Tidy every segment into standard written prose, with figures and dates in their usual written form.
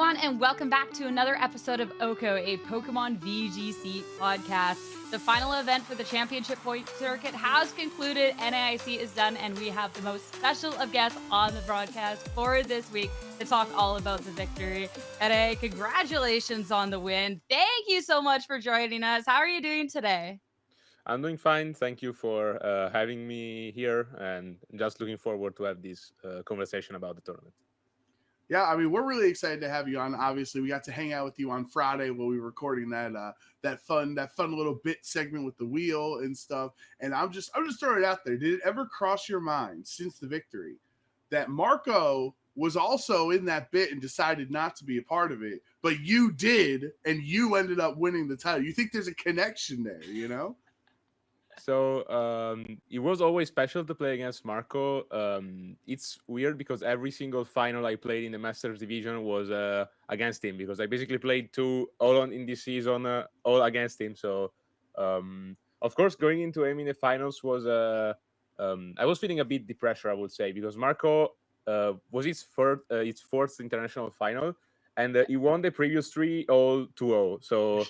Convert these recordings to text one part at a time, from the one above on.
everyone, and welcome back to another episode of OHKO, a Pokemon VGC podcast. The final event for the championship point circuit has concluded. NAIC is done, and we have the most special of guests on the broadcast for this week to talk all about the victory. Fede, congratulations on the win. Thank you so much for joining us. How are you doing today? I'm doing fine. Thank you for having me here, and just looking forward to have this conversation about the tournament. Yeah, I mean, we're really excited to have you on. Obviously, we got to hang out with you on Friday while we were recording that fun little bit segment with the wheel and stuff. And I'm just throwing it out there. Did it ever cross your mind since the victory that Marco was also in that bit and decided not to be a part of it, but you did, and you ended up winning the title? You think there's a connection there, you know? So it was always special to play against Marco. It's weird because every single final I played in the Masters division was against him, because I basically played two all on in this season, all against him. So of course, going into him in the finals was I was feeling a bit the pressure, I would say, because Marco was its fourth international final, and he won the previous three all 2-0. So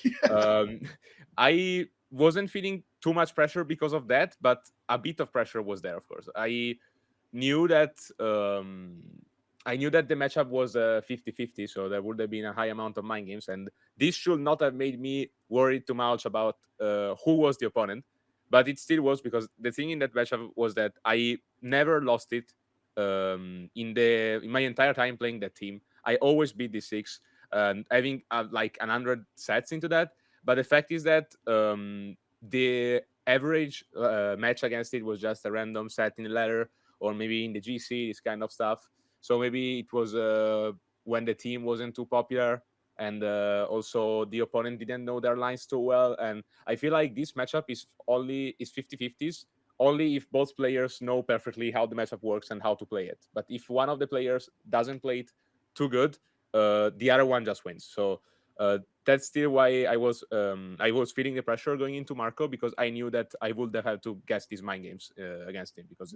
I wasn't feeling too much pressure because of that, but a bit of pressure was there, of course. I knew that the matchup was 50-50, so there would have been a high amount of mind games, and this should not have made me worried too much about who was the opponent, but it still was, because the thing in that matchup was that I never lost it in my entire time playing that team. I always beat the six, having like 100 sets into that. But the fact is that the average match against it was just a random set in the ladder, or maybe in the GC, this kind of stuff. So maybe it was when the team wasn't too popular, and also the opponent didn't know their lines too well. And I feel like this matchup is 50-50s, only if both players know perfectly how the matchup works and how to play it. But if one of the players doesn't play it too good, the other one just wins. So that's still why I was feeling the pressure going into Marco, because I knew that I would have had to guess these mind games against him, because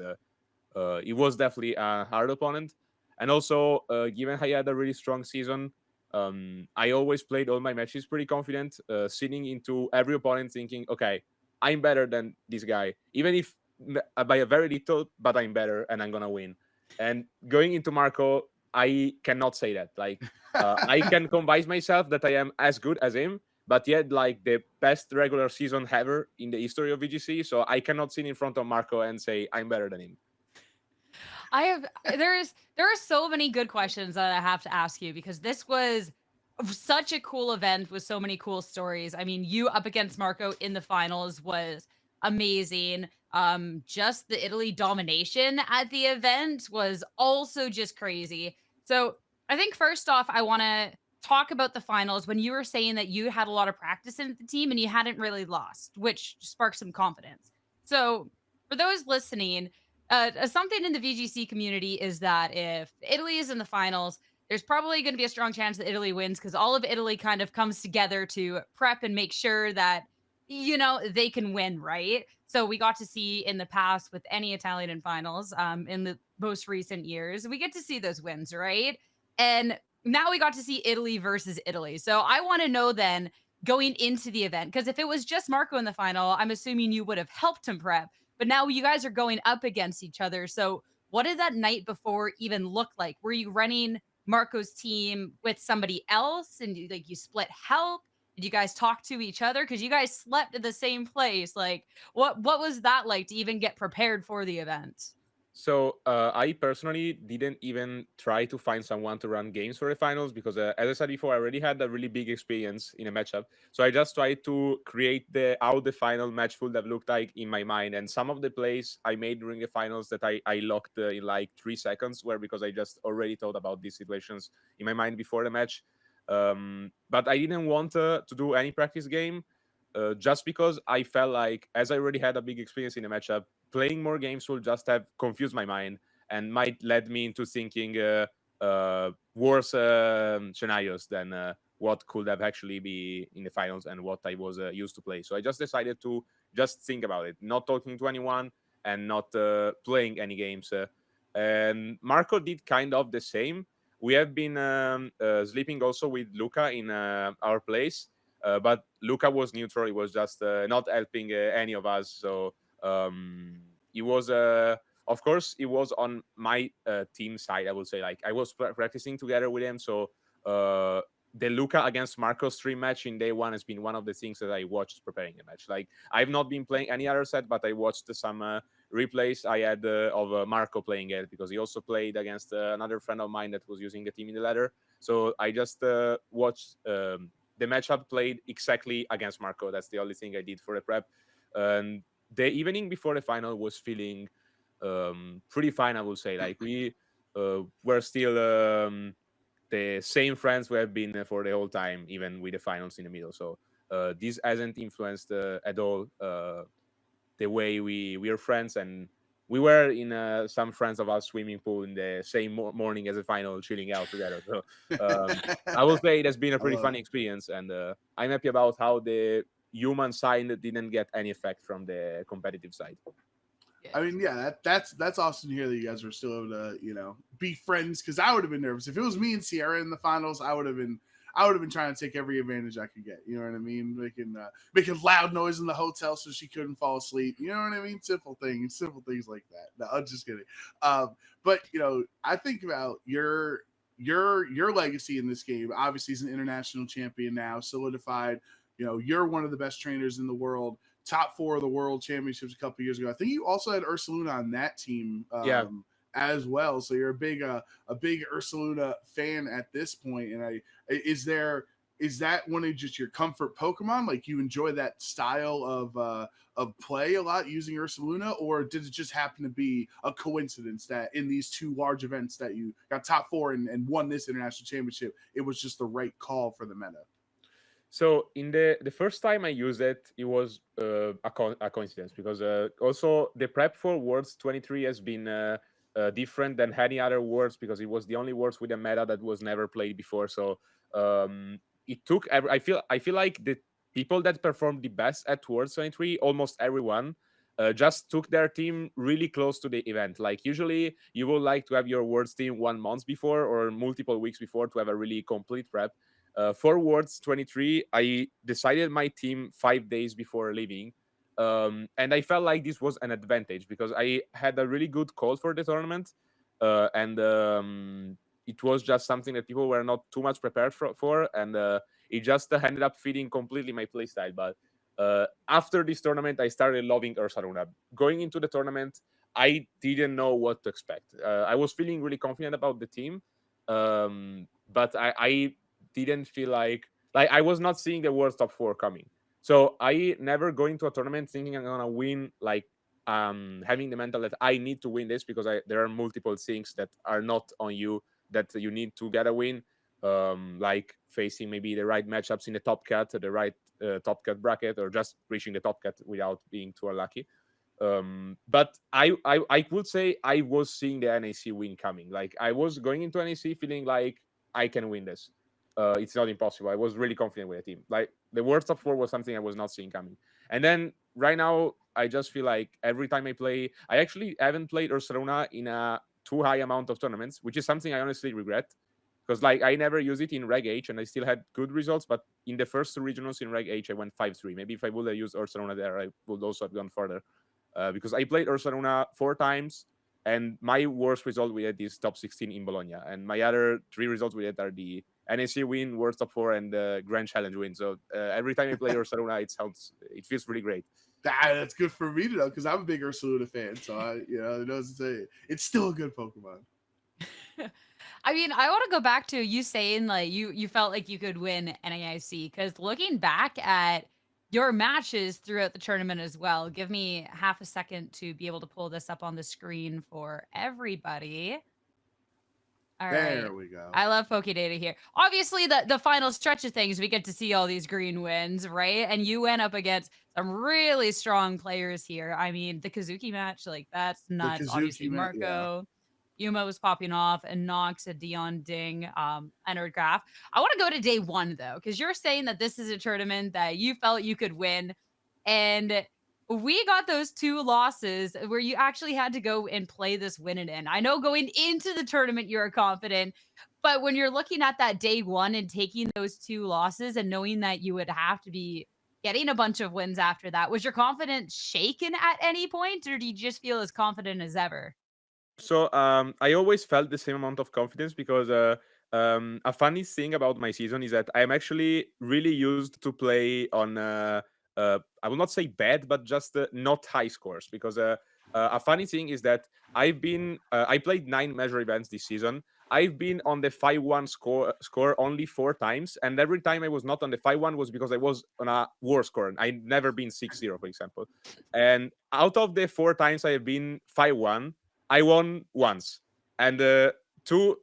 it was definitely a hard opponent. And also, given I had a really strong season, I always played all my matches pretty confident, sitting into every opponent thinking, okay, I'm better than this guy, even if by a very little, but I'm better and I'm gonna win. And going into Marco, I cannot say that. Like, I can convince myself that I am as good as him, but yet like the best regular season ever in the history of VGC. So I cannot sit in front of Marco and say I'm better than him. There are so many good questions that I have to ask you, because this was such a cool event with so many cool stories. I mean, you up against Marco in the finals was amazing. Just the Italy domination at the event was also just crazy. So I think first off, I want to talk about the finals, when you were saying that you had a lot of practice in the team and you hadn't really lost, which sparked some confidence. So for those listening, something in the VGC community is that if Italy is in the finals, there's probably going to be a strong chance that Italy wins, because all of Italy kind of comes together to prep and make sure that, they can win, right? So we got to see in the past with any Italian in finals, in the most recent years, we get to see those wins, right? And now we got to see Italy versus Italy. So I want to know then, going into the event, because if it was just Marco in the final, I'm assuming you would have helped him prep. But now you guys are going up against each other. So what did that night before even look like? Were you running Marco's team with somebody else, and you split help? Did you guys talk to each other? Because you guys slept at the same place. Like, what was that like to even get prepared for the event? So I personally didn't even try to find someone to run games for the finals, because as I said before, I already had a really big experience in a matchup. So I just tried to create how the final match would have looked like in my mind. And some of the plays I made during the finals that I locked in like 3 seconds were because I just already thought about these situations in my mind before the match. But I didn't want to do any practice game, just because I felt like, as I already had a big experience in a matchup, playing more games will just have confused my mind and might lead me into thinking worse scenarios than what could have actually be in the finals and what I was used to play. So I just decided to just think about it, not talking to anyone and not playing any games. And Marco did kind of the same. we have been sleeping also with Luca in our place, but Luca was neutral. He was just not helping any of us. So he was, of course, he was on my team side. I would say, like, I was practicing together with him. So the Luca against Marco stream match in day one has been one of the things that I watched preparing the match. Like, I've not been playing any other set, but I watched some replays I had of Marco playing it, because he also played against another friend of mine that was using a team in the ladder. So I just watched the matchup played exactly against Marco. That's the only thing I did for the prep. And the evening before the final was feeling pretty fine, I would say. Like, we were still the same friends we have been for the whole time, even with the finals in the middle. So this hasn't influenced at all the way we are friends. And we were in some friends of us swimming pool in the same morning as the final, chilling out together. So I will say it has been a pretty fun experience, and I'm happy about how the human side didn't get any effect from the competitive side. I mean, yeah, that's awesome to hear that you guys were still able to, be friends. Because I would have been nervous if it was me and Sierra in the finals. I would have been trying to take every advantage I could get. You know what I mean? Making loud noise in the hotel so she couldn't fall asleep. You know what I mean? Simple things like that. No, I'm just kidding. But I think about your legacy in this game. Obviously, he's an international champion now, solidified. You're one of the best trainers in the world. Top 4 of the world championships a couple years ago. I think you also had Ursaluna on that team as well. So you're a big Ursaluna fan at this point. And is that one of just your comfort Pokemon? Like, you enjoy that style of play a lot using Ursaluna, or did it just happen to be a coincidence that in these 2 large events that you got top 4 and won this international championship, it was just the right call for the meta? So in the first time I used it, it was a coincidence, because also the prep for Worlds 23 has been different than any other Worlds, because it was the only Worlds with a meta that was never played before. So it took. I feel like the people that performed the best at Worlds 23, almost everyone, just took their team really close to the event. Like, usually you would like to have your Worlds team 1 month before or multiple weeks before to have a really complete prep. For Worlds 23, I decided my team 5 days before leaving. And I felt like this was an advantage, because I had a really good call for the tournament. And it was just something that people were not too much prepared for. And it just ended up fitting completely my playstyle. But after this tournament, I started loving Ursaluna. Going into the tournament, I didn't know what to expect. I was feeling really confident about the team. But I didn't feel like I was not seeing the world top 4 coming. So I never go into a tournament thinking I'm gonna win, like having the mental that I need to win this, because there are multiple things that are not on you that you need to get a win, like facing maybe the right matchups in the top cut, the right top cut bracket, or just reaching the top cut without being too unlucky. But I would say I was seeing the NAIC win coming. Like, I was going into NAIC feeling like I can win this. It's not impossible. I was really confident with the team. Like, the worst top 4 was something I was not seeing coming. And then right now, I just feel like every time I play, I actually haven't played Ursaluna in a too high amount of tournaments, which is something I honestly regret. Because, like, I never used it in Reg H, and I still had good results. But in the first 2 regionals in Reg H, I went 5-3. Maybe if I would have used Ursaluna there, I would also have gone further. Because I played Ursaluna 4 times, and my worst result with it is top 16 in Bologna. And my other 3 results with it are the NAC win, World Top 4, and the Grand Challenge win. So every time I play Ursaluna, it feels really great. That's good for me to know, because I'm a big Ursaluna fan. So it's still a good Pokemon. I mean, I want to go back to you saying like you felt like you could win NAIC, because looking back at your matches throughout the tournament as well, give me half a second to be able to pull this up on the screen for everybody. All there right. we go. I love Pokédata here. Obviously, the final stretch of things, we get to see all these green wins, right? And you went up against some really strong players here. I mean, the Kazuki match, like, that's nuts. Obviously, Marco, Yuma was popping off, and Nox, a Dion Ding, entered Graph. I want to go to day 1, though, because you're saying that this is a tournament that you felt you could win. And we got those 2 losses where you actually had to go and play this win it in. I know going into the tournament you're confident, but when you're looking at that day 1 and taking those 2 losses and knowing that you would have to be getting a bunch of wins after that, was your confidence shaken at any point, or do you just feel as confident as ever? So I always felt the same amount of confidence because a funny thing about my season is that I'm actually really used to play on I will not say bad, but just not high scores. Because a funny thing is that I played 9 major events this season. I've been on the 5-1 score only 4 times, and every time I was not on the 5-1 was because I was on a worse score. I'd never been 6-0, for example. And out of the 4 times I have been 5-1, I won once, and two,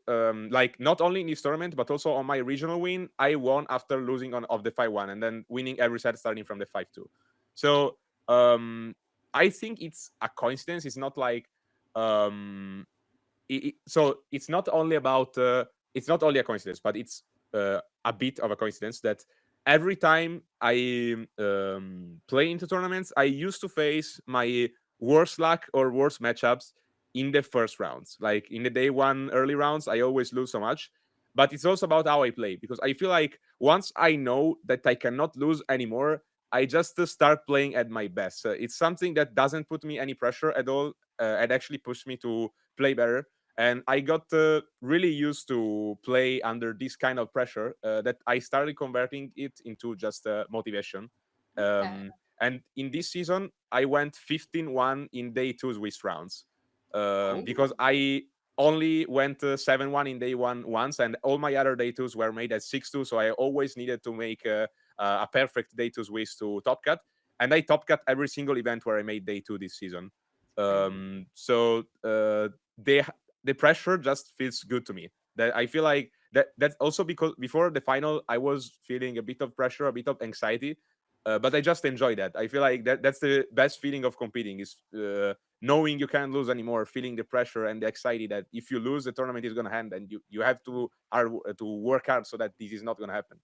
like not only in this tournament but also on my regional win, I won after losing on of the 5-1 and then winning every set starting from the 5-2. So I think it's a coincidence. It's not like so it's not only about it's not only a coincidence, but it's a bit of a coincidence that every time I play into tournaments, I used to face my worst luck or worst matchups in the first rounds. Like in the day 1 early rounds, I always lose so much. But it's also about how I play, because I feel like once I know that I cannot lose anymore, I just start playing at my best. It's something that doesn't put me any pressure at all. It actually pushed me to play better. And I got really used to play under this kind of pressure that I started converting it into just motivation. Okay. And in this season, I went 15-1 in day 2 Swiss rounds because I only went 7-1 in day 1 once, and all my other day 2s were made at 6-2. So I always needed to make a perfect day 2 Swiss to top cut. And I top cut every single event where I made day 2 this season. So the pressure just feels good to me. That I feel like that's also because before the final I was feeling a bit of pressure, a bit of anxiety, but I just enjoy that. I feel like that's the best feeling of competing is knowing you can't lose anymore, feeling the pressure and the anxiety that if you lose, the tournament is going to end, and you have to work hard so that this is not going to happen.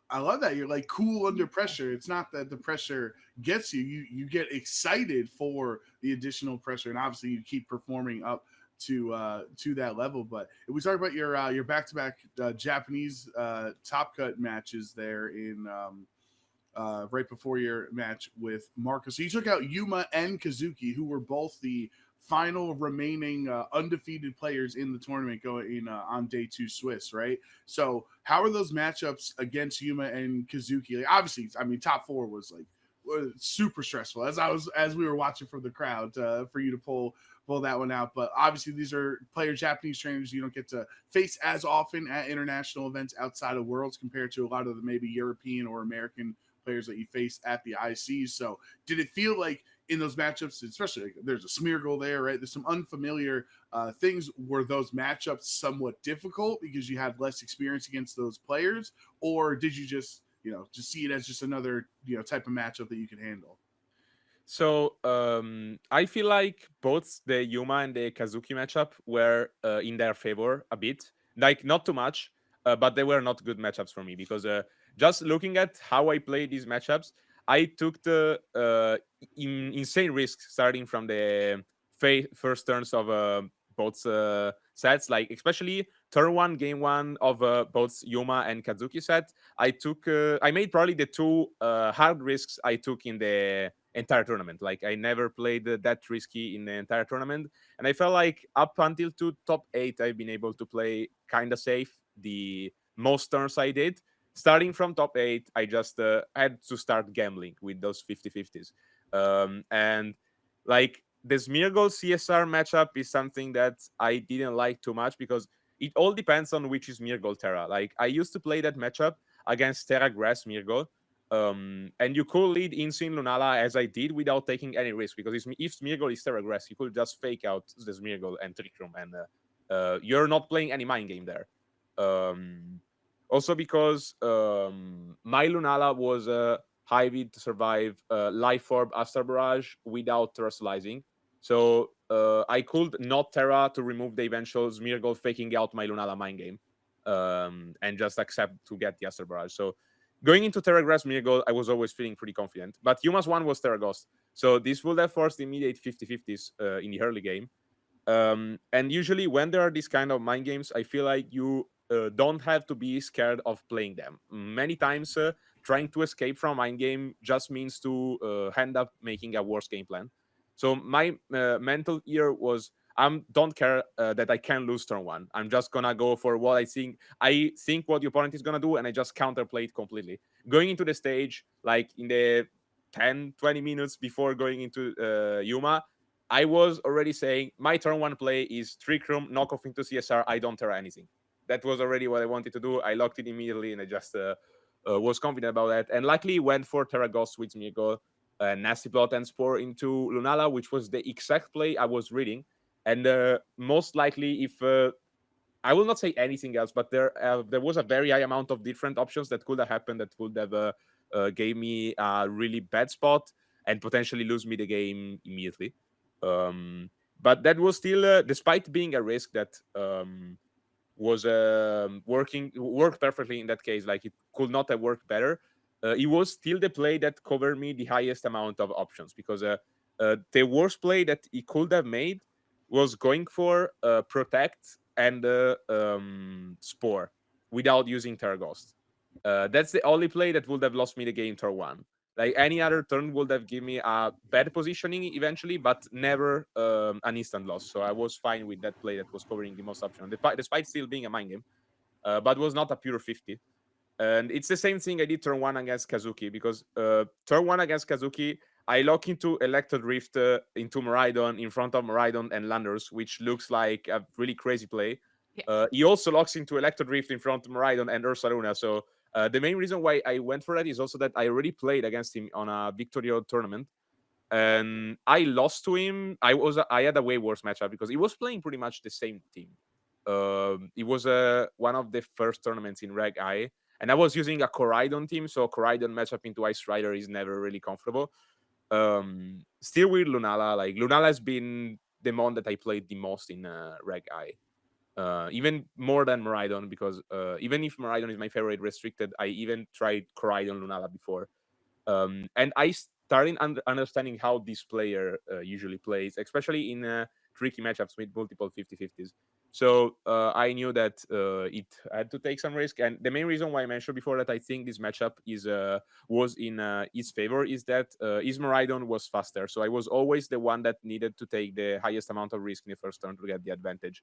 I love that you're like cool under pressure. It's not that the pressure gets you; you get excited for the additional pressure, and obviously you keep performing up to that level. But if we talk about your back-to-back Japanese top cut matches there in right before your match with Marco, so you took out Yuma and Kazuki, who were both the final remaining undefeated players in the tournament going on day 2 Swiss, right? So how are those matchups against Yuma and Kazuki? Like, obviously, I mean, top 4 was super stressful as we were watching from the crowd for you to pull that one out. But obviously, these are Japanese trainers you don't get to face as often at international events outside of Worlds compared to a lot of the maybe European or American players that you face at the ICs. So did it feel like in those matchups, especially like, there's a smear goal there, right? There's some unfamiliar things. Were those matchups somewhat difficult because you had less experience against those players, or did you just see it as just another type of matchup that you can handle? So I feel like both the Yuma and the Kazuki matchup were in their favor a bit, like not too much, but they were not good matchups for me because just looking at how I played these matchups, I took the insane risks starting from the first turns of both sets, like especially turn 1, game 1 of both Yuma and Kazuki set. I made probably the 2 hard risks I took in the entire tournament. Like I never played that risky in the entire tournament, and I felt like up until to top 8 I've been able to play kind of safe the most turns I did. Starting from top 8 I just had to start gambling with those 50-50s, and like the Smeargle CSR matchup is something that I didn't like too much because it all depends on which is Smeargle Terra. Like I used to play that matchup against Terra Grass Smeargle, and you could lead Insane Lunala as I did without taking any risk, because if Smeargle is Terra Grass, you could just fake out the Smeargle and Trick Room, and you're not playing any mind game there. Also because my Lunala was high vid to survive Life Orb Astral Barrage without terrestrializing. So I could not Terra to remove the eventual Smeargle faking out my Lunala mind game, and just accept to get the Astral Barrage. So Going into Terragrass Miracle, I was always feeling pretty confident. But Yuma's one was Terra Ghost. So this would have forced immediate 50-50s in the early game. And usually when there are these kind of mind games, I feel like you don't have to be scared of playing them. Many times, trying to escape from mind game just means to end up making a worse game plan. So my mental here was, don't care that I can lose turn one. I'm just gonna go for what I think. I think what the opponent is gonna do, and I just counterplay it completely. Going into the stage, like in the 10-20 minutes before going into Yuma, I was already saying my turn one play is Trick Room, knock off into CSR. I don't tear anything. That was already what I wanted to do. I locked it immediately, and I just was confident about that. And luckily went for Terra Ghost with Miracle, Nasty Plot, and Spore into Lunala, which was the exact play I was reading. And most likely, if I will not say anything else, but there was a very high amount of different options that could have happened that would have gave me a really bad spot and potentially lose me the game immediately. But that was still, despite being a risk that was worked perfectly in that case, like it could not have worked better. It was still the play that covered me the highest amount of options, because the worst play that he could have made was going for Protect and Spore without using Terra Ghost. That's the only play that would have lost me the game turn one. Like any other turn would have given me a bad positioning eventually, but never an instant loss. So I was fine with that play that was covering the most options, despite still being a mind game, but was not a pure 50. And it's the same thing I did turn one against Kazuki, because turn one against Kazuki, I lock into Electro Drift into Maridon in front of Maridon and Landers, which looks like a really crazy play. Yeah. He also locks into Electro Drift in front of Maridon and Ursa Luna. So the main reason why I went for that is also that I already played against him on a Victory Road tournament, and I lost to him. I had a way worse matchup because he was playing pretty much the same team. It was one of the first tournaments in Reg I, and I was using a Koraidon team, so Koraidon matchup into Ice Rider is never really comfortable. Still with Lunala, like Lunala has been the mon that I played the most in Reg I. Even more than Maridon, because even if Maridon is my favorite restricted, I even tried Koraidon Lunala before. And I started understanding how this player usually plays, especially in tricky matchups with multiple 50-50s. So I knew that it had to take some risk. And the main reason why I mentioned before that I think this matchup was in his favor is that his Maridon was faster. So I was always the one that needed to take the highest amount of risk in the first turn to get the advantage.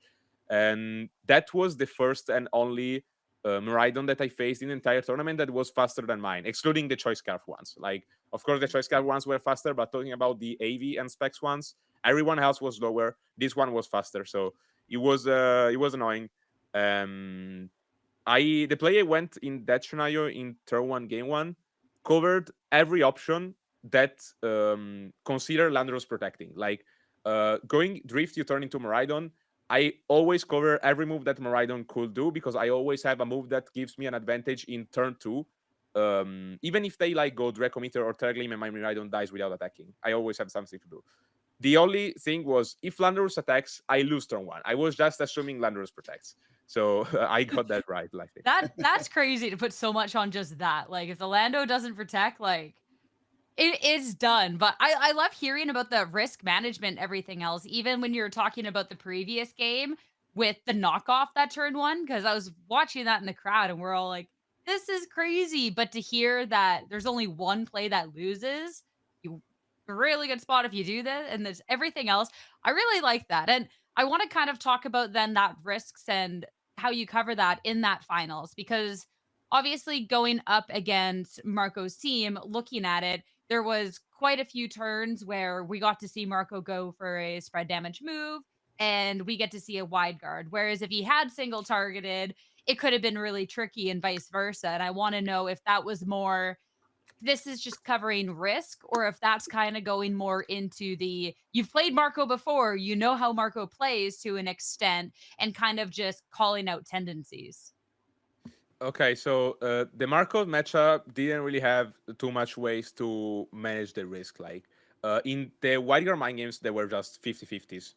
And that was the first and only Maridon that I faced in the entire tournament that was faster than mine, excluding the Choice Scarf ones. Like, of course, the Choice Scarf ones were faster, but talking about the AV and Specs ones, everyone else was lower. This one was faster, so it was annoying. The play I went in that scenario in turn one, game one, covered every option that consider Landros protecting. Like going Drift, you turn into Maridon. I always cover every move that Maridon could do, because I always have a move that gives me an advantage in turn two. Even if they like go Draco Meter or Terglim and my Maridon dies without attacking, I always have something to do. The only thing was, if Landorus attacks, I lose turn one. I was just assuming Landorus protects. So I got that right, likely. That's crazy to put so much on just that. Like, if the Lando doesn't protect, like, it is done. But I love hearing about the risk management, everything else, even when you're talking about the previous game with the knockoff that turn one, because I was watching that in the crowd and we're all like, this is crazy. But to hear that there's only one play that loses, you really good spot if you do that. And there's everything else. I really like that. And I want to kind of talk about then that risks and how you cover that in that finals, because obviously going up against Marco's team, looking at it, there was quite a few turns where we got to see Marco go for a spread damage move and we get to see a wide guard. Whereas if he had single targeted, it could have been really tricky and vice versa. And I want to know if that was more, this is just covering risk, or if that's kind of going more into the, you've played Marco before, you know how Marco plays to an extent, and kind of just calling out tendencies. Okay, so the Marco matchup didn't really have too much ways to manage the risk. Like in the White Girl Mind games, they were just 50-50s,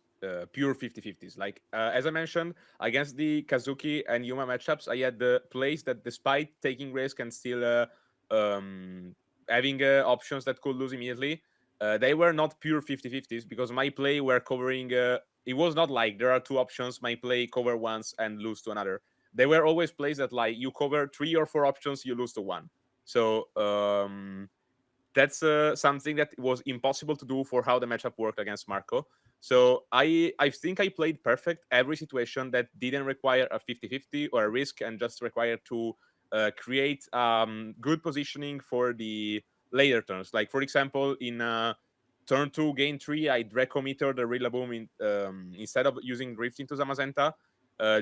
pure 50-50s. Like as I mentioned, against the Kazuki and Yuma matchups, I had the plays that, despite taking risk and still having options that could lose immediately. They were not pure 50-50s because my play were covering. It was not like there are two options. My play cover once and lose to another. They were always plays that like you cover 3 or 4 options, you lose to one. So that's something that was impossible to do for how the matchup worked against Marco. So I think I played perfect every situation that didn't require a 50-50 or a risk and just required to create good positioning for the later turns. Like, for example, in turn 2, game 3, I Draco Meteor the Rillaboom instead of using Rift into Zamazenta.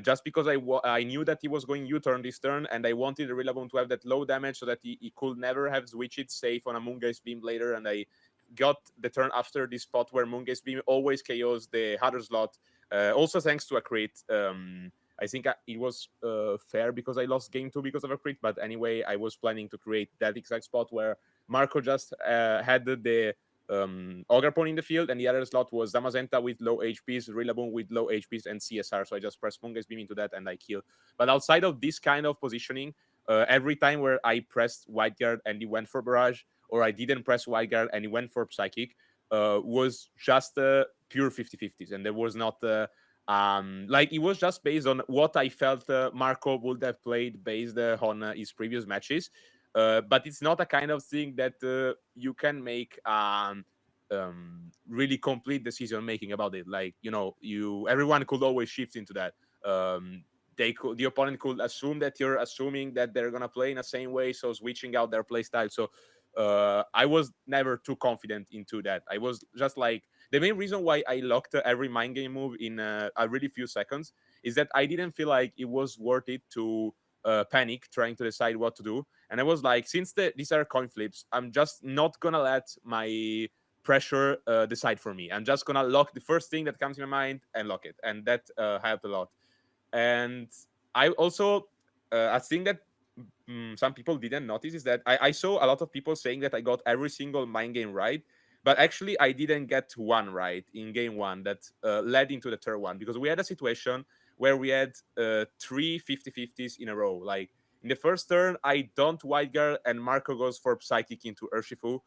Just because I knew that he was going U-turn this turn, and I wanted the Rillaboom to have that low damage so that he could never have switch it safe on a Moongaze Beam later, and I got the turn after this spot where Moongaze Beam always KOs the harder slot. Also thanks to a crit. I think it was fair because I lost game 2 because of a crit, but anyway, I was planning to create that exact spot where Marco just had the Ograpon in the field, and the other slot was Zamazenta with low HPs, Rillaboom with low HPs, and CSR. So I just pressed Moongaze Beam into that and I kill. But outside of this kind of positioning, every time where I pressed White Guard and he went for Barrage, or I didn't press White Guard and he went for Psychic, was just pure 50-50s. And there was not like it was just based on what I felt Marco would have played based on his previous matches. But it's not a kind of thing that you can make really complete decision making about it. Like, everyone could always shift into that. The opponent could assume that you're assuming that they're gonna play in the same way, so switching out their play style. So I was never too confident into that. I was just like, the main reason why I locked every mind game move in a really few seconds is that I didn't feel like it was worth it to panic trying to decide what to do. And I was like, since these are coin flips, I'm just not gonna let my pressure decide for me. I'm just gonna lock the first thing that comes to my mind and lock it, and that helped a lot. And I also a thing that some people didn't notice is that I saw a lot of people saying that I got every single mind game right, but actually I didn't get one right in game 1 that led into the third one, because we had a situation where we had 3 50-50s in a row. Like, in the first turn, I don't White Guard and Marco goes for Psychic into Urshifu.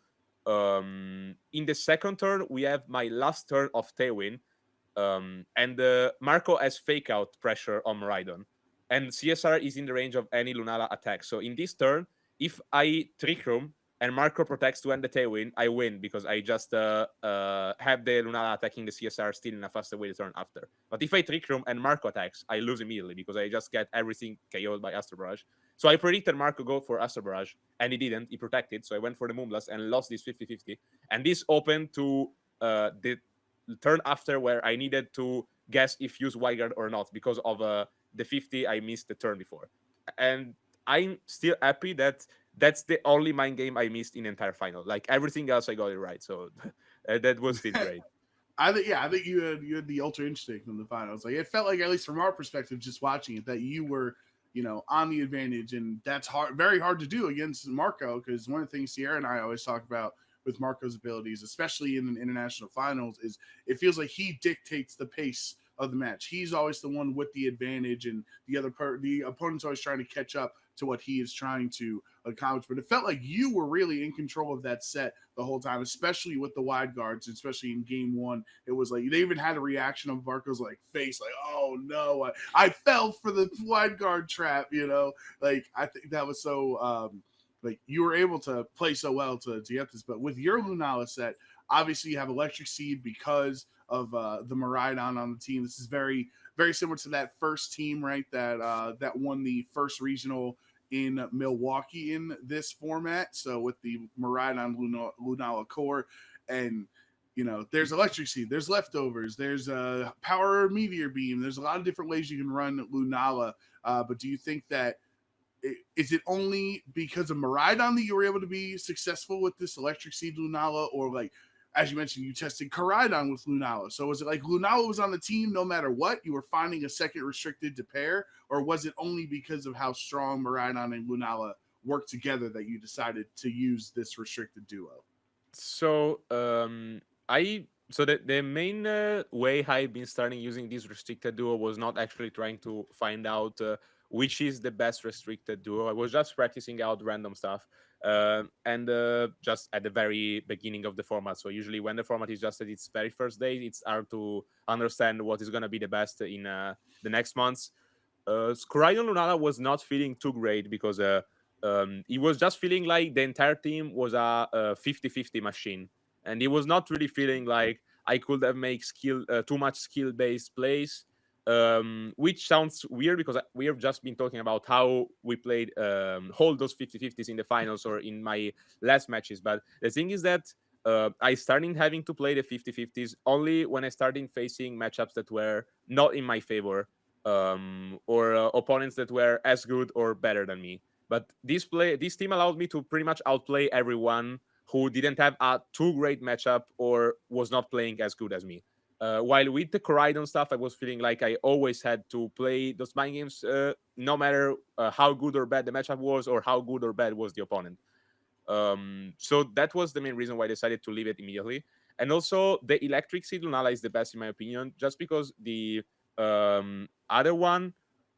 In the second turn, we have my last turn of Tailwind, and Marco has Fake Out pressure on Maridon, and CSR is in the range of any Lunala attack. So in this turn, if I Trick Room and Marco protects to end the Tailwind, I win because I just have the Lunala attacking the CSR still in a faster way the turn after. But if I Trick Room and Marco attacks, I lose immediately because I just get everything KO'd by Astro Barrage. So I predicted Marco go for Astro Barrage, and he didn't. He protected, so I went for the Moonblast and lost this 50-50. And this opened to the turn after where I needed to guess if use White Guard or not because of the 50 I missed the turn before. And I'm still happy that that's the only mind game I missed in the entire final. Like, everything else I got it right. So that was still great. I think you had the ultra instinct in the finals. Like, it felt like, at least from our perspective, just watching it, that you were, on the advantage, and that's very hard to do against Marco, because one of the things Sierra and I always talk about with Marco's abilities, especially in an international finals, is it feels like he dictates the pace of the match. He's always the one with the advantage, and the opponent's always trying to catch up to what he is trying to accomplish. But it felt like you were really in control of that set the whole time, especially with the wide guards, especially in game 1. It was like they even had a reaction of Marco's like face, like, oh no, I fell for the wide guard trap, Like, I think that was so like, you were able to play so well to get this. But with your Lunala set, obviously you have Electric Seed because of the Maridon on the team. This is very, very similar to that first team, right? That won the first regional in Milwaukee in this format. So with the Maridon Lunala core, and there's Electric Seed, there's Leftovers, there's Power Meteor Beam. There's a lot of different ways you can run Lunala. But do you think that is it only because of Maridon that you were able to be successful with this Electric Seed Lunala, or, like, as you mentioned, you tested Koraidon with Lunala? So was it like Lunala was on the team no matter what? You were finding a second restricted to pair, or was it only because of how strong Maridon and Lunala work together that you decided to use this restricted duo? So the main way I've been starting using this restricted duo was not actually trying to find out which is the best restricted duo. I was just practicing out random stuff. and just at the very beginning of the format. So usually when the format is just at its very first day, it's hard to understand what is going to be the best in the next months. Scoridon Lunala was not feeling too great because he was just feeling like the entire team was a 50-50 machine, and he was not really feeling like I could have made too much skill-based plays, which sounds weird because we have just been talking about how we played hold those 50-50s in the finals or in my last matches. But the thing is that I started having to play the 50-50s only when I started facing matchups that were not in my favor, or opponents that were as good or better than me. But this team allowed me to pretty much outplay everyone who didn't have a too great matchup or was not playing as good as me. While with the Coridon stuff, I was feeling like I always had to play those mind games, no matter how good or bad the matchup was or how good or bad was the opponent. So that was the main reason why I decided to leave it immediately. And also, the Electric Seed Lunala is the best in my opinion, just because the other one,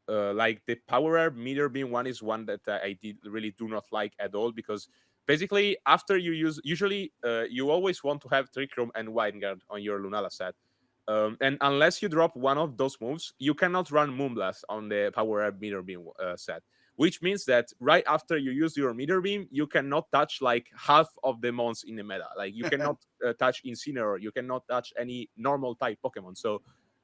like the Power Herb Meter Beam one, is one that I really do not like at all, because basically after you use, usually you always want to have Trick Room and Wide Guard on your Lunala set. And unless you drop one of those moves, you cannot run Moonblast on the Power Herb Meter Beam set. Which means that right after you use your Meter Beam, you cannot touch like half of the mons in the meta. Like you cannot touch Incineroar, you cannot touch any normal type Pokemon. So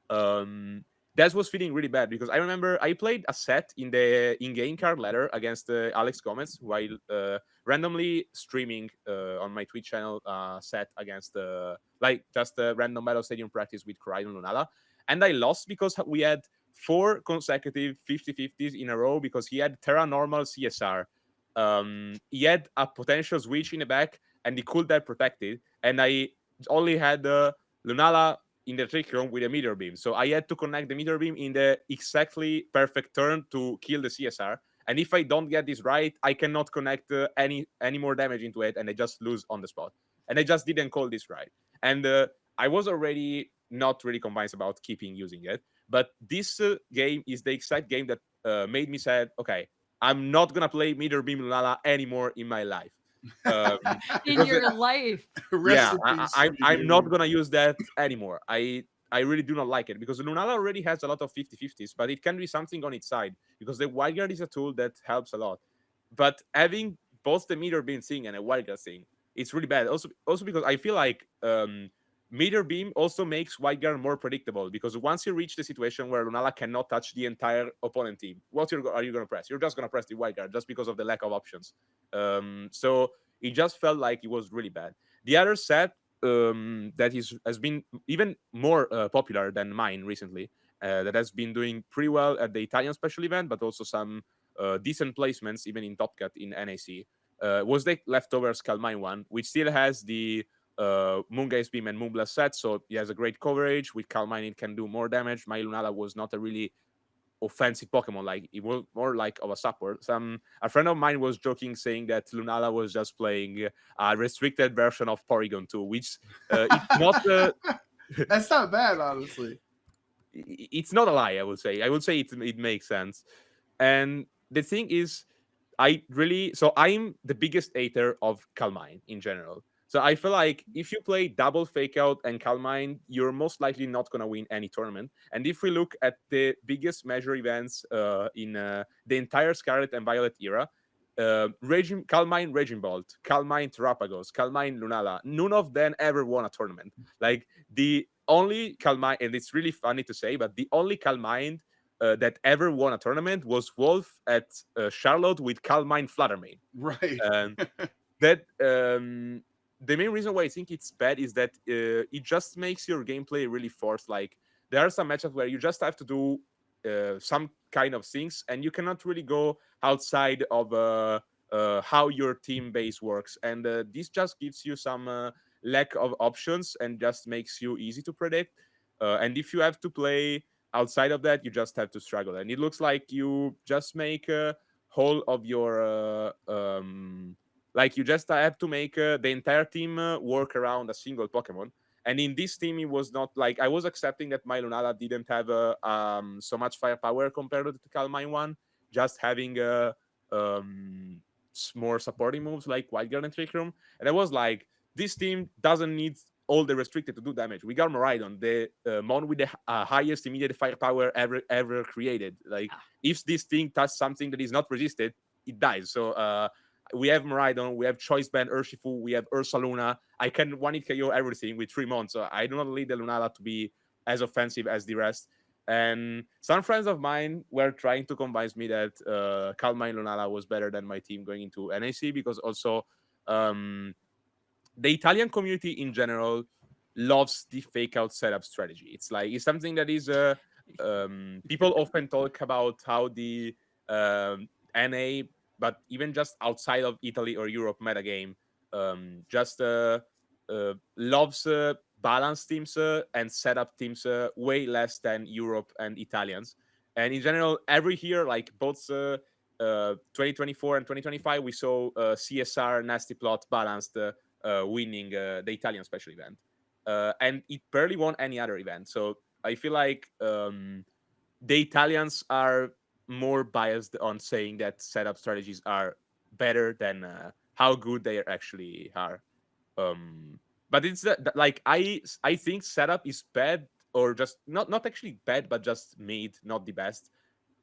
that was feeling really bad, because I remember I played a set in the in-game card ladder against Alex Gomez while randomly streaming on my Twitch channel set against like just a random Battle Stadium practice with Coridon Lunala. And I lost because we had 4 consecutive 50-50s in a row, because he had Terra Normal CSR. He had a potential switch in the back, and he could have protected. And I only had Lunala in the Trick Room with a Meter Beam. So I had to connect the Meter Beam in the exactly perfect turn to kill the CSR. And if I don't get this right, I cannot connect any more damage into it, and I just lose on the spot. And I just didn't call this right. And I was already not really convinced about keeping using it. But this game is the exact game that made me say, okay, I'm not going to play Meter Beam Lunala anymore in my life. In your life. Rest Yeah, in peace, I'm not going to use that anymore. I really do not like it, because Lunala already has a lot of 50-50s, but it can be something on its side, because the Wide Guard is a tool that helps a lot. But having both the Meter Beam thing and a Wide Guard thing, it's really bad. Also because I feel like Meter Beam also makes Wide Guard more predictable, because once you reach the situation where Lunala cannot touch the entire opponent team, what are you going to press? You're just going to press the Wide Guard, just because of the lack of options. So it just felt like it was really bad. The other set that has been even more popular than mine recently, that has been doing pretty well at the Italian special event, but also some decent placements even in Top Cut in NAC, was the Leftovers Calmine one, which still has the Moongaze Beam and Moonblast set, so it has a great coverage. With Calmine, it can do more damage. My Lunala was not a really offensive Pokemon, like it was more like of a support. A friend of mine was joking, saying that Lunala was just playing a restricted version of Porygon 2, which it's not. That's not bad, honestly. It's not a lie. I would say it makes sense. And the thing is, I'm the biggest hater of Calmine in general. So I feel like if you play double Fake Out and Calmine, you're most likely not going to win any tournament. And if we look at the biggest major events in the entire Scarlet and Violet era, Calmine Raging Bolt, Calmine Terrapagos, Calmine Lunala, none of them ever won a tournament. Like the only Calmine, and it's really funny to say, but the only Calmine that ever won a tournament was Wolfe at Charlotte with Calmine Fluttermane. Right. That the main reason why I think it's bad is that it just makes your gameplay really forced. Like there are some matchups where you just have to do some kind of things, and you cannot really go outside of how your team base works. And this just gives you some lack of options and just makes you easy to predict. And if you have to play outside of that, you just have to struggle. And it looks like you just make a whole of your like you just have to make the entire team work around a single Pokemon. And in this team, it was not like I was accepting that my Lunala didn't have so much firepower compared to the Calmine one, just having more supporting moves like White Guard and Trick Room. And I was like, this team doesn't need all the restricted to do damage. We got Miraidon, the mon with the highest immediate firepower ever created. Like, if this thing touches something that is not resisted, it dies. So we have Miraidon, we have Choice Band, Urshifu, we have Ursa Luna. I can 1-hit KO everything with 3 Mons, so I do not need the Lunala to be as offensive as the rest. And some friends of mine were trying to convince me that Kalma and Lunala was better than my team going into NAC, because also the Italian community in general loves the fake out setup strategy. It's something that is people often talk about how the NA, but even just outside of Italy or Europe metagame, just loves balanced teams and setup teams way less than Europe and Italians. And in general, every year, like both 2024 and 2025, we saw CSR Nasty Plot balanced winning the Italian special event. And it barely won any other event. So I feel like the Italians are more biased on saying that setup strategies are better than how good they actually are. But it's like I think setup is bad, or just not actually bad, but just made not the best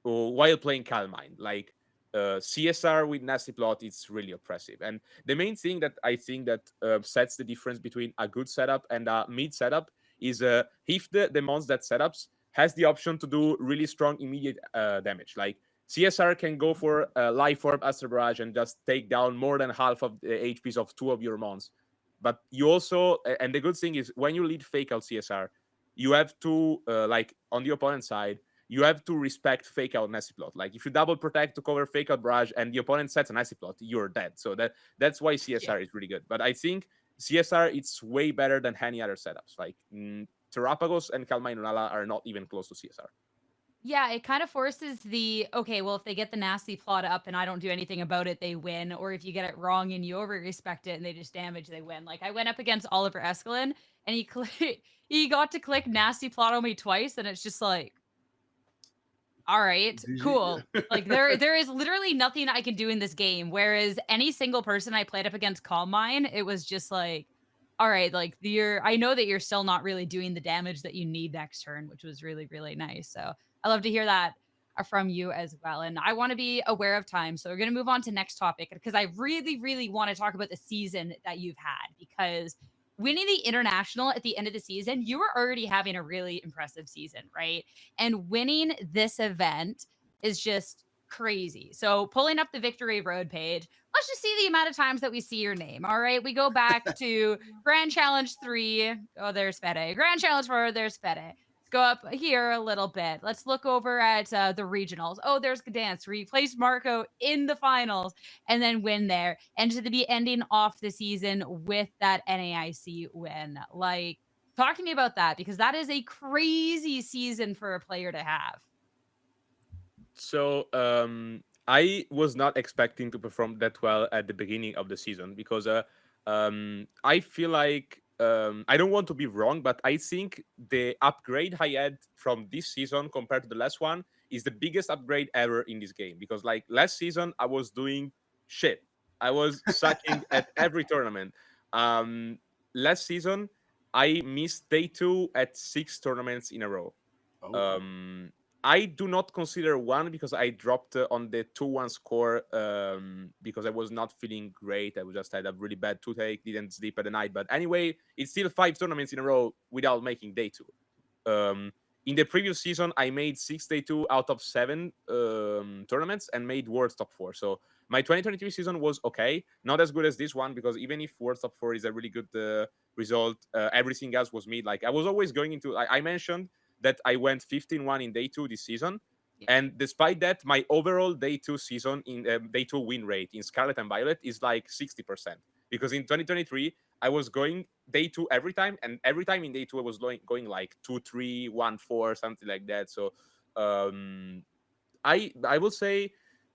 while playing Calmine. Like CSR with Nasty Plot, it's really oppressive. And the main thing that I think that sets the difference between a good setup and a mid setup is if the mons that setups has the option to do really strong immediate damage. Like CSR can go for Life Orb, Astral Barrage, and just take down more than half of the HPs of 2 of your mons. But you also, and the good thing is, when you lead fake out CSR, you have to, like on the opponent side, you have to respect fake out Nasty Plot. Like if you double protect to cover fake out Barrage and the opponent sets a Nasty Plot, you're dead. So that's why CSR is really good. But I think CSR, it's way better than any other setups. Like Terrapagos and Kalma Lunala are not even close to CSR. Yeah, it kind of forces okay, well, if they get the Nasty Plot up and I don't do anything about it, they win. Or if you get it wrong and you over-respect it and they just damage, they win. Like, I went up against Oliver Escalin, and he got to click Nasty Plot on me twice, and it's just like, all right, cool. Like, there is literally nothing I can do in this game. Whereas any single person I played up against Calm Mine, it was just like, all right, like I know that you're still not really doing the damage that you need next turn, which was really, really nice. So I love to hear that from you as well. And I want to be aware of time. So we're going to move on to next topic, because I really, really want to talk about the season that you've had, because winning the international at the end of the season, you were already having a really impressive season, right? And winning this event is just crazy. So pulling up the Victory Road page, let's just see the amount of times that we see your name. All right. We go back to Grand Challenge 3. Oh, there's Fede. Grand Challenge 4. There's Fede. Let's go up here a little bit. Let's look over at the regionals. Oh, there's Gdansk. We placed Marco in the finals and then win there. And to be ending off the season with that NAIC win. Like, talk to me about that, because that is a crazy season for a player to have. So I was not expecting to perform that well at the beginning of the season, because I feel like I don't want to be wrong, but I think the upgrade I had from this season compared to the last one is the biggest upgrade ever in this game. Because like last season, I was doing shit. I was sucking at every tournament. Last season, I missed day 2 at 6 tournaments in a row. Oh. I do not consider one because I dropped on the 2-1 score because I was not feeling great. I just had a really bad toothache, didn't sleep at the night. But anyway, it's still 5 tournaments in a row without making day 2. In the previous season, I made 6 day 2 out of 7 tournaments and made World's Top 4. So my 2023 season was okay. Not as good as this one, because even if World's Top 4 is a really good result, everything else was mid. Like I was always going into, I mentioned that I went 15-1 in day 2 this season. Yeah. And despite that, my overall day 2 season in day 2 win rate in Scarlet and Violet is like 60%. Because in 2023, I was going day 2 every time. And every time in day 2, I was going like 2-3, 1-4, something like that. So I will say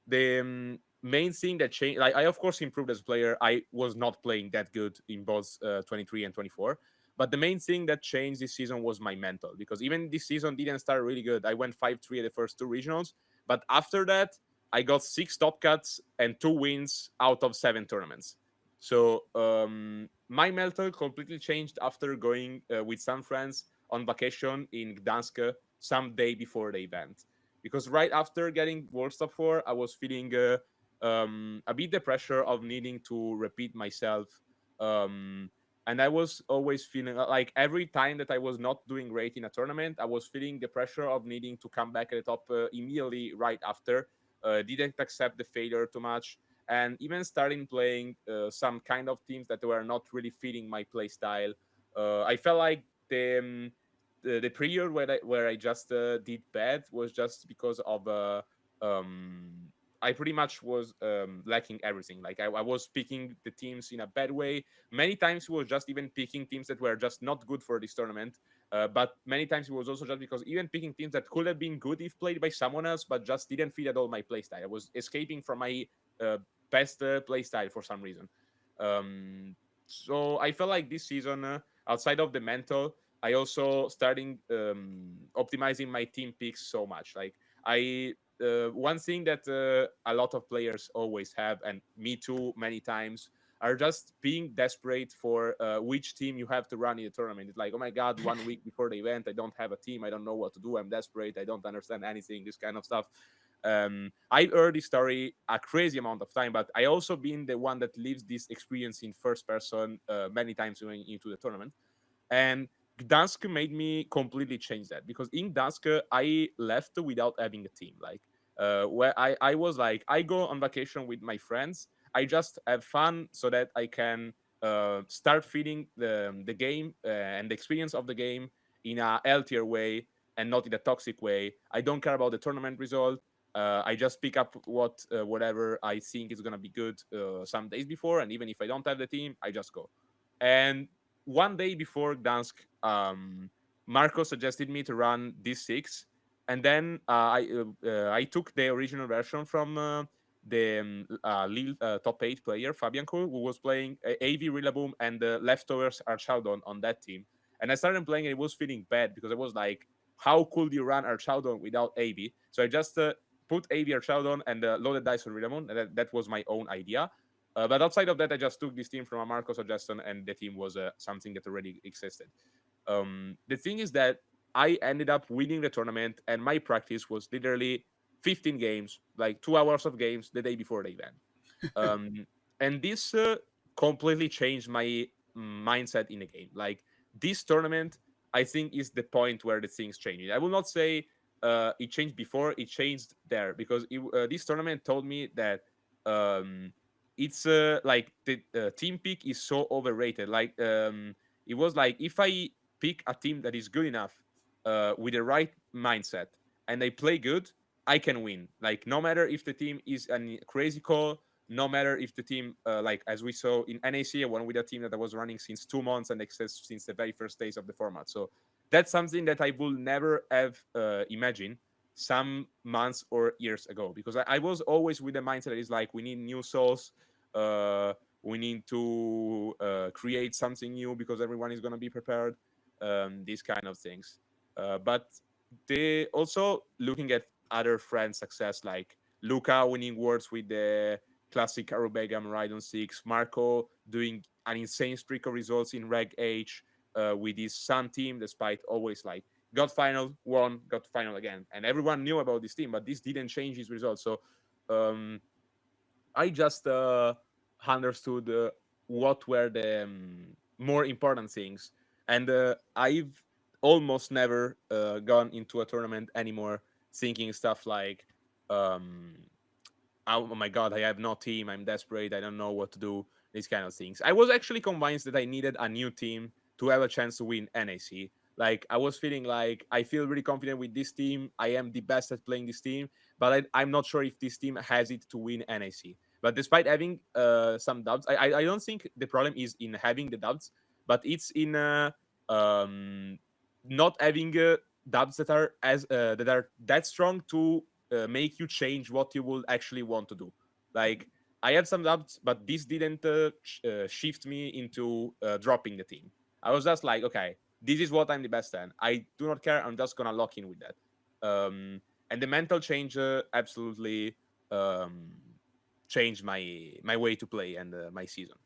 the main thing that changed, like I of course improved as a player. I was not playing that good in both 23 and 24. But the main thing that changed this season was my mental, because even this season didn't start really good. I went 5-3 at the first 2 regionals. But after that, I got 6 top cuts and 2 wins out of 7 tournaments. So my mental completely changed after going with some friends on vacation in Gdansk some day before the event. Because right after getting World Top 4, I was feeling a bit the pressure of needing to repeat myself. And I was always feeling like every time that I was not doing great in a tournament, I was feeling the pressure of needing to come back at the top immediately right after. Didn't accept the failure too much, and even starting playing some kind of teams that were not really fitting my play style. I felt like the period where I just did bad was just because of I pretty much was lacking everything. Like I was picking the teams in a bad way. Many times it was just even picking teams that were just not good for this tournament. But many times it was also just because even picking teams that could have been good if played by someone else, but just didn't fit at all my playstyle. I was escaping from my best playstyle for some reason. So I felt like this season, outside of the mental, I also starting optimizing my team picks so much. Like I one thing that a lot of players always have, and me too, many times, are just being desperate for which team you have to run in the tournament. It's like, oh my god, 1 week before the event, I don't have a team, I don't know what to do, I'm desperate, I don't understand anything, this kind of stuff. I heard this story a crazy amount of time, but I also been the one that lives this experience in first person many times going into the tournament. And Gdansk made me completely change that, because in Gdansk I left without having a team. Like where I was like, I go on vacation with my friends, I just have fun so that I can start feeding the game and the experience of the game in a healthier way and not in a toxic way. I don't care about the tournament result. I just pick up whatever I think is gonna be good some days before, and even if I don't have the team, I just go. And one day before Gdansk, Marco suggested me to run D6, and then I took the original version from the Lille top 8 player Fabian Kohl, who was playing AV Rillaboom and the leftovers Archaldon on that team. And I started playing, and it was feeling bad because I was like, how could you run Archaldon without AV? So I just put AV Archaldon and loaded dice on Rillaboom, and that was my own idea. But outside of that, I just took this team from a Marco suggestion, and the team was something that already existed. The thing is that I ended up winning the tournament, and my practice was literally 15 games, like 2 hours of games the day before the event. And this completely changed my mindset in the game. Like this tournament, I think, is the point where the things changed. I will not say it changed before, it changed there, because this tournament told me that it's like the team pick is so overrated. Like it was like, if I pick a team that is good enough with the right mindset and they play good, I can win. Like no matter if the team is a crazy call, no matter if the team, like as we saw in NAC, I won with a team that I was running since 2 months and exists since the very first days of the format. So that's something that I will never have imagined some months or years ago, because I was always with the mindset that is like, we need new souls, we need to create something new because everyone is going to be prepared, these kind of things. But they also looking at other friends' success, like Luca winning worlds with the classic Arubegam Rhydon 6, Marco doing an insane streak of results in Reg H with his Sun team, despite always like got final, won, got final again. And everyone knew about this team, but this didn't change his results. So I just understood what were the more important things. And I've almost never gone into a tournament anymore thinking stuff like, oh my god, I have no team, I'm desperate, I don't know what to do, these kind of things. I was actually convinced that I needed a new team to have a chance to win NAC. Like I was feeling like, I feel really confident with this team, I am the best at playing this team, but I'm not sure if this team has it to win NAC. But despite having some doubts, I don't think the problem is in having the doubts, but it's in not having doubts that are that strong to make you change what you will actually want to do. Like I had some doubts, but this didn't shift me into dropping the team. I was just like, okay, this is what I'm the best at. I do not care. I'm just gonna lock in with that. And the mental change absolutely changed my way to play and my season.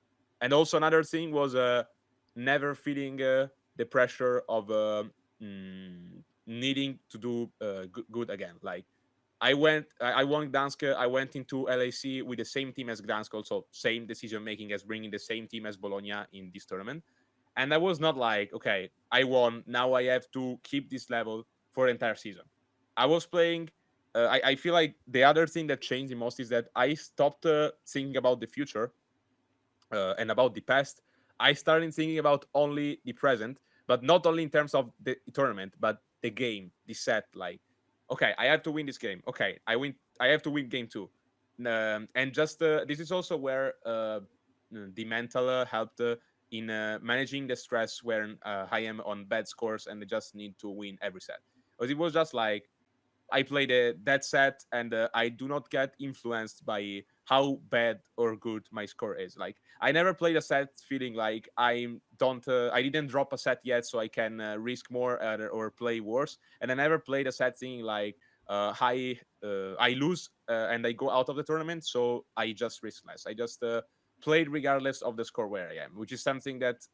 And also another thing was never feeling the pressure of needing to do good again. Like I won Gdansk. I went into LAC with the same team as Gdansk, also same decision making as bringing the same team as Bologna in this tournament. And I was not like, okay, I won. Now I have to keep this level for the entire season. I was playing. I feel like the other thing that changed the most is that I stopped thinking about the future and about the past. I started thinking about only the present, but not only in terms of the tournament, but the game, the set. Like, okay, I have to win this game. Okay, I have to win game two, and just this is also where the mental helped in managing the stress when I am on bad scores and I just need to win every set. Because it was just like I played that set and I do not get influenced by how bad or good my score is. Like I never played a set feeling like I didn't drop a set yet, so I can risk more or play worse. And I never played a set thinking like I lose and I go out of the tournament, so I just risk less. I just played regardless of the score where I am, which is something that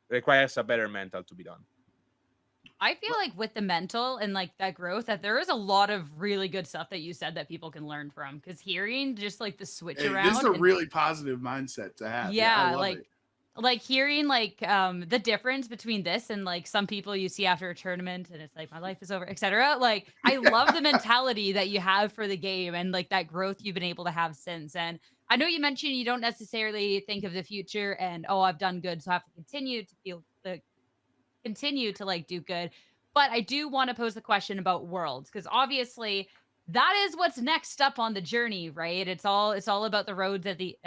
requires a better mental to be done. I feel like with the mental and like that growth, that there is a lot of really good stuff that you said that people can learn from. Because hearing just like the switch around, this is a really positive mindset to have. yeah, I love it. like hearing like the difference between this and like some people you see after a tournament and it's like my life is over, etc. Like I love the mentality that you have for the game and like that growth you've been able to have since. And I know you mentioned you don't necessarily think of the future and oh, I've done good, so I have to continue to like do good. But I do want to pose the question about worlds, because obviously that is what's next up on the journey, right? It's all about the roads at the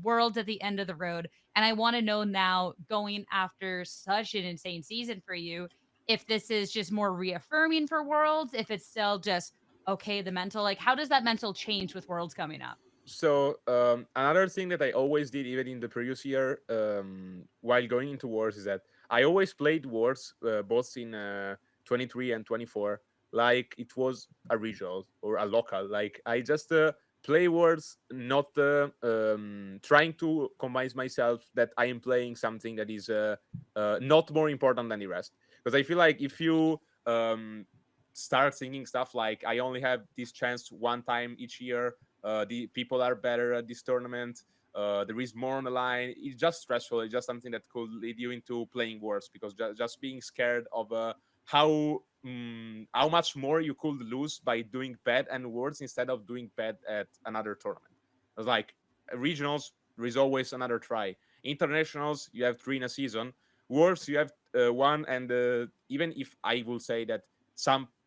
worlds at the end of the road. And I want to know now, going after such an insane season for you, if this is just more reaffirming for worlds, if it's still just okay, the mental, like how does that mental change with worlds coming up? So another thing that I always did, even in the previous year, while going into wars, is that I always played wars, both in 23 and 24, like it was a regional or a local. Like I just play wars, not trying to convince myself that I am playing something that is not more important than the rest. Because I feel like if you start thinking stuff like I only have this chance one time each year, the people are better at this tournament, there is more on the line, it's just stressful. It's just something that could lead you into playing worse, because just being scared of how much more you could lose by doing bad and worse instead of doing bad at another tournament. It's like regionals, there is always another try. Internationals, you have 3 in a season. Worlds, you have 1. And even if I will say that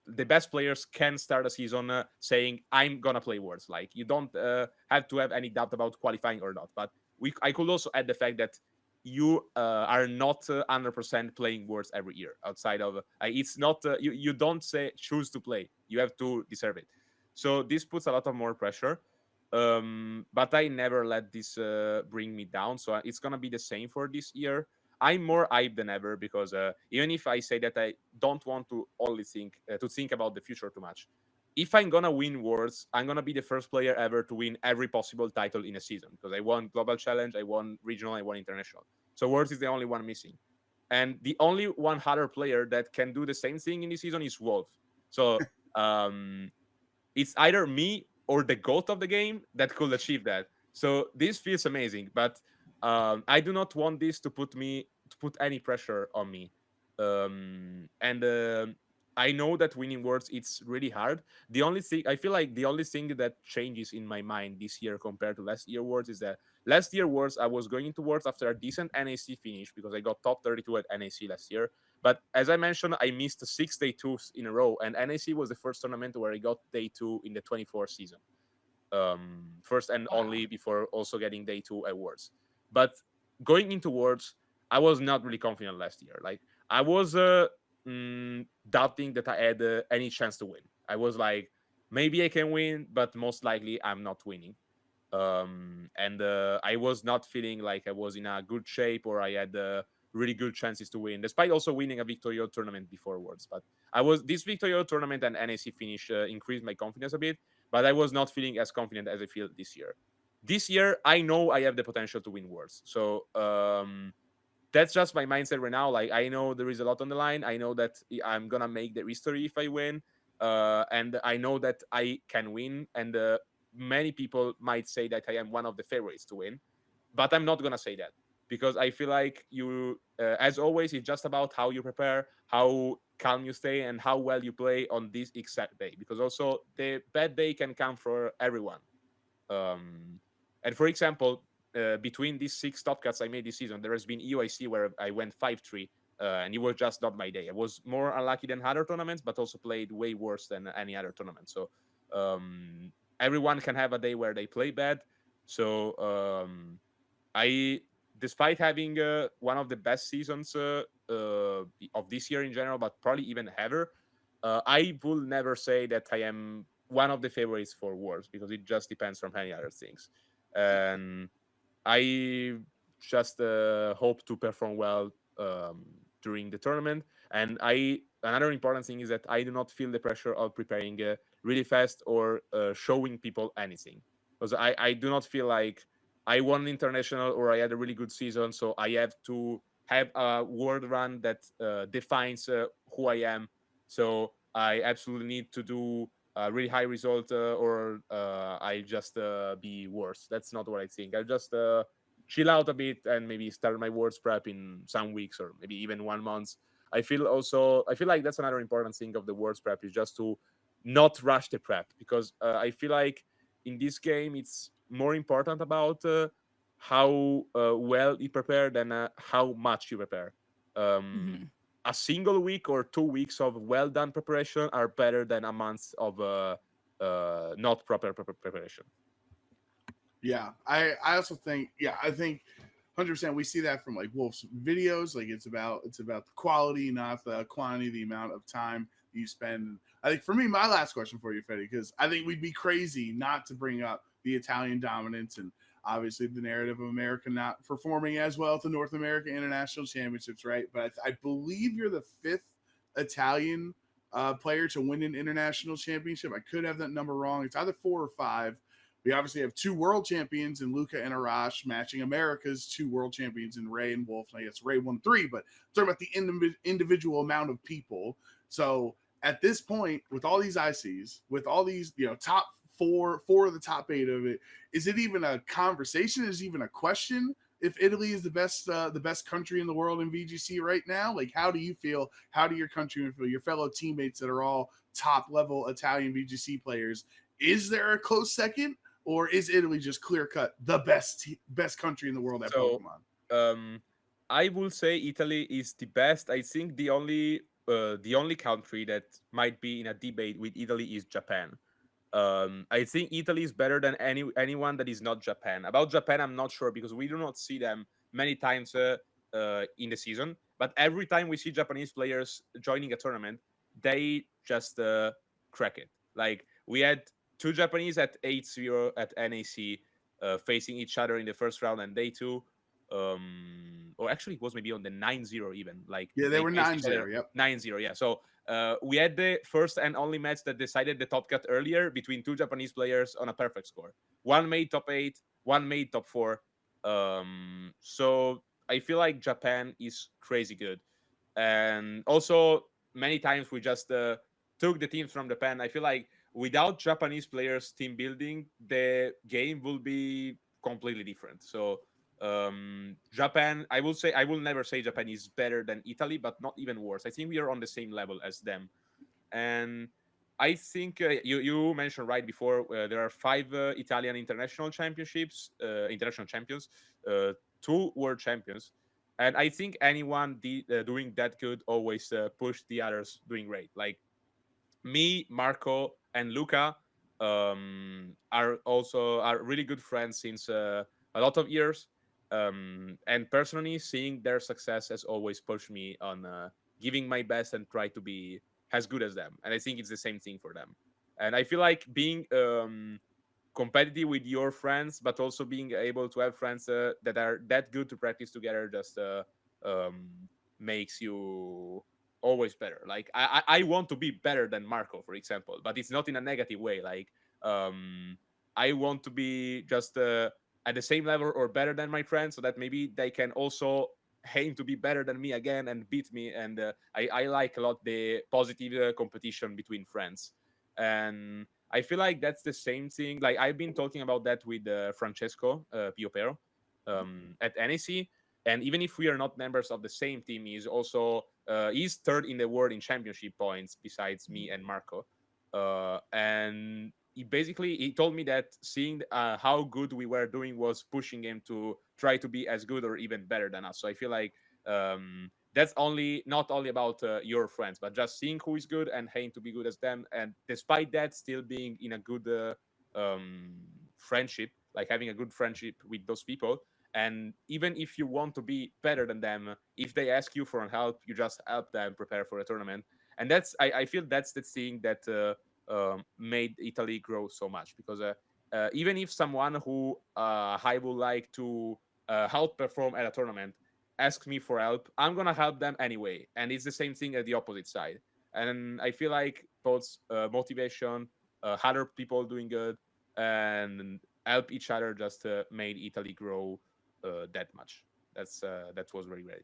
the best players can start a season saying I'm gonna play Worlds. Like you don't have to have any doubt about qualifying or not. But I could also add the fact that you are not 100% playing Worlds every year. Outside of it's not you don't choose to play. You have to deserve it. So this puts a lot of more pressure. But I never let this bring me down. So it's gonna be the same for this year. I'm more hyped than ever, because even if I say that I don't want to only think about the future too much, if I'm gonna win Worlds, I'm gonna be the first player ever to win every possible title in a season, because I won Global Challenge, I won Regional, I won International. So Worlds is the only one missing, and the only one other player that can do the same thing in this season is Wolfe. So it's either me or the GOAT of the game that could achieve that. So this feels amazing, but I do not want this to put any pressure on me. And I know that winning Worlds, it's really hard. I feel like the only thing that changes in my mind this year compared to last year Worlds is that last year Worlds, I was going into Worlds after a decent NAC finish, because I got top 32 at NAC last year. But as I mentioned, I missed 6 day 2s in a row, and NAC was the first tournament where I got day 2 in the 24 season. First and only, before also getting day 2 at Worlds. But going into Worlds, I was not really confident last year. Like I was doubting that I had any chance to win. I was like, maybe I can win, but most likely I'm not winning. And I was not feeling like I was in a good shape, or I had really good chances to win, despite also winning a Victorio tournament before Worlds. But this Victorio tournament and NAC finish increased my confidence a bit. but I was not feeling as confident as I feel this year. This year, I know I have the potential to win Worlds. So that's just my mindset right now. Like, I know there is a lot on the line. I know that I'm gonna make the history if I win, and I know that I can win. And many people might say that I am one of the favorites to win, but I'm not gonna say that, because I feel like you, as always, it's just about how you prepare, how calm you stay, and how well you play on this exact day. Because also the bad day can come for everyone. And for example, between these 6 top cuts I made this season, there has been EOIC where I went 5-3, and it was just not my day. I was more unlucky than other tournaments, but also played way worse than any other tournament. So everyone can have a day where they play bad. So I, despite having one of the best seasons of this year in general, but probably even ever, I will never say that I am one of the favorites for Worlds, because it just depends on many other things. And I just hope to perform well during the tournament. And another important thing is that I do not feel the pressure of preparing really fast or showing people anything, because I do not feel like I won international or I had a really good season, so I have to have a world run that defines who I am. So I absolutely need to do a really high result, or I'll just be worse. That's not what I think. I'll just chill out a bit and maybe start my words prep in some weeks or maybe even 1 month. I feel like that's another important thing of the words prep, is just to not rush the prep, because I feel like in this game it's more important about how well you prepare than how much you prepare. A single week or 2 weeks of well done preparation are better than a month of not proper preparation. Yeah, I also think, I think 100% we see that from like Wolfe's videos. Like it's about the quality, not the quantity, the amount of time you spend. I think for me, my last question for you, Fede, because I think we'd be crazy not to bring up the Italian dominance and obviously the narrative of America not performing as well at the North America International Championships, right? But I believe you're the 5th Italian player to win an international championship. I could have that number wrong. It's either 4 or 5. We obviously have 2 world champions in Luca and Arash, matching America's 2 world champions in Ray and Wolfe. I guess Ray won 3, but I'm talking about the individual amount of people. So at this point, with all these ICs, with all these, top 4 of the top 8 of it, is it even a conversation? Is it even a question if Italy is the best country in the world in VGC right now? Like, how do you feel? How do your countrymen feel? Your fellow teammates that are all top level Italian VGC players? Is there a close second? Or is Italy just clear cut the best country in the world at Pokemon? I will say Italy is the best. I think the only country that might be in a debate with Italy is Japan. I think Italy is better than anyone that is not Japan. About Japan, I'm not sure, because we do not see them many times in the season. But every time we see Japanese players joining a tournament, they just crack it. Like, we had 2 Japanese at 8-0 at NAC facing each other in the first round, and they too, or actually it was maybe on the 9-0 even. Like, they were 9-0. Yep, 9-0. Yeah. So we had the first and only match that decided the top cut earlier between 2 Japanese players on a perfect score. One made top 8, one made top 4. So I feel like Japan is crazy good, and also many times we just took the teams from Japan. I feel like without Japanese players team building, the game will be completely different. So Japan, I will never say Japan is better than Italy, but not even worse. I think we are on the same level as them. And I think you mentioned right before there are 5 Italian international championships, international champions, 2 world champions. And I think anyone doing that good always push the others doing great. Like me, Marco, and Luca are really good friends since a lot of years. And personally, seeing their success has always pushed me on giving my best and try to be as good as them. And I think it's the same thing for them. And I feel like being competitive with your friends, but also being able to have friends that are that good to practice together just makes you always better. Like I want to be better than Marco, for example, but it's not in a negative way. Like I want to be just at the same level or better than my friends, so that maybe they can also aim to be better than me again and beat me. And I like a lot the positive competition between friends. And I feel like that's the same thing. Like I've been talking about that with Francesco Piopero at NAC. And even if we are not members of the same team, he's third in the world in championship points besides me and Marco. And he told me that seeing how good we were doing was pushing him to try to be as good or even better than us. So I feel like that's not only about your friends, but just seeing who is good and aiming to be good as them. And despite that, still being in a good friendship, like having a good friendship with those people. And even if you want to be better than them, if they ask you for help, you just help them prepare for a tournament. And I feel that's the thing that made Italy grow so much, because even if someone who I would like to help perform at a tournament asks me for help, I'm gonna help them anyway. And it's the same thing at the opposite side. And I feel like both motivation, other people doing good, and help each other just made Italy grow that much. That was very great.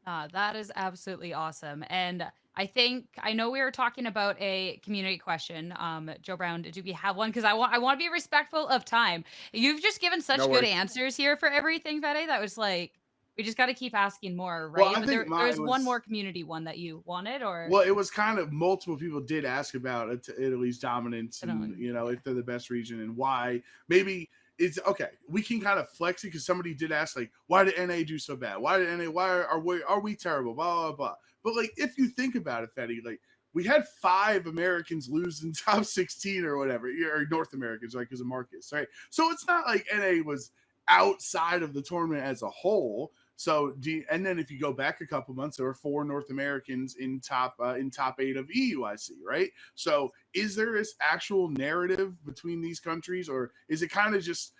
That is absolutely awesome. And I know we were talking about a community question. Joe Brown, do we have one? Because I want to be respectful of time. You've just given such No good worries. answers here for everything, Fede. That was like, we just got to keep asking more, Well, right? I But think there's mine one was- more community one that you wanted, or Well, it was kind of multiple people did ask about Italy's dominance and if they're the best region and why. Maybe it's okay. We can kind of flex it because somebody did ask like, why did NA do so bad? Why did NA? Why are we terrible? Blah blah blah. But like, if you think about it, Fede, like we had 5 Americans lose in top 16 or whatever, or North Americans, right? Because of Marcus, right? So it's not like NA was outside of the tournament as a whole. So, and then if you go back a couple months, there were 4 North Americans in top 8 of EUIC, right? So, is there this actual narrative between these countries, or is it kind of just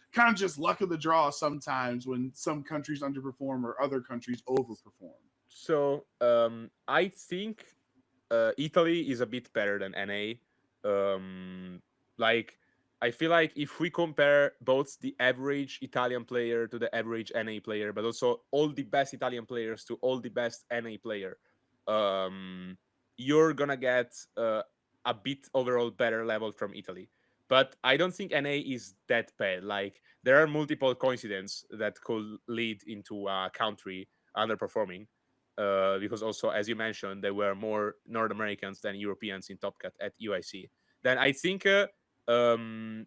luck of the draw sometimes when some countries underperform or other countries overperform? So I think Italy is a bit better than NA. Like I feel like if we compare both the average Italian player to the average NA player, but also all the best Italian players to all the best NA player, you're gonna get a bit overall better level from Italy. But I don't think NA is that bad. Like there are multiple coincidences that could lead into a country underperforming. Because also, as you mentioned, there were more North Americans than Europeans in Top Cut at UIC. Then I think the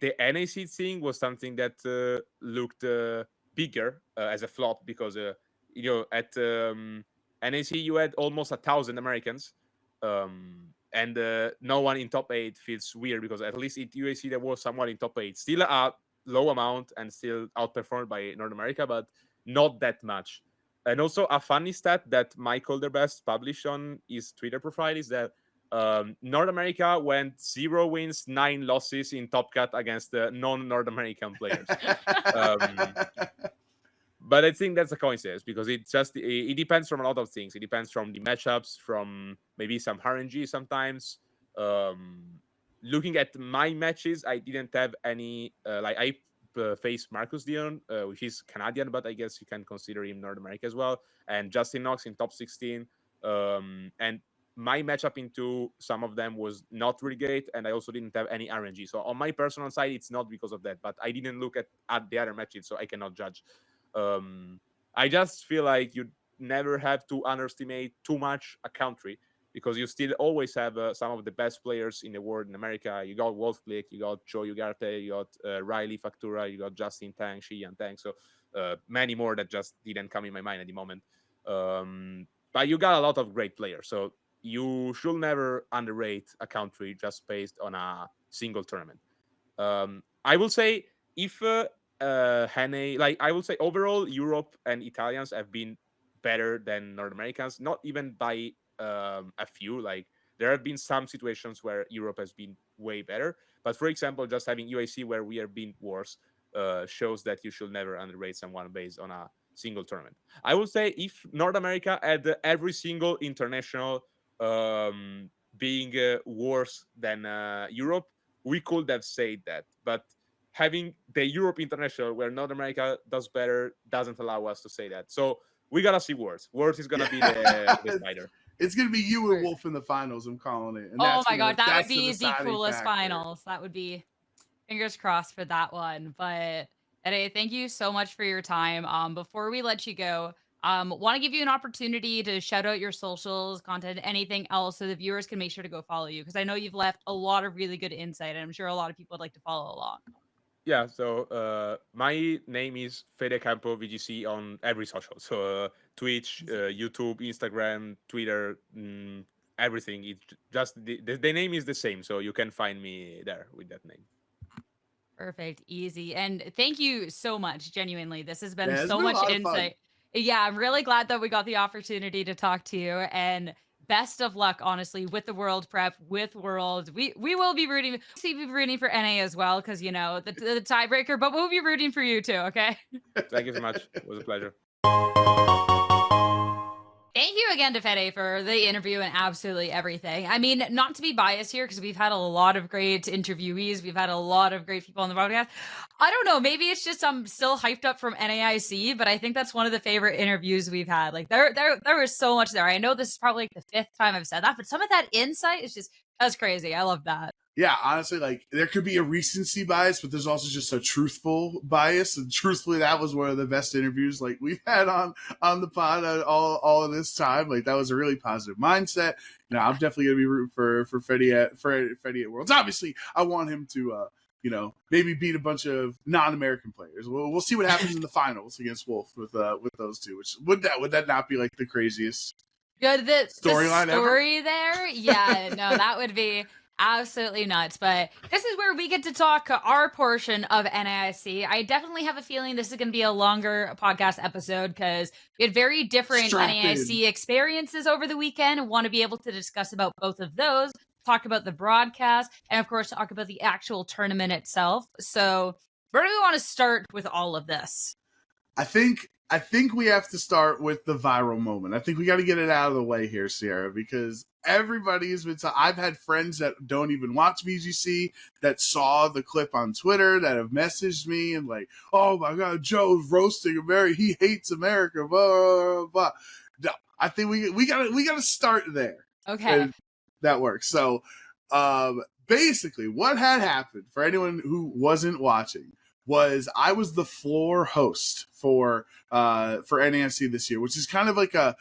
NAC thing was something that looked bigger as a flop, because at NAC you had almost 1,000 Americans, and no one in top 8 feels weird, because at least at UAC there was someone in top 8, still a low amount and still outperformed by North America, but not that much. And also a funny stat that Michael the Best published on his Twitter profile is that North America went 0 wins, 9 losses in Top Cut against the non-North American players. But I think that's a coincidence, because it depends from a lot of things. It depends from the matchups, from maybe some RNG sometimes. Looking at my matches, I didn't have any I faced Marcus Dion, which is Canadian, but I guess you can consider him North America as well, and Justin Knox in top 16. And my matchup into some of them was not really great, and I also didn't have any RNG. So on my personal side, it's not because of that, but I didn't look at the other matches, so I cannot judge. I just feel like you never have to underestimate too much a country, because you still always have some of the best players in the world in America. You got Wolfe, you got Joe Ugarte, you got Riley Factura, you got Justin Tang, Shiyan Tang. So many more that just didn't come in my mind at the moment. But you got a lot of great players. So you should never underrate a country just based on a single tournament. I will say if Hane, like I will say overall, Europe and Italians have been better than North Americans, not even by a few. Like there have been some situations where Europe has been way better, but for example, just having UAC where we are being worse shows that you should never underrate someone based on a single tournament. I would say if North America had every single international being worse than Europe, we could have said that. But having the Europe International, where North America does better, doesn't allow us to say that. So we gotta see Worlds. Worlds is gonna be the decider. It's gonna be you and Wolfe in the finals. I'm calling it. And Oh my God, that would be the coolest finals. That would be, fingers crossed for that one. But Fede, thank you so much for your time. Before we let you go, want to give you an opportunity to shout out your socials, content, anything else, so the viewers can make sure to go follow you, because I know you've left a lot of really good insight, and I'm sure a lot of people would like to follow along. Yeah, so my name is Fede Campo VGC on every social. So Twitch, YouTube, Instagram, Twitter, everything. It's just the name is the same, so you can find me there with that name. Perfect, easy, and thank you so much. Genuinely, this has been so been much insight. Yeah, I'm really glad that we got the opportunity to talk to you, and best of luck, honestly, with the World Prep, with Worlds. We will be rooting. See, be rooting for NA as well, because you know the tiebreaker. But we'll be rooting for you too. Okay. Thank you so much. It was a pleasure. Thank you again to Fede for the interview and absolutely everything. I mean, not to be biased here, because we've had a lot of great interviewees. We've had a lot of great people on the podcast. I don't know. Maybe it's just I'm still hyped up from NAIC, but I think that's one of the favorite interviews we've had. Like there was so much there. I know this is probably like the 5th time I've said that, but some of that insight is just, that's crazy. I love that. Yeah, honestly, like there could be a recency bias, but there's also just a truthful bias. And truthfully, that was one of the best interviews like we've had on the pod all of this time. Like that was a really positive mindset. You know, I'm definitely gonna be rooting for Fede at Worlds. Obviously, I want him to maybe beat a bunch of non-American players. We'll see what happens in the finals against Wolfe with those two. Which would that not be like the craziest storyline ever? There? Yeah, no, that would be absolutely nuts. But this is where we get to talk our portion of NAIC. I definitely have a feeling this is going to be a longer podcast episode, because we had very different NAIC experiences over the weekend, and want to be able to discuss about both of those, talk about the broadcast, and of course talk about the actual tournament itself. So where do we want to start with all of this? I think we have to start with the viral moment. I think we got to get it out of the way here, Sierra, because everybody's been I've had friends that don't even watch VGC that saw the clip on Twitter that have messaged me and like, oh my God, Joe's roasting America. He hates America. Blah, blah, blah. No, I think we gotta start there. Okay. And that works. So basically what had happened, for anyone who wasn't watching, was I was the floor host for NAIC this year, which is kind of like a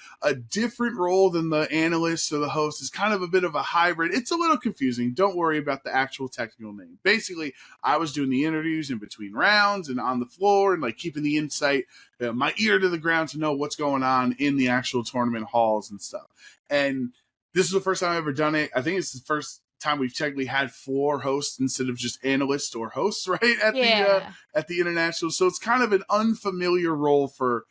different role than the analyst or the host. It's kind of a bit of a hybrid. It's a little confusing. Don't worry about the actual technical name. Basically, I was doing the interviews in between rounds and on the floor and like keeping the insight, my ear to the ground to know what's going on in the actual tournament halls and stuff. And this is the first time I've ever done it. I think it's the first time we've technically had floor hosts instead of just analysts or hosts, right? At the international. So it's kind of an unfamiliar role for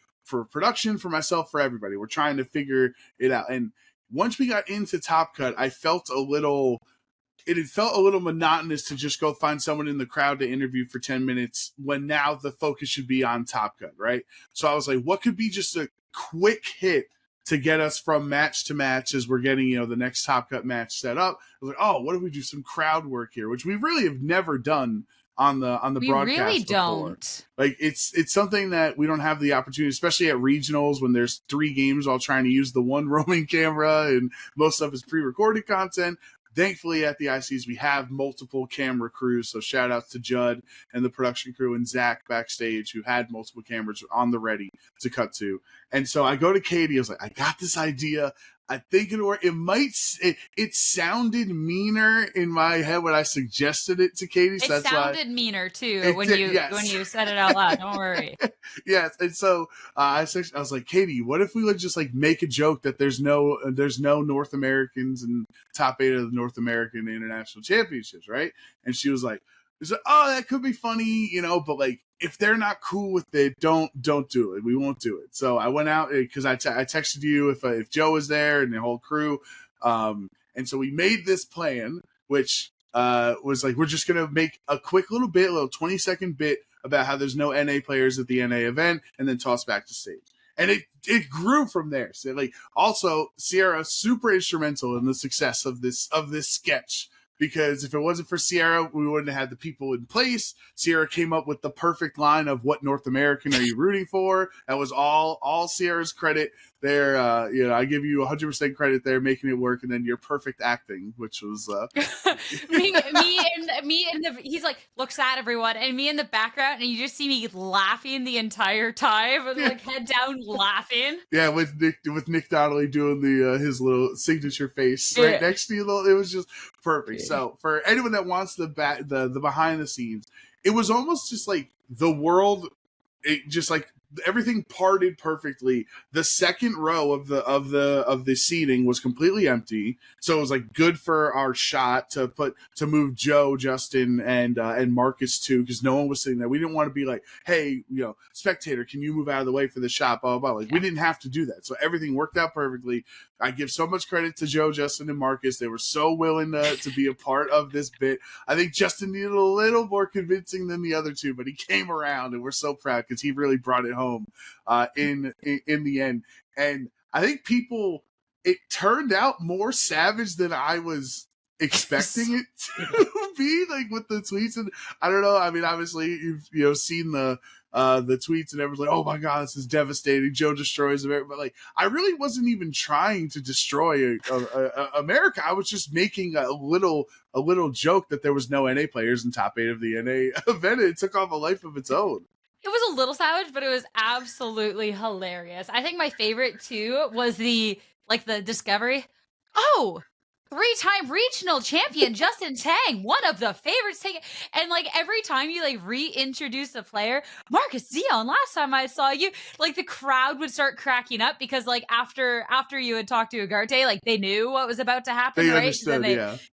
production, for myself, for everybody. We're trying to figure it out. And once we got into Top Cut, it had felt a little monotonous to just go find someone in the crowd to interview for 10 minutes when now the focus should be on Top Cut, right? So I was like, what could be just a quick hit to get us from match to match as we're getting, the next Top Cut match set up? I was like, oh, what if we do some crowd work here, which we really have never done on the broadcast. We really don't. Like it's something that we don't have the opportunity, especially at regionals when there's 3 games all trying to use the one roaming camera and most stuff is pre-recorded content. Thankfully, at the ICs, we have multiple camera crews. So shout outs to Judd and the production crew and Zach backstage who had multiple cameras on the ready to cut to. And so I go to Katie. I was like, I got this idea. I think it'll work. It sounded meaner in my head when I suggested it to Katie. So it sounded meaner too when you said it out loud. Don't worry. Yes, and so I was like, Katie, what if we would just like make a joke that there's no North Americans in top 8 of the North American International Championships, right? And she was like, oh, that could be funny, but like if they're not cool with it, don't do it. We won't do it. So I went out because I texted you if Joe was there and the whole crew, and so we made this plan, which was like we're just gonna make a quick little 20-second bit about how there's no NA players at the NA event, and then toss back to stage. and it grew from there. So like, also Sierra super instrumental in the success of this sketch. Because if it wasn't for Sierra, we wouldn't have had the people in place. Sierra came up with the perfect line of what North American are you rooting for? That was all Sierra's credit there. I give you 100% credit there, making it work, and then your perfect acting, which was me and he's like looks at everyone, and me in the background, and you just see me laughing the entire time, with like head down laughing. Yeah, with Nick Donnelly doing the his little signature face right next to you. It was just perfect. So for anyone that wants the behind the scenes, it was almost just like the world, it just like everything parted perfectly. The second row of the seating was completely empty, so it was like good for our shot to move Joe, Justin, and Marcus too, because no one was sitting there. We didn't want to be like, hey, spectator, can you move out of the way for the shot? Blah blah blah. Like we didn't have to do that, so everything worked out perfectly. I give so much credit to Joe, Justin, and Marcus. They were so willing to be a part of this bit. I think Justin needed a little more convincing than the other two, but he came around, and we're so proud because he really brought it home in the end. And I think it turned out more savage than I was expecting it to be, like with the tweets. And I don't know. I mean, obviously you've seen the tweets, and everyone's like, oh my god, this is devastating, Joe destroys America. But like, I really wasn't even trying to destroy America. I was just making a little joke that there was no NA players in top 8 of the NA event. It took off a life of its own. It was a little savage, but it was absolutely hilarious. I think my favorite too was the discovery. Oh, 3-time regional champion Justin Tang, one of the favorites. And like every time you like reintroduce a player, Marcus Dion, last time I saw you, like the crowd would start cracking up because like after you had talked to Ugarte, like they knew what was about to happen, they right? Understood,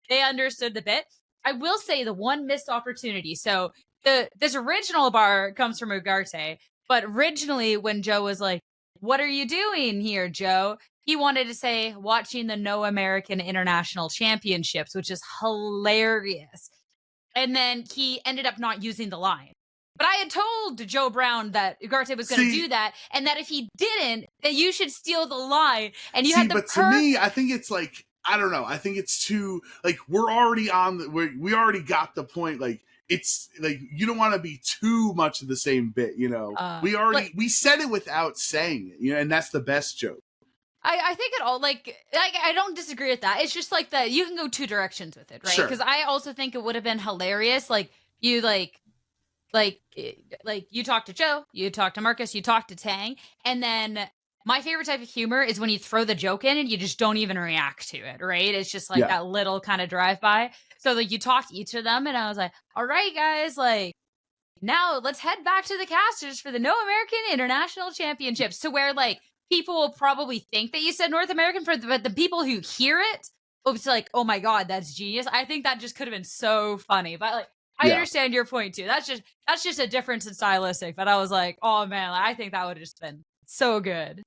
they understood the bit. I will say the one missed opportunity. So this original bar comes from Ugarte, but originally when Joe was like, "What are you doing here, Joe?" He wanted to say, watching the No American International Championships, which is hilarious. And then he ended up not using the line. But I had told Joe Brown that Ugarte was going to do that, and that if he didn't, that you should steal the line. And you had the to me, I think it's like, I don't know. I think it's too, like, we're already we already got the point, like, it's like you don't want to be too much of the same bit, we said it without saying it, and that's the best joke. I think it all like I don't disagree with that. It's just like that you can go two directions with it, right? Because I also think it would have been hilarious, like you like you talk to Joe, you talk to Marcus, you talk to Tang, and then my favorite type of humor is when you throw the joke in and you just don't even react to it, right? It's just like that little kind of drive by. So like you talk to each of them, and I was like, all right, guys, like now let's head back to the casters for the No American International Championships, to where like people will probably think that you said North American, but the people who hear it will be like, oh my god, that's genius. I think that just could have been so funny. But like, I understand your point too. That's just a difference in stylistic. But I was like, oh man, I think that would have just been so good.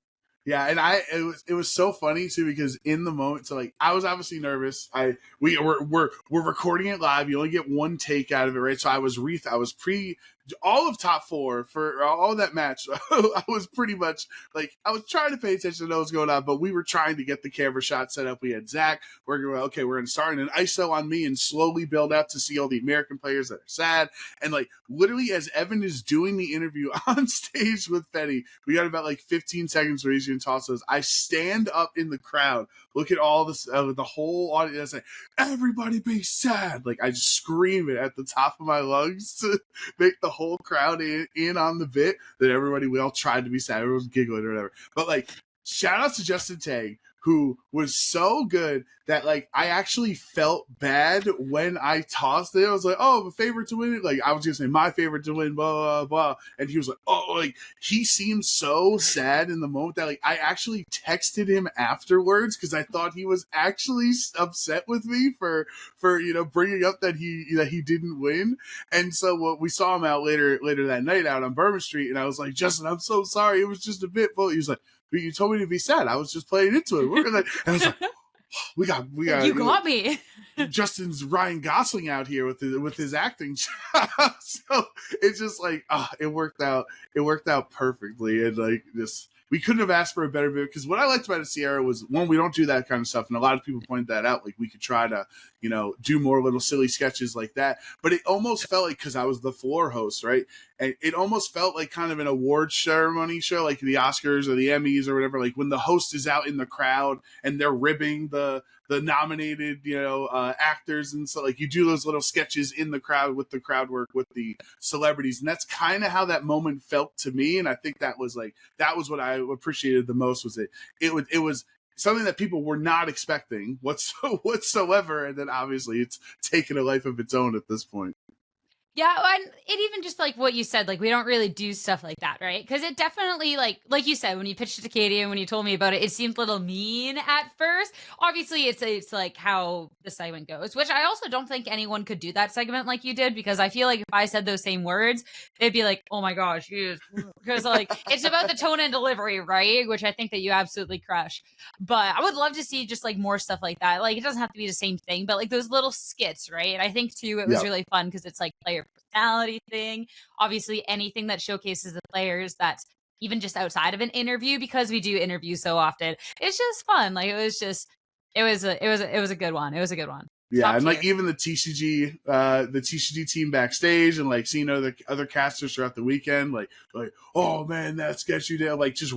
Yeah, and it was so funny too, because in the moment, so like I was obviously nervous. We're recording it live. You only get one take out of it, right? So I was all of top 4 for all that match. I was pretty much like, I was trying to pay attention to what was going on, but we were trying to get the camera shot set up. We had Zach. We're going, okay, we're going to start an ISO on me and slowly build out to see all the American players that are sad. And like literally as Evan is doing the interview on stage with Fede, we got about like 15 seconds where he's going to toss those. I stand up in the crowd, look at all this, the whole audience, like, everybody be sad. Like I just scream it at the top of my lungs to make the whole crowd in on the bit that we all tried to be sad. Everyone was giggling or whatever. But like, shout out to Justin Tang, who was so good that like I actually felt bad when I tossed it. I was like, oh, the favorite to win it. Like I was just saying my favorite to win, blah, blah, blah. And he was like, oh, like he seemed so sad in the moment that like I actually texted him afterwards because I thought he was actually upset with me for bringing up that he didn't win. And so we saw him out later that night out on Bourbon Street, and I was like, Justin, I'm so sorry. It was just a bit. He was like, you told me to be sad. I was just playing into it. And I was like, we got you got me. Justin's Ryan Gosling out here with his acting job. So it's just like it worked out perfectly, and like this, we couldn't have asked for a better video, because what I liked about the Sierra was, one, we don't do that kind of stuff, and a lot of people point that out. Like, we could try to, you know, do more little silly sketches like that, but it almost felt like, because I was the floor host, right, and it almost felt like kind of an award ceremony show, like the Oscars or the Emmys or whatever, like when the host is out in the crowd and they're ribbing the nominated, you know, actors, and so like you do those little sketches in the crowd with the crowd work with the celebrities, and that's kind of how that moment felt to me. And I think that was what I appreciated the most, was it was something that people were not expecting whatsoever, and then obviously it's taken a life of its own at this point. Yeah, and it even just like what you said, like we don't really do stuff like that, right? Because it definitely, like you said, when you pitched it to Katie and when you told me about it, it seemed a little mean at first. Obviously, it's like how the segment goes, which I also don't think anyone could do that segment like you did, because I feel like if I said those same words, they'd be like, "Oh my gosh, because like it's about the tone and delivery, right?" Which I think that you absolutely crush. But I would love to see just like more stuff like that. Like it doesn't have to be the same thing, but like those little skits, right? And I think too, it was really fun because it's like player personality thing. Obviously, anything that showcases the players that's even just outside of an interview, because we do interviews so often. It's just fun. Like it was a good one. It was a good one. Yeah, Top and tier. like even the TCG team backstage, and like seeing other casters throughout the weekend, like oh man, that sketch you did, like just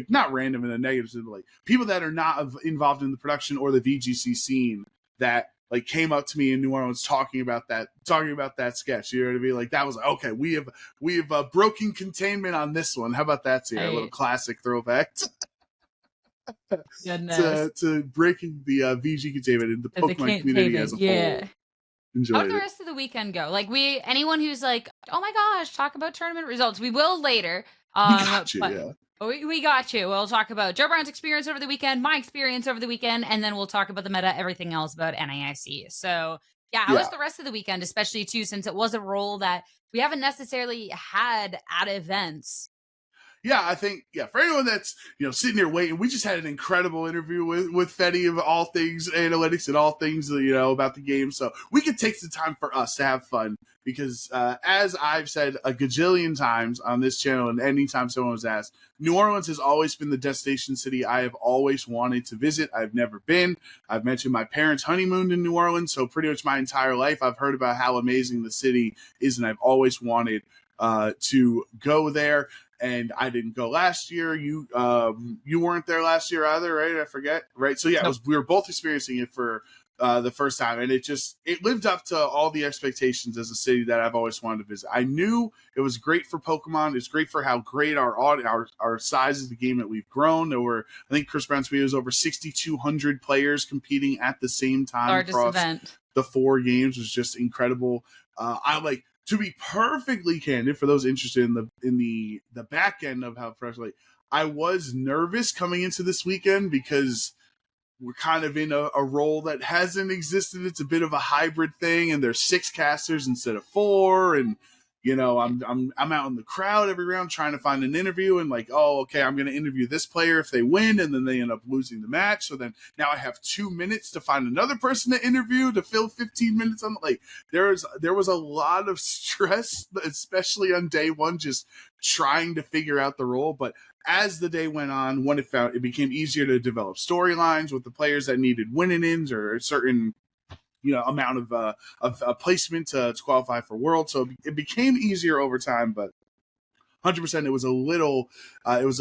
not random in a negative sense, but like people that are not involved in the production or the VGC scene that like came up to me in New Orleans talking about that sketch. You know what I mean? Like that was okay. We have broken containment on this one. How about that, Sierra? A little classic throwback to breaking the VG containment in the Pokemon community as a whole. Enjoy How'd the rest of the weekend go? Like anyone who's like, oh my gosh, talk about tournament results. We will later. We got you, yeah. We got you. We'll talk about Joe Brown's experience over the weekend, my experience over the weekend, and then we'll talk about the meta, everything else about NAIC. So yeah, how was the rest of the weekend, especially too, since it was a role that we haven't necessarily had at events? Yeah, I think, for anyone that's, sitting here waiting, we just had an incredible interview with Fede of all things analytics and all things, about the game. So we could take the time for us to have fun because, as I've said a gajillion times on this channel and anytime someone was asked, New Orleans has always been the destination city I have always wanted to visit. I've never been. I've mentioned my parents honeymooned in New Orleans, so pretty much my entire life I've heard about how amazing the city is, and I've always wanted to go there. And I didn't go last year. You weren't there last year either, right? I forget, right? So yeah, we were both experiencing it for the first time, and it lived up to all the expectations as a city that I've always wanted to visit. I knew it was great for Pokemon. It's great for how great our size is, the game that we've grown. There were, I think Chris Brown's video was over 6,200 players competing at the same time. Largest across event. The 4 games was just incredible. To be perfectly candid, for those interested in the back end of how fresh, I was nervous coming into this weekend because we're kind of in a role that hasn't existed. It's a bit of a hybrid thing, and there's 6 casters instead of 4, and I'm out in the crowd every round trying to find an interview, and I'm going to interview this player if they win, and then they end up losing the match. So then now I have 2 minutes to find another person to interview to fill 15 minutes on. There was a lot of stress, especially on day 1, just trying to figure out the role. But as the day went on, it became easier to develop storylines with the players that needed winning-ins or a certain amount of placement to qualify for World. So it became easier over time, but 100% it was a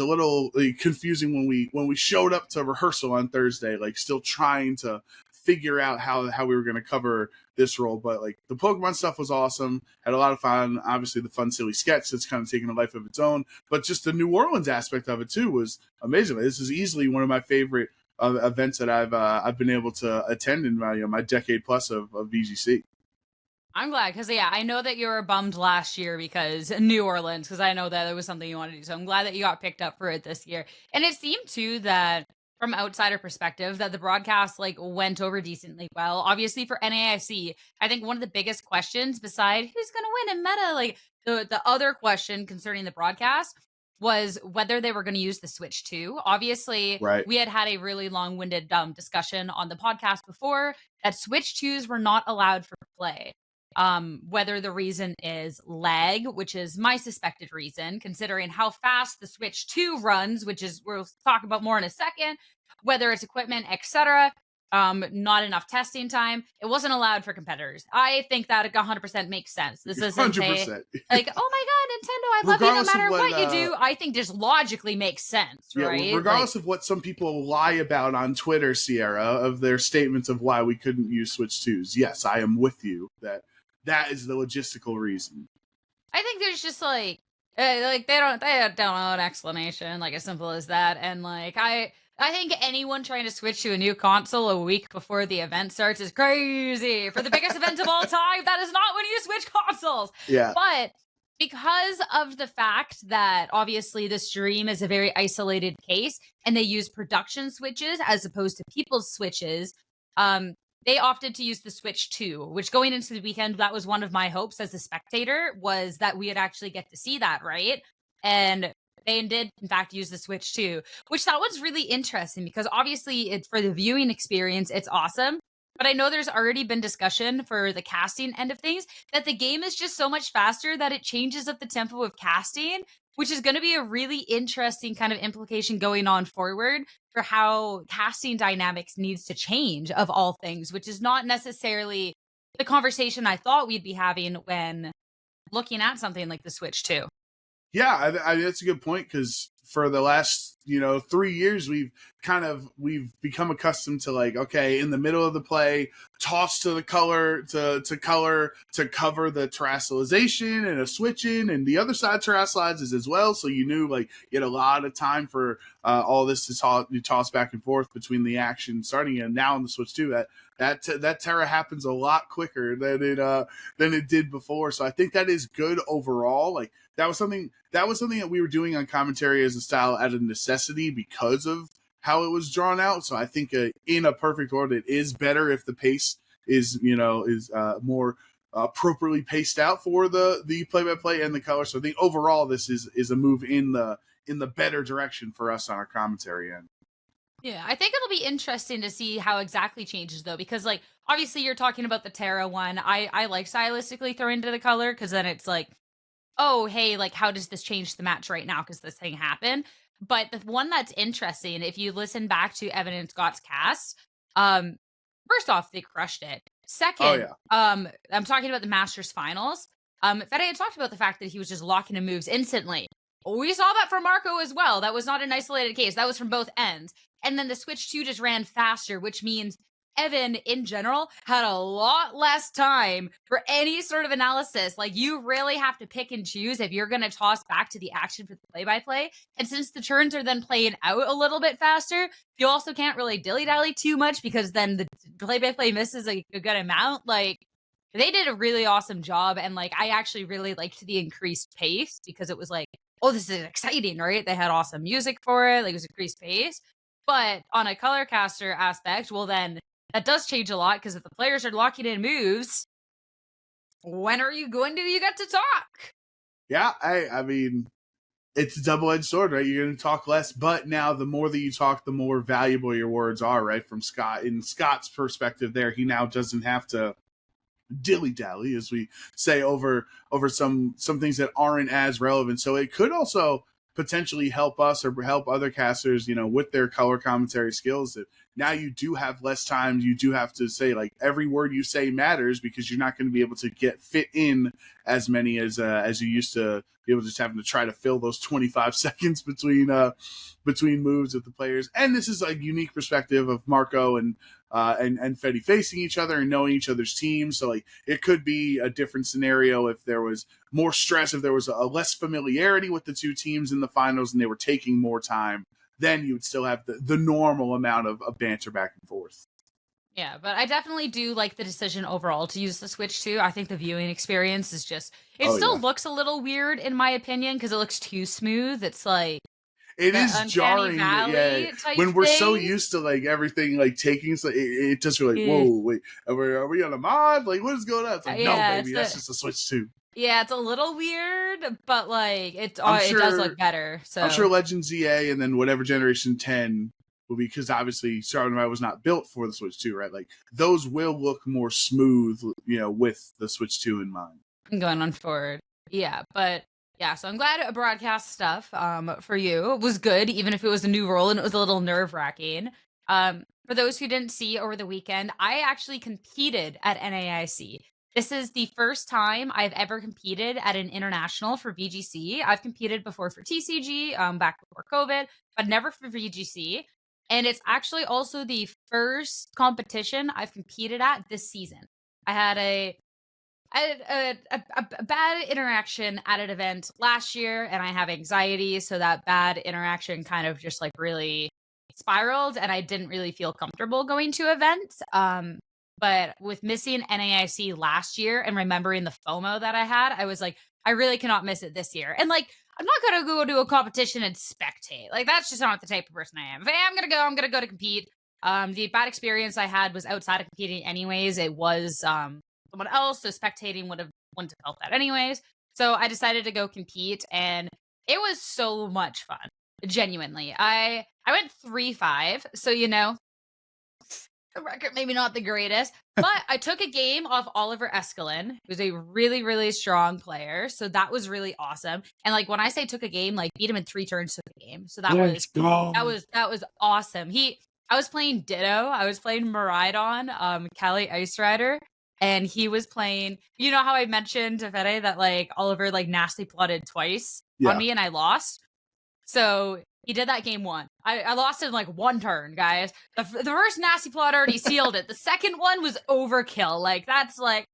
little confusing when we showed up to rehearsal on Thursday, still trying to figure out how we were going to cover this role. But the Pokemon stuff was awesome. Had a lot of fun. Obviously the fun, silly sketch that's kind of taken a life of its own, but just the New Orleans aspect of it too was amazing. This is easily one of my favorite events that I've been able to attend in my decade plus of VGC. I'm glad because I know that you were bummed last year because New Orleans, because I know that it was something you wanted to do. So I'm glad that you got picked up for it this year. And it seemed too that from outsider perspective that the broadcast went over decently well. Obviously for NAIC, I think one of the biggest questions beside who's going to win in meta, the other question concerning the broadcast was whether they were going to use the Switch 2. Obviously, right. We had a really long-winded discussion on the podcast before that Switch 2s were not allowed for play. Whether the reason is lag, which is my suspected reason, considering how fast the Switch 2 runs, which is we'll talk about more in a second, whether it's equipment, etc. Not enough testing time. It wasn't allowed for competitors. I think that 100% makes sense. This isn't 100%. like, oh my god, Nintendo, I love you no Regardless of matter what, what you do. I think just logically makes sense, Yeah, right? regardless of what some people lie about on Twitter, Sierra, of their statements of why we couldn't use Switch 2s. Yes, I am with you that is the logistical reason. I think there's just like they don't know an explanation like as simple as that, and like I think anyone trying to switch to a new console a week before the event starts is crazy. For the biggest event of all time, that is not when you switch consoles. Yeah. But because of the fact that obviously the stream is a very isolated case and they use production switches as opposed to people's switches, they opted to use the Switch 2, which going into the weekend, that was one of my hopes as a spectator, was that we would actually get to see that, right? And they did, in fact, use the Switch 2, which that was really interesting because obviously it's for the viewing experience, it's awesome. But I know there's already been discussion for the casting end of things that the game is just so much faster that it changes up the tempo of casting, which is going to be a really interesting kind of implication going on forward for how casting dynamics needs to change of all things, which is not necessarily the conversation I thought we'd be having when looking at something like the Switch 2. Yeah, I mean, that's a good point because for the last 3 years we've become accustomed to like, okay, in the middle of the play, toss to the color to cover the terrestrialization and a switch in, and the other side terrestrializes as well. So you knew like you had a lot of time for all this to toss back and forth between the action starting, and now in the Switch 2 that terra happens a lot quicker than it did before. So I think that is good overall. Like that was something that we were doing on commentary as a style out of necessity because of how it was drawn out. So I think in a perfect world, it is better if the pace is more appropriately paced out for the play-by-play and the color. So I think overall this is a move in the better direction for us on our commentary end. Yeah, I think it'll be interesting to see how exactly changes though, because like obviously you're talking about the Terra one. I like stylistically throwing to the color because then it's like, oh, hey, like, how does this change the match right now? Because this thing happened. But the one that's interesting, if you listen back to Evan and Scott's cast, first off, they crushed it. Second, I'm talking about the Masters finals. Fede had talked about the fact that he was just locking in moves instantly. We saw that from Marco as well. That was not an isolated case. That was from both ends. And then the Switch 2 just ran faster, which means Evan, in general, had a lot less time for any sort of analysis. Like, you really have to pick and choose if you're going to toss back to the action for the play-by-play. And since the turns are then playing out a little bit faster, you also can't really dilly-dally too much because then the play-by-play misses a good amount. Like, they did a really awesome job. And, like, I actually really liked the increased pace because it was like, oh, this is exciting, right? They had awesome music for it. Like, it was increased pace. But on a color caster aspect, well, then that does change a lot because if the players are locking in moves, when are you going to get to talk? Yeah, I mean, it's a double-edged sword, right? You're going to talk less, but now the more that you talk, the more valuable your words are, right? From Scott, in Scott's perspective there, he now doesn't have to dilly-dally, as we say, over some things that aren't as relevant. So it could also potentially help us or help other casters, with their color commentary skills, that now you do have less time. You do have to say, like, every word you say matters because you're not going to be able to fit in as many as you used to be able to just having to try to fill those 25 seconds between moves of the players. And this is a unique perspective of Marco and Fede facing each other and knowing each other's teams. So like it could be a different scenario if there was more stress, if there was a less familiarity with the two teams in the finals and they were taking more time, then you would still have the normal amount of banter back and forth. Yeah, but I definitely do like the decision overall to use the Switch 2. I think the viewing experience is just, it still looks a little weird in my opinion because it looks too smooth. It's like, it is jarring, when we're so used to like everything like taking, so it just feel like, whoa, wait, are we on a mod? Like, what is going on? It's like, no, baby, that's just a Switch 2. Yeah, it's a little weird, but like it does look better. So I'm sure Legends EA and then whatever Generation 10 will be, because obviously Starlight Ride was not built for the Switch 2, right? Like those will look more smooth, with the Switch 2 in mind. Going on forward. Yeah, but yeah, so I'm glad broadcast stuff for you was good, even if it was a new role and it was a little nerve-wracking. For those who didn't see over the weekend, I actually competed at NAIC. This is the first time I've ever competed at an international for VGC. I've competed before for TCG, back before COVID, but never for VGC. And it's actually also the first competition I've competed at this season. I had a bad interaction at an event last year, and I have anxiety, so that bad interaction kind of just like really spiraled, and I didn't really feel comfortable going to events. But with missing NAIC last year and remembering the FOMO that I had, I was like, I really cannot miss it this year. And like, I'm not gonna go to a competition and spectate. Like, that's just not the type of person I am. If I'm gonna go to compete. The bad experience I had was outside of competing anyways. It was someone else, so spectating wouldn't have felt that anyways. So I decided to go compete, and it was so much fun. Genuinely. I went 3-5, so the record maybe not the greatest, but I took a game off Oliver Escalin, who's a really, really strong player. So that was really awesome. And like when I say took a game, like beat him in 3 turns, took the game. So that was awesome. I was playing Ditto. I was playing Miraidon, Cali Ice Rider, and he was playing. You know how I mentioned to Fede that like Oliver like nasty plotted twice on me and I lost. So he did that game 1. I lost in like 1 turn, guys. The first nasty plot already sealed it. The second one was overkill. Like that's like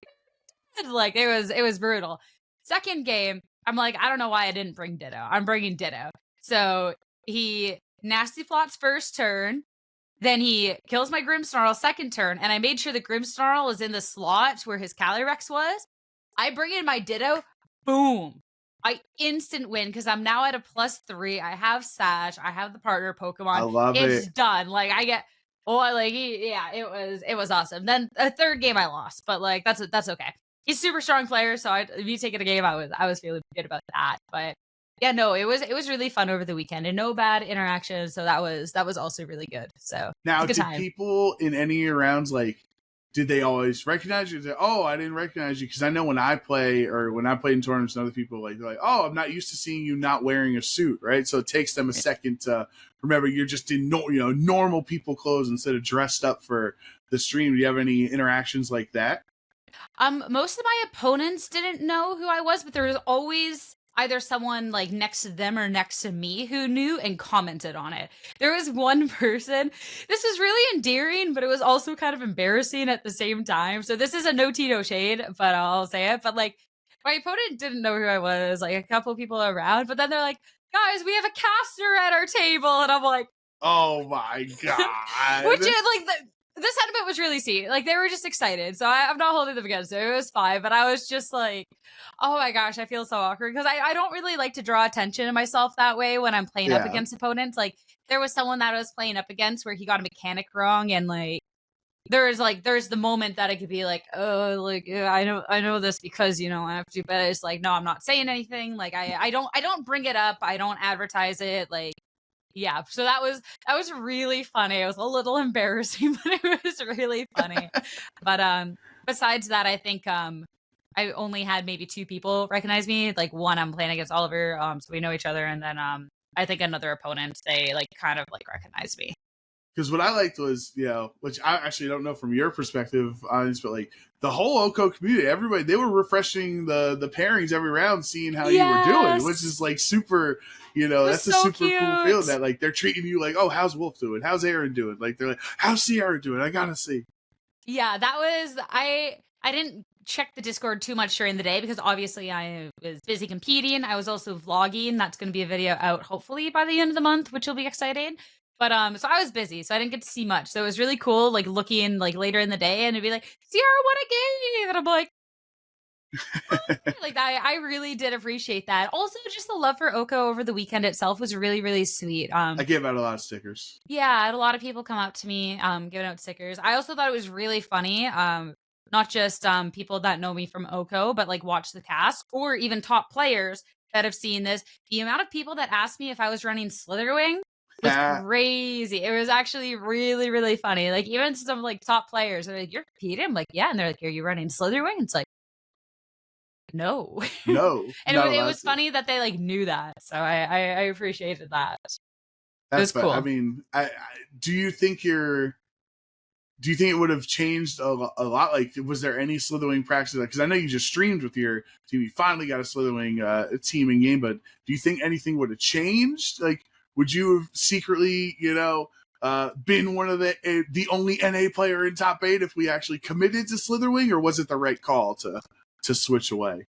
it was brutal. Second game, I'm like, I don't know why I didn't bring Ditto. I'm bringing Ditto. So he nasty plots first turn. Then he kills my Grimmsnarl second turn, and I made sure the Grimmsnarl was in the slot where his Calyrex was. I bring in my Ditto, boom. I instant win because I'm now at a +3. I have Sash. I have the partner Pokemon. I love it. It's done. Like I get, it was awesome. Then a third game I lost, but like that's okay. He's a super strong player, so if you take it a game, I was feeling good about that. But yeah, no, it was really fun over the weekend and no bad interactions. So that was also really good. So now, did people in any rounds did they always recognize you? Oh, I didn't recognize you, because I know when I play in tournaments, and other people they're like, oh, I'm not used to seeing you not wearing a suit, right? So it takes them a second to remember you're just in normal people clothes instead of dressed up for the stream. Do you have any interactions like that? Most of my opponents didn't know who I was, but there was always either someone like next to them or next to me who knew and commented on it. There was one person, this was really endearing, but it was also kind of embarrassing at the same time. So this is a no tea, no shade, but I'll say it. But like my opponent didn't know who I was, like a couple people around, but then they're like, guys, we have a caster at our table. And I'm like, oh my God. Which is like the sentiment was really sweet. Like they were just excited. So I'm not holding them against it. It was fine. But I was just like, oh my gosh, I feel so awkward. Because I don't really like to draw attention to myself that way when I'm playing up against opponents. Like there was someone that I was playing up against where he got a mechanic wrong. And like there's the moment that I could be like, oh, like I know this because I have to, but it's like, no, I'm not saying anything. Like I don't bring it up. I don't advertise it. Like, yeah, so that was really funny. It was a little embarrassing, but it was really funny. But besides that, I think I only had maybe 2 people recognize me. Like one, I'm playing against Oliver, so we know each other, and then I think another opponent, they like kind of like recognized me. Because what I liked was, which I actually don't know from your perspective, but like the whole OHKO community, everybody, they were refreshing the pairings every round, seeing how you were doing, which is like super, that's so a super cute. Cool feel that like they're treating you like, oh, how's Wolfe doing? How's Aaron doing? Like they're like, how's Sierra doing? I gotta see. Yeah, that was, I didn't check the Discord too much during the day because obviously I was busy competing. I was also vlogging. That's going to be a video out hopefully by the end of the month, which will be exciting. But so I was busy, so I didn't get to see much. So it was really cool, like looking like later in the day, and it'd be like, Sierra won a game, and I'm like, like I really did appreciate that. Also, just the love for OHKO over the weekend itself was really, really sweet. I gave out a lot of stickers. Yeah, I had a lot of people come up to me, giving out stickers. I also thought it was really funny. Not just people that know me from OHKO, but like watch the cast, or even top players that have seen this. The amount of people that asked me if I was running Slitherwing. was crazy. It was actually really, really funny. Like, even some like top players are like, "You're competing?" I'm like, "Yeah," and they're like, "Are you running Slitherwing?" It's like, no. No, And no, it was funny that they like knew that. So I appreciated that. It was cool. I mean, do you think it would have changed a lot? Like, was there any Slitherwing practice? Because I know you just streamed with your team. You finally got a Slitherwing team in game, but do you think anything would have changed? Like, would you have secretly, been one of the only NA player in top 8 if we actually committed to Slitherwing, or was it the right call to switch away?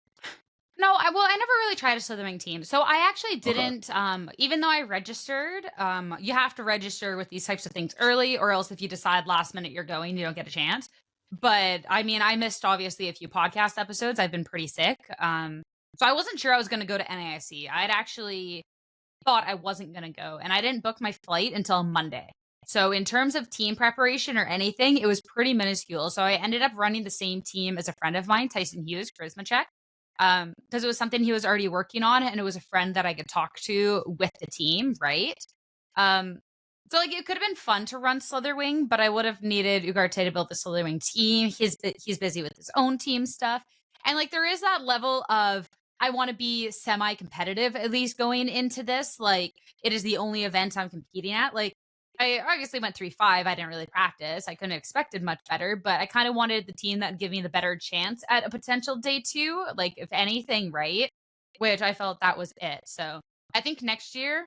No, I never really tried a Slitherwing team. So I actually didn't, even though I registered, you have to register with these types of things early, or else if you decide last minute you're going, you don't get a chance. But I mean, I missed obviously a few podcast episodes. I've been pretty sick. So I wasn't sure I was going to go to NAIC. I'd actually thought I wasn't going to go, and I didn't book my flight until Monday. So in terms of team preparation or anything, it was pretty minuscule. So I ended up running the same team as a friend of mine, Tyson Hughes, Charisma Check. Because it was something he was already working on, and it was a friend that I could talk to with the team, right? So like it could have been fun to run Slitherwing, but I would have needed Ugarte to build the Slitherwing team. He's busy with his own team stuff, and like there is that level of I want to be semi-competitive at least going into this. Like it is the only event I'm competing at. Like I obviously went 3-5. I didn't really practice. I couldn't have expected much better, but I kind of wanted the team that would give me the better chance at a potential day 2, like if anything, right? Which I felt that was it. So I think next year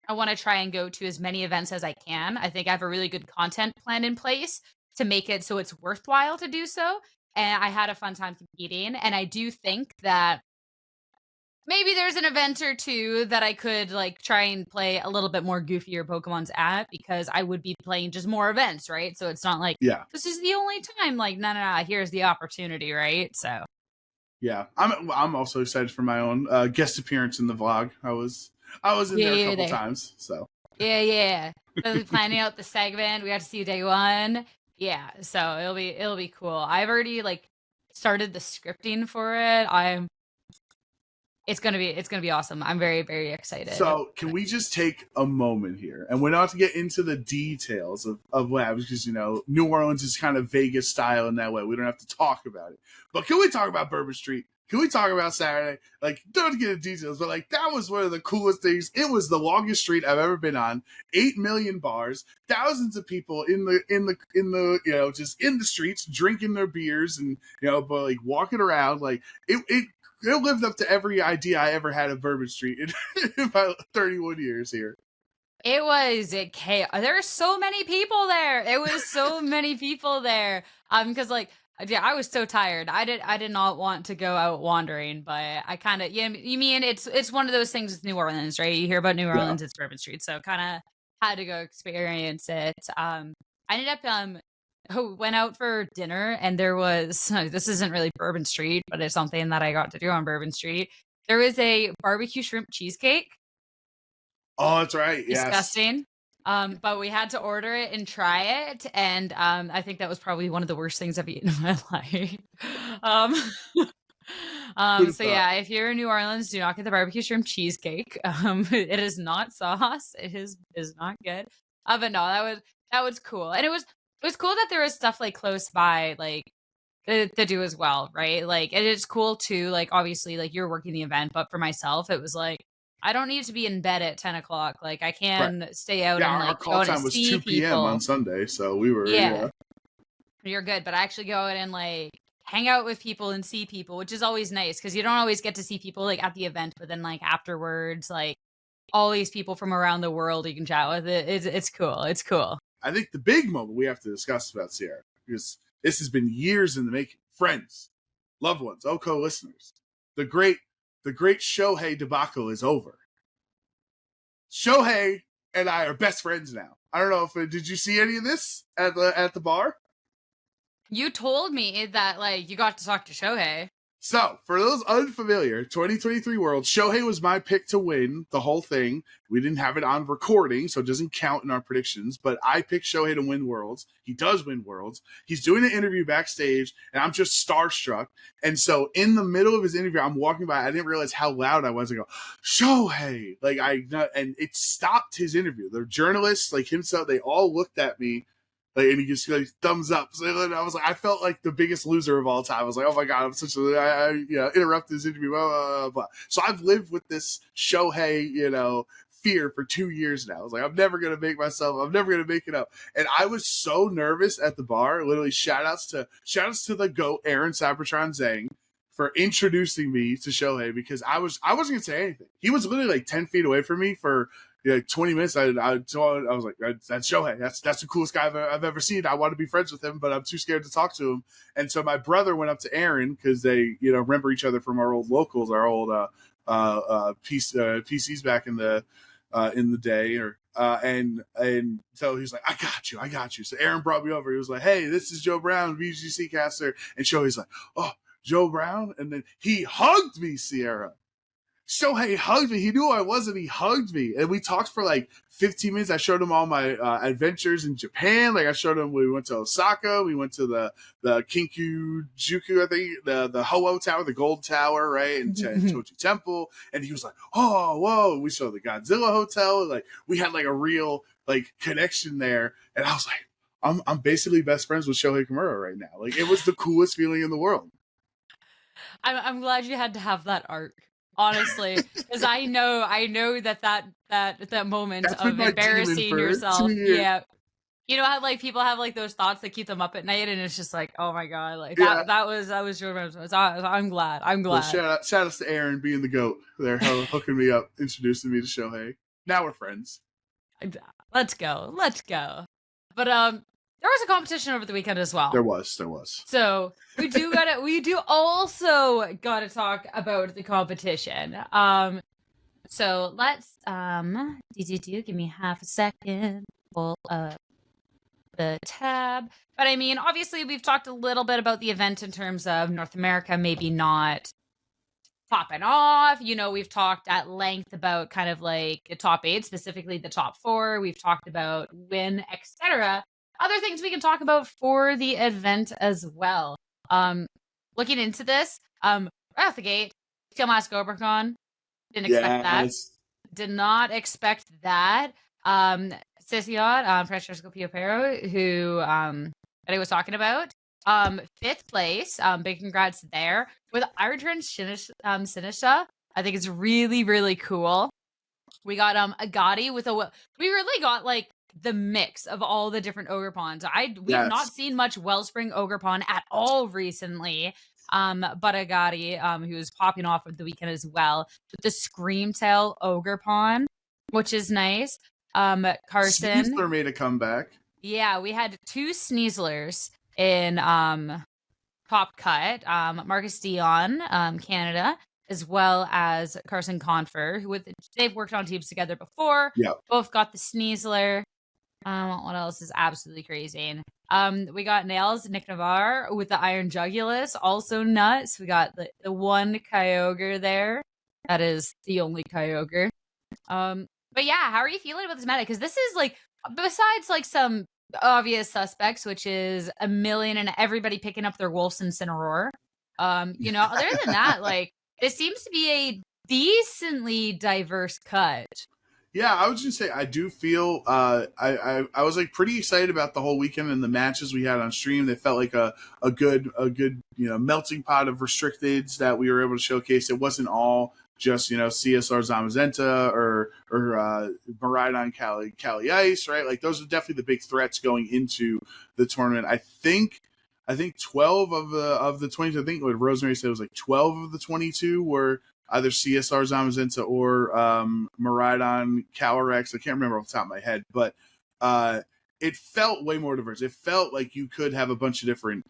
I want to try and go to as many events as I can. I think I have a really good content plan in place to make it so it's worthwhile to do so. And I had a fun time competing. And I do think that maybe there's an event or two that I could like try and play a little bit more goofier Pokemons at, because I would be playing just more events, right? So it's not like, this is the only time. Like, no, here's the opportunity, right? So, yeah, I'm also excited for my own guest appearance in the vlog. I was in there a couple times, so yeah. So planning out the segment. We got to see you day 1. Yeah, so it'll be cool. I've already like started the scripting for it. It's gonna be awesome. I'm very, very excited. So can we just take a moment here, and we're not to get into the details of what happens, because New Orleans is kind of Vegas style in that way. We don't have to talk about it, but can we talk about Bourbon Street? Can we talk about Saturday? Like, don't get into details, but like that was one of the coolest things. It was the longest street I've ever been on. 8 million bars, thousands of people in the just in the streets drinking their beers and but like walking around. Like it lived up to every idea I ever had of Bourbon Street in about 31 years here. It was chaos. There were so many people there. It was so many people there. Because like, yeah, I was so tired. I did not want to go out wandering, but I kind of, you mean it's one of those things with New Orleans, right? You hear about New Orleans, it's Bourbon Street. So kind of had to go experience it. I ended up, went out for dinner, and there was, this isn't really Bourbon Street, but it's something that I got to do on Bourbon Street. There was a barbecue shrimp cheesecake. Oh, that's right. Disgusting. Yes. But we had to order it and try it, and I think that was probably one of the worst things I've eaten in my life. So yeah, if you're in New Orleans, do not get the barbecue shrimp cheesecake. It is not sauce. It is not good. But no, that was cool, and it was cool that there was stuff like close by, like to do as well, right? Like it is cool too. Like obviously, like you're working the event, but for myself, it was like I don't need to be in bed at 10 o'clock. Like I can stay out and like our call time was 2 p.m. on Sunday, so we were You're good, but I actually go out and like hang out with people and see people, which is always nice because you don't always get to see people like at the event, but then like afterwards, like all these people from around the world you can chat with. It's cool. It's cool. I think the big moment we have to discuss about Sierra, because this has been years in the making. Friends, loved ones, OHKO listeners, the great Shohei debacle is over. Shohei and I are best friends now. I don't know if did you see any of this at the bar? You told me that like you got to talk to Shohei. So, for those unfamiliar, 2023 Worlds, Shohei was my pick to win the whole thing. We didn't have it on recording, so it doesn't count in our predictions, but I picked Shohei to win Worlds. He does win Worlds. He's doing an interview backstage, and I'm just starstruck. And so, in the middle of his interview, I'm walking by. I didn't realize how loud I was. I go, Shohei! And it stopped his interview. The journalists, like himself, they all looked at me. And he just thumbs up. So I was like, I felt like the biggest loser of all time. I was like, oh my God, I'm such a, I interrupted his interview. Blah, blah, blah, blah. So I've lived with this Shohei, fear for 2 years now. I was like, I'm never going to make it up. And I was so nervous at the bar. Literally shout outs to the GOAT, Aaron Cybertron Zhang, for introducing me to Shohei, because I wasn't going to say anything. He was literally like 10 feet away from me for 20 minutes. I was like, that's Shohei. That's the coolest guy I've ever seen. I want to be friends with him, but I'm too scared to talk to him. And so my brother went up to Aaron, because they, remember each other from our old locals, our old PCs back in the day, and so he's like, I got you. So Aaron brought me over. He was like, hey, this is Joe Brown, VGC caster. And Shohei's like, oh, Joe Brown? And then he hugged me, Sierra. Shohei hugged me. He knew who I was, and he hugged me. And we talked for like 15 minutes. I showed him all my adventures in Japan. Like I showed him, we went to Osaka. We went to the Kinku-juku, I think, the Ho-Oh Tower, the Gold Tower, right? And Tochi Temple. And he was like, oh, whoa. We saw the Godzilla Hotel. Like we had like a real like connection there. And I was like, I'm basically best friends with Shohei Kimura right now. Like it was the coolest feeling in the world. I'm glad you had to have that arc. Honestly, because I know that moment of embarrassing yourself. Yeah, how like people have like those thoughts that keep them up at night, and it's just like, oh my God, like that was your moment. I'm glad. Well, shout outs to Aaron being the GOAT there, hooking me up, introducing me to Shohei. Now we're friends. Let's go. But there was a competition over the weekend as well. There was. So we do also gotta talk about the competition. So let's give me half a second. Pull up the tab. But I mean, obviously we've talked a little bit about the event in terms of North America maybe not popping off. We've talked at length about kind of like the top 8, specifically the top 4. We've talked about win, etc. Other things we can talk about for the event as well. Looking into this, right off the gate, Steel Mask Obercon. Didn't expect that. Did not expect that. Sisiot, Francesco Piopero, who Fede was talking about. 5th place. Big congrats there. With Iron Turn Sinisha. I think it's really, really cool. We got Agati with we really got like the mix of all the different Ogrepons. We have not seen much Wellspring Ogrepon at all recently. But Agati, who was popping off with the weekend as well, with the Screamtail Ogrepon, which is nice. Carson Sneasler made a comeback. Yeah, we had 2 Sneaslers in Pop Cut. Marcus Dion, Canada, as well as Carson Confer, who they've worked on teams together before. Yeah, both got the Sneasler. What else is absolutely crazy? We got Nails, Nick Navarre with the Iron Jugulus, also nuts. We got the one Kyogre there. That is the only Kyogre. But yeah, how are you feeling about this meta? Because this is like, besides like some obvious suspects, which is a million and everybody picking up their Wolves and Cineroar. Other than that, like it seems to be a decently diverse cut. Yeah, I was gonna say I do feel I was like pretty excited about the whole weekend and the matches we had on stream. They felt like a good melting pot of restricteds that we were able to showcase. It wasn't all just CSR Zamazenta or Miraidon Cali Ice, right? Like those are definitely the big threats going into the tournament. I think 12 of the 20. I think what Rosemary said was like 12 of the 22 were either CSR Zamazenta or Miraidon Calyrex. I can't remember off the top of my head, but it felt way more diverse. It felt like you could have a bunch of different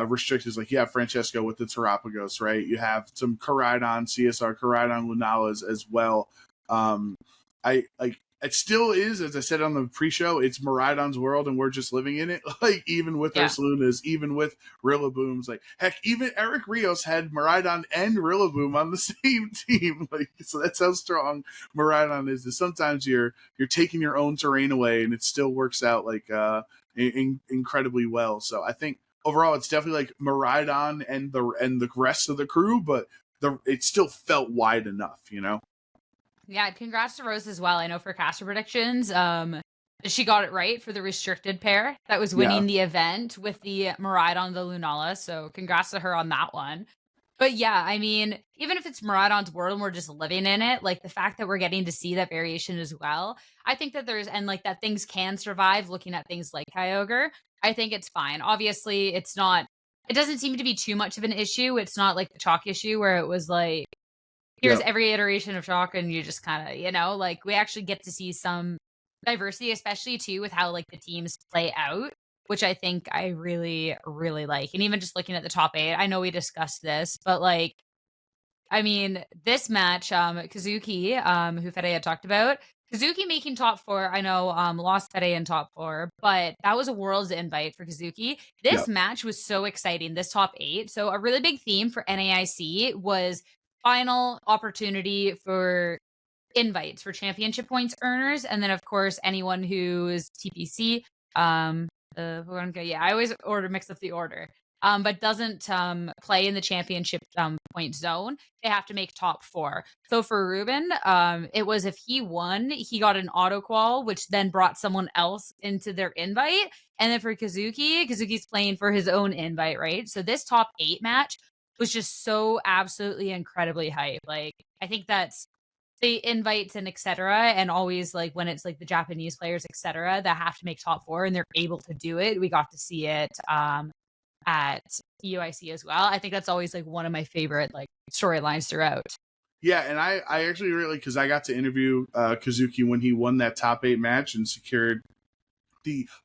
restrictions. Like you have Francesco with the Terapagos, right? You have some Koraidon, CSR Koraidon Lunalas as well. it still is, as I said on the pre-show, it's Miraidon's world, and we're just living in it. Like, even with Ursalunas, even with Rillabooms, like, heck, even Eric Rios had Miraidon and Rillaboom on the same team. Like, so that's how strong Miraidon is. Sometimes you're taking your own terrain away, and it still works out like incredibly well. So I think overall, it's definitely like Miraidon and the rest of the crew, but it still felt wide enough, you know. Yeah, congrats to Rose as well. I know for caster predictions, she got it right for the restricted pair that was winning the event with the Miraidon, the Lunala. So congrats to her on that one. But yeah, I mean, even if it's Miraidon's world and we're just living in it, like the fact that we're getting to see that variation as well, I think that that things can survive looking at things like Kyogre. I think it's fine. Obviously, it doesn't seem to be too much of an issue. It's not like the chalk issue where it was like, here's every iteration of chalk, and you just kind of, like, we actually get to see some diversity, especially too with how like the teams play out, which I think I really, really like. And even just looking at the top 8, I know we discussed this, but like, I mean, this match, Kazuki, who Fede had talked about, Kazuki making top 4, I know lost Fede in top 4, but that was a Worlds invite for Kazuki. This match was so exciting, this top 8. So a really big theme for NAIC was final opportunity for invites for championship points earners, and then of course anyone who's TPC. I always mix up the order. But doesn't play in the championship point zone, they have to make top 4. So for Ruben, it was if he won, he got an auto qual, which then brought someone else into their invite. And then for Kazuki's playing for his own invite, right? So this top 8 match was just so absolutely incredibly hype. Like, I think that's the invites and etc. And always like when it's like the Japanese players, etc., that have to make top 4 and they're able to do it. We got to see it at UIC as well. I think that's always like one of my favorite like storylines throughout. Yeah, and I actually really, because I got to interview Kazuki when he won that top 8 match and secured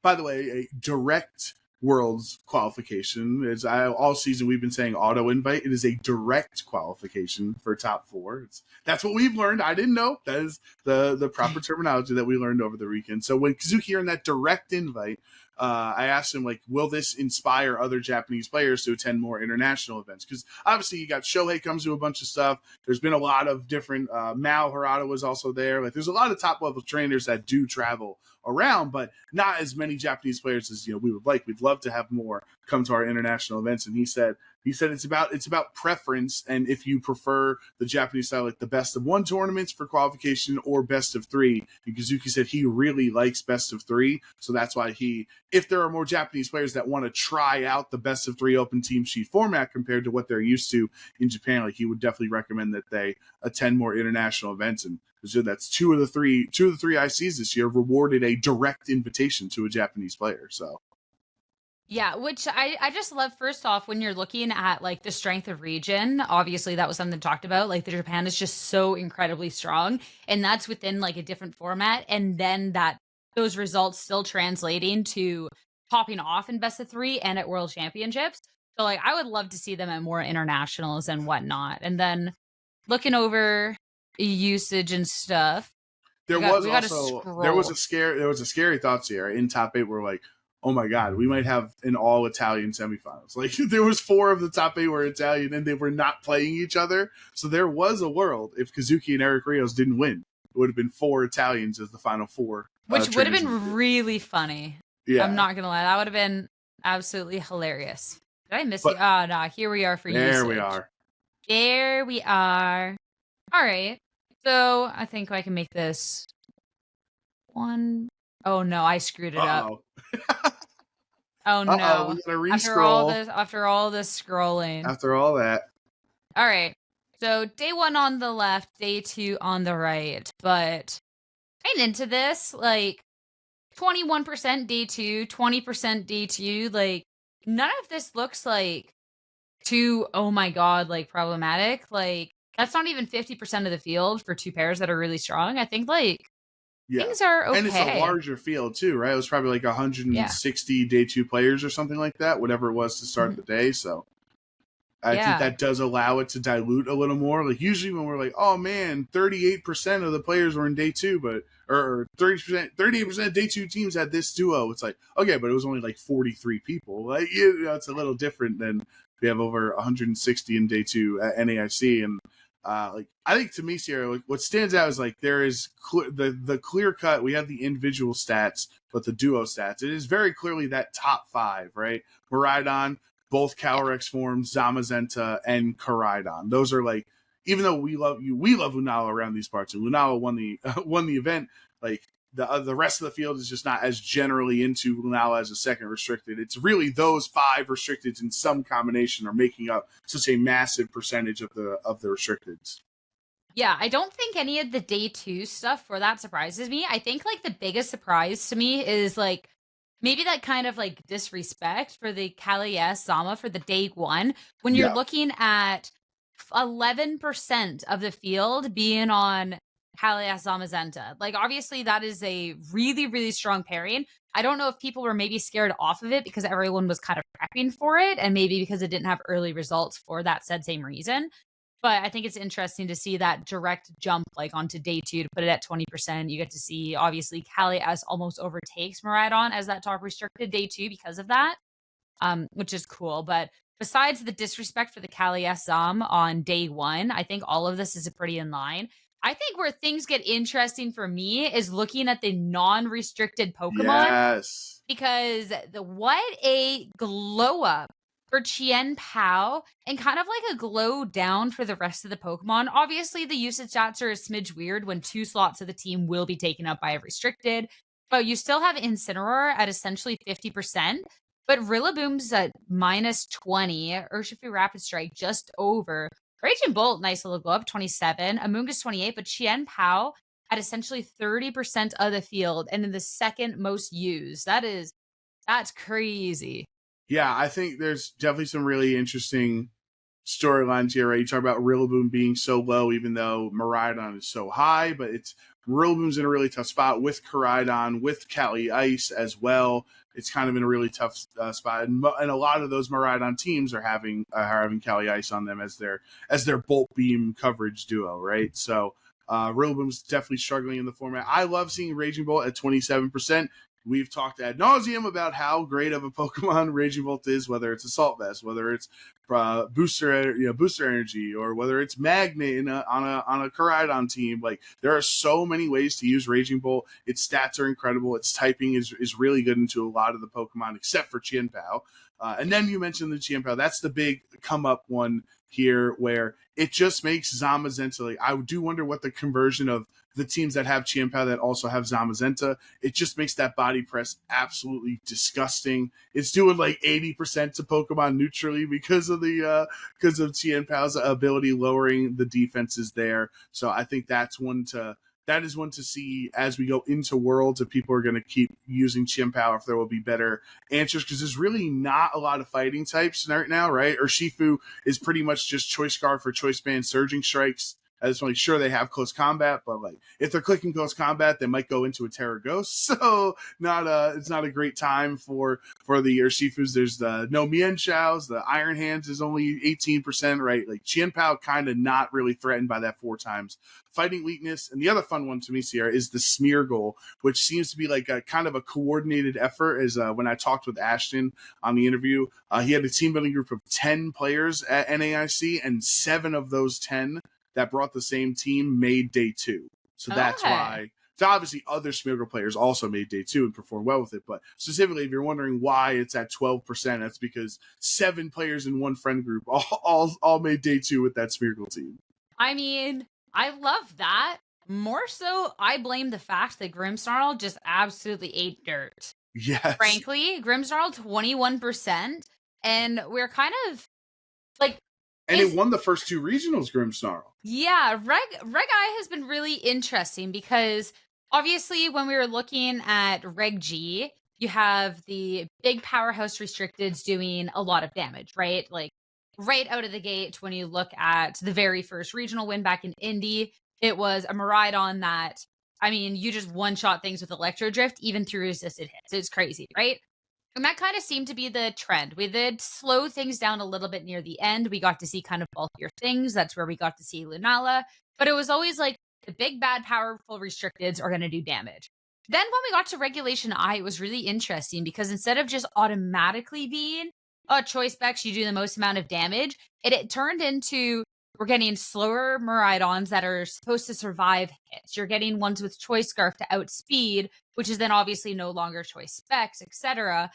by the way, a direct Worlds qualification. All season we've been saying auto invite. It is a direct qualification for top 4. That's what we've learned. I didn't know. That is the proper terminology that we learned over the weekend. So when Kazuki earned that direct invite, I asked him, like, will this inspire other Japanese players to attend more international events? Because obviously you got Shohei comes to a bunch of stuff. There's been a lot of different, Mao Harada was also there. Like, there's a lot of top level trainers that do travel around, but not as many Japanese players as we would like. We'd love to have more come to our international events. And he said it's about preference, and if you prefer the Japanese style, like the best of 1 tournaments for qualification or best of 3. And Kazuki said he really likes best of 3, so that's why if there are more Japanese players that want to try out the best of 3 open team sheet format compared to what they're used to in Japan, like, he would definitely recommend that they attend more international events. And so that's two of the three ICs this year rewarded a direct invitation to a Japanese player. So yeah, which I just love. First off, when you're looking at like the strength of region, obviously that was something talked about. Like, the Japan is just so incredibly strong, and that's within like a different format. And then those results still translating to popping off in best of 3 and at World Championships. So like, I would love to see them at more internationals and whatnot. And then looking over usage and stuff, there was a scary thoughts here in top 8. We're like, oh my God, we might have an all Italian semifinals. Like, there was 4 of the top 8 were Italian and they were not playing each other. So there was a world if Kazuki and Eric Rios didn't win, it would have been 4 Italians as the final 4. Which would have been really funny. Yeah. I'm not going to lie. That would have been absolutely hilarious. Did I miss you? Oh, no. Here we are for usage. There we are. All right. So I think I can make this 1. Oh, no. I screwed it up. Oh no! We gotta re-scroll. After all this scrolling. After all that. All right. So day 1 on the left, day 2 on the right. But I'm into this. Like, 21% day 2, 20% day 2. Like, none of this looks like too, oh my God, like problematic. Like, that's not even 50% of the field for 2 pairs that are really strong. I think like things are okay. And it's a larger field too, right? It was probably like 160 day 2 players or something like that, whatever it was to start the day. So I think Yeah. that does allow it to dilute a little more. Like usually when we're like, oh man, 38% of the players were in day 2, but or 38% of day 2 teams had this duo. It's like, okay, but it was only like 43 people. Like, you know, it's a little different than we have over 160 in day 2 at NAIC. And like, I think to me, Sierra, like, what stands out is like there is the clear cut. We have the individual stats, but the duo stats. It is very clearly that top 5, right? Miraidon, both Calyrex forms, Zamazenta, and Koraidon. Those are like, even though we love Lunala around these parts, and Lunala won the event, like the rest of the field is just not as generally into Lunala as a second restricted. It's really those 5 restricteds in some combination are making up such a massive percentage of the restricteds. Yeah, I don't think any of the day 2 stuff for that surprises me. I think like the biggest surprise to me is like maybe that kind of like disrespect for the Kali-S Zama for the day 1 when you're looking at 11% of the field being on Kali-S Zamazenta. Like obviously that is a really, really strong pairing. I don't know if people were maybe scared off of it because everyone was kind of prepping for it and maybe because it didn't have early results for that said same reason. But I think it's interesting to see that direct jump like onto day 2 to put it at 20%. You get to see obviously Kali-S almost overtakes Miraidon as that top restricted day 2 because of that, which is cool. But besides the disrespect for the Kali-S Zam on day 1, I think all of this is pretty in line. I think where things get interesting for me is looking at the non-restricted Pokemon. Yes. Because what a glow up for Chien Pao and kind of like a glow down for the rest of the Pokemon. Obviously, the usage stats are a smidge weird when 2 slots of the team will be taken up by a restricted, but you still have Incineroar at essentially 50%, but Rillaboom's at minus 20, Urshifu Rapid Strike just over, Raging Bolt, nice little glow up, 27, Amoonguss 28, but Chien Pao at essentially 30% of the field and in the second most used. That's crazy. Yeah, I think there's definitely some really interesting storylines here, right? You talk about Rillaboom being so low, even though Miraidon is so high, but it's Rillaboom's in a really tough spot with Koraidon, with Kali-Ice as well. It's kind of in a really tough spot, and a lot of those Miraidon teams are having Kali-Ice on them as their Bolt Beam coverage duo, right? So Rillaboom's definitely struggling in the format. I love seeing Raging Bolt at 27%. We've talked ad nauseum about how great of a Pokemon Raging Bolt is, whether it's Assault Vest, whether it's booster energy, or whether it's Magnet on a Koraidon team. Like there are so many ways to use Raging Bolt. Its stats are incredible. Its typing is really good into a lot of the Pokemon, except for Chien Pao. And then you mentioned the Chien Pao. That's the big come up one here, where it just makes Zamazenta. Like, I do wonder what the conversion of the teams that have Chien Pao that also have Zamazenta, it just makes that body press absolutely disgusting. It's doing like 80% to Pokemon neutrally because of Chien Pao's ability lowering the defenses there. So I think that is one to see as we go into Worlds, if people are going to keep using Chien Pao, if there will be better answers, because there's really not a lot of fighting types right now, right? Urshifu is pretty much just Choice Scarf for Choice Band Surging Strikes. I just want to make sure they have close combat, but like if they're clicking close combat, they might go into a Terra Ghost. So it's not a great time for the Urshifus. There's the no Mienshous, the Iron Hands is only 18%, right? Like Chien Pao kind of not really threatened by that 4 times fighting weakness. And the other fun one to me, Sierra, is the Smeargle, which seems to be like a kind of a coordinated effort. As when I talked with Ashton on the interview, he had a team building group of 10 players at NAIC, and 7 of those 10 that brought the same team made day 2. So that's why. So obviously other Smeargle players also made day 2 and performed well with it. But specifically, if you're wondering why it's at 12%, that's because 7 players in one friend group all made day 2 with that Smeargle team. I mean, I love that. More so, I blame the fact that Grimmsnarl just absolutely ate dirt. Yes. Frankly, Grimmsnarl 21%. And we're kind of like... And it won the first 2 regionals, Grimmsnarl. Yeah, Reg I has been really interesting because obviously when we were looking at Reg G, you have the big powerhouse restricteds doing a lot of damage, right? Like right out of the gate, when you look at the very first regional win back in Indy, it was a Miraidon that, I mean, you just one-shot things with Electro Drift, even through resisted hits. It's crazy, right? And that kind of seemed to be the trend. We did slow things down a little bit near the end. We got to see kind of bulkier things. That's where we got to see Lunala. But it was always like the big, bad, powerful restricteds are going to do damage. Then when we got to Regulation I, it was really interesting because instead of just automatically being, choice specs, you do the most amount of damage, it turned into we're getting slower Miraidons that are supposed to survive hits. You're getting ones with Choice Scarf to outspeed, which is then obviously no longer choice specs, etc.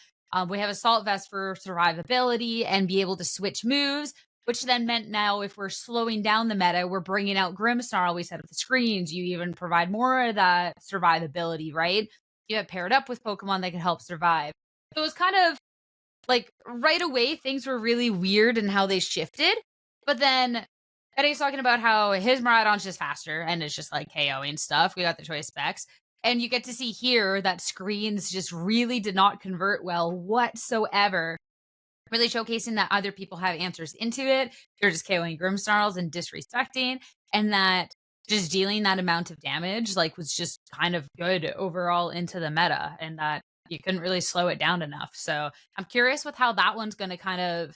We have Assault Vest for survivability and be able to switch moves, which then meant now if we're slowing down the meta, we're bringing out Grimmsnarl. We set up the screens. You even provide more of that survivability, right? You have paired up with Pokemon that can help survive. So it was kind of like right away, things were really weird in how they shifted. But then Eddie's talking about how his Miraidon's just faster and it's just like KOing stuff. We got the choice specs. And you get to see here that screens just really did not convert well whatsoever. Really showcasing that other people have answers into it. They're just KOing Grimmsnarls and disrespecting. And that just dealing that amount of damage like was just kind of good overall into the meta. And that you couldn't really slow it down enough. So I'm curious with how that one's going to kind of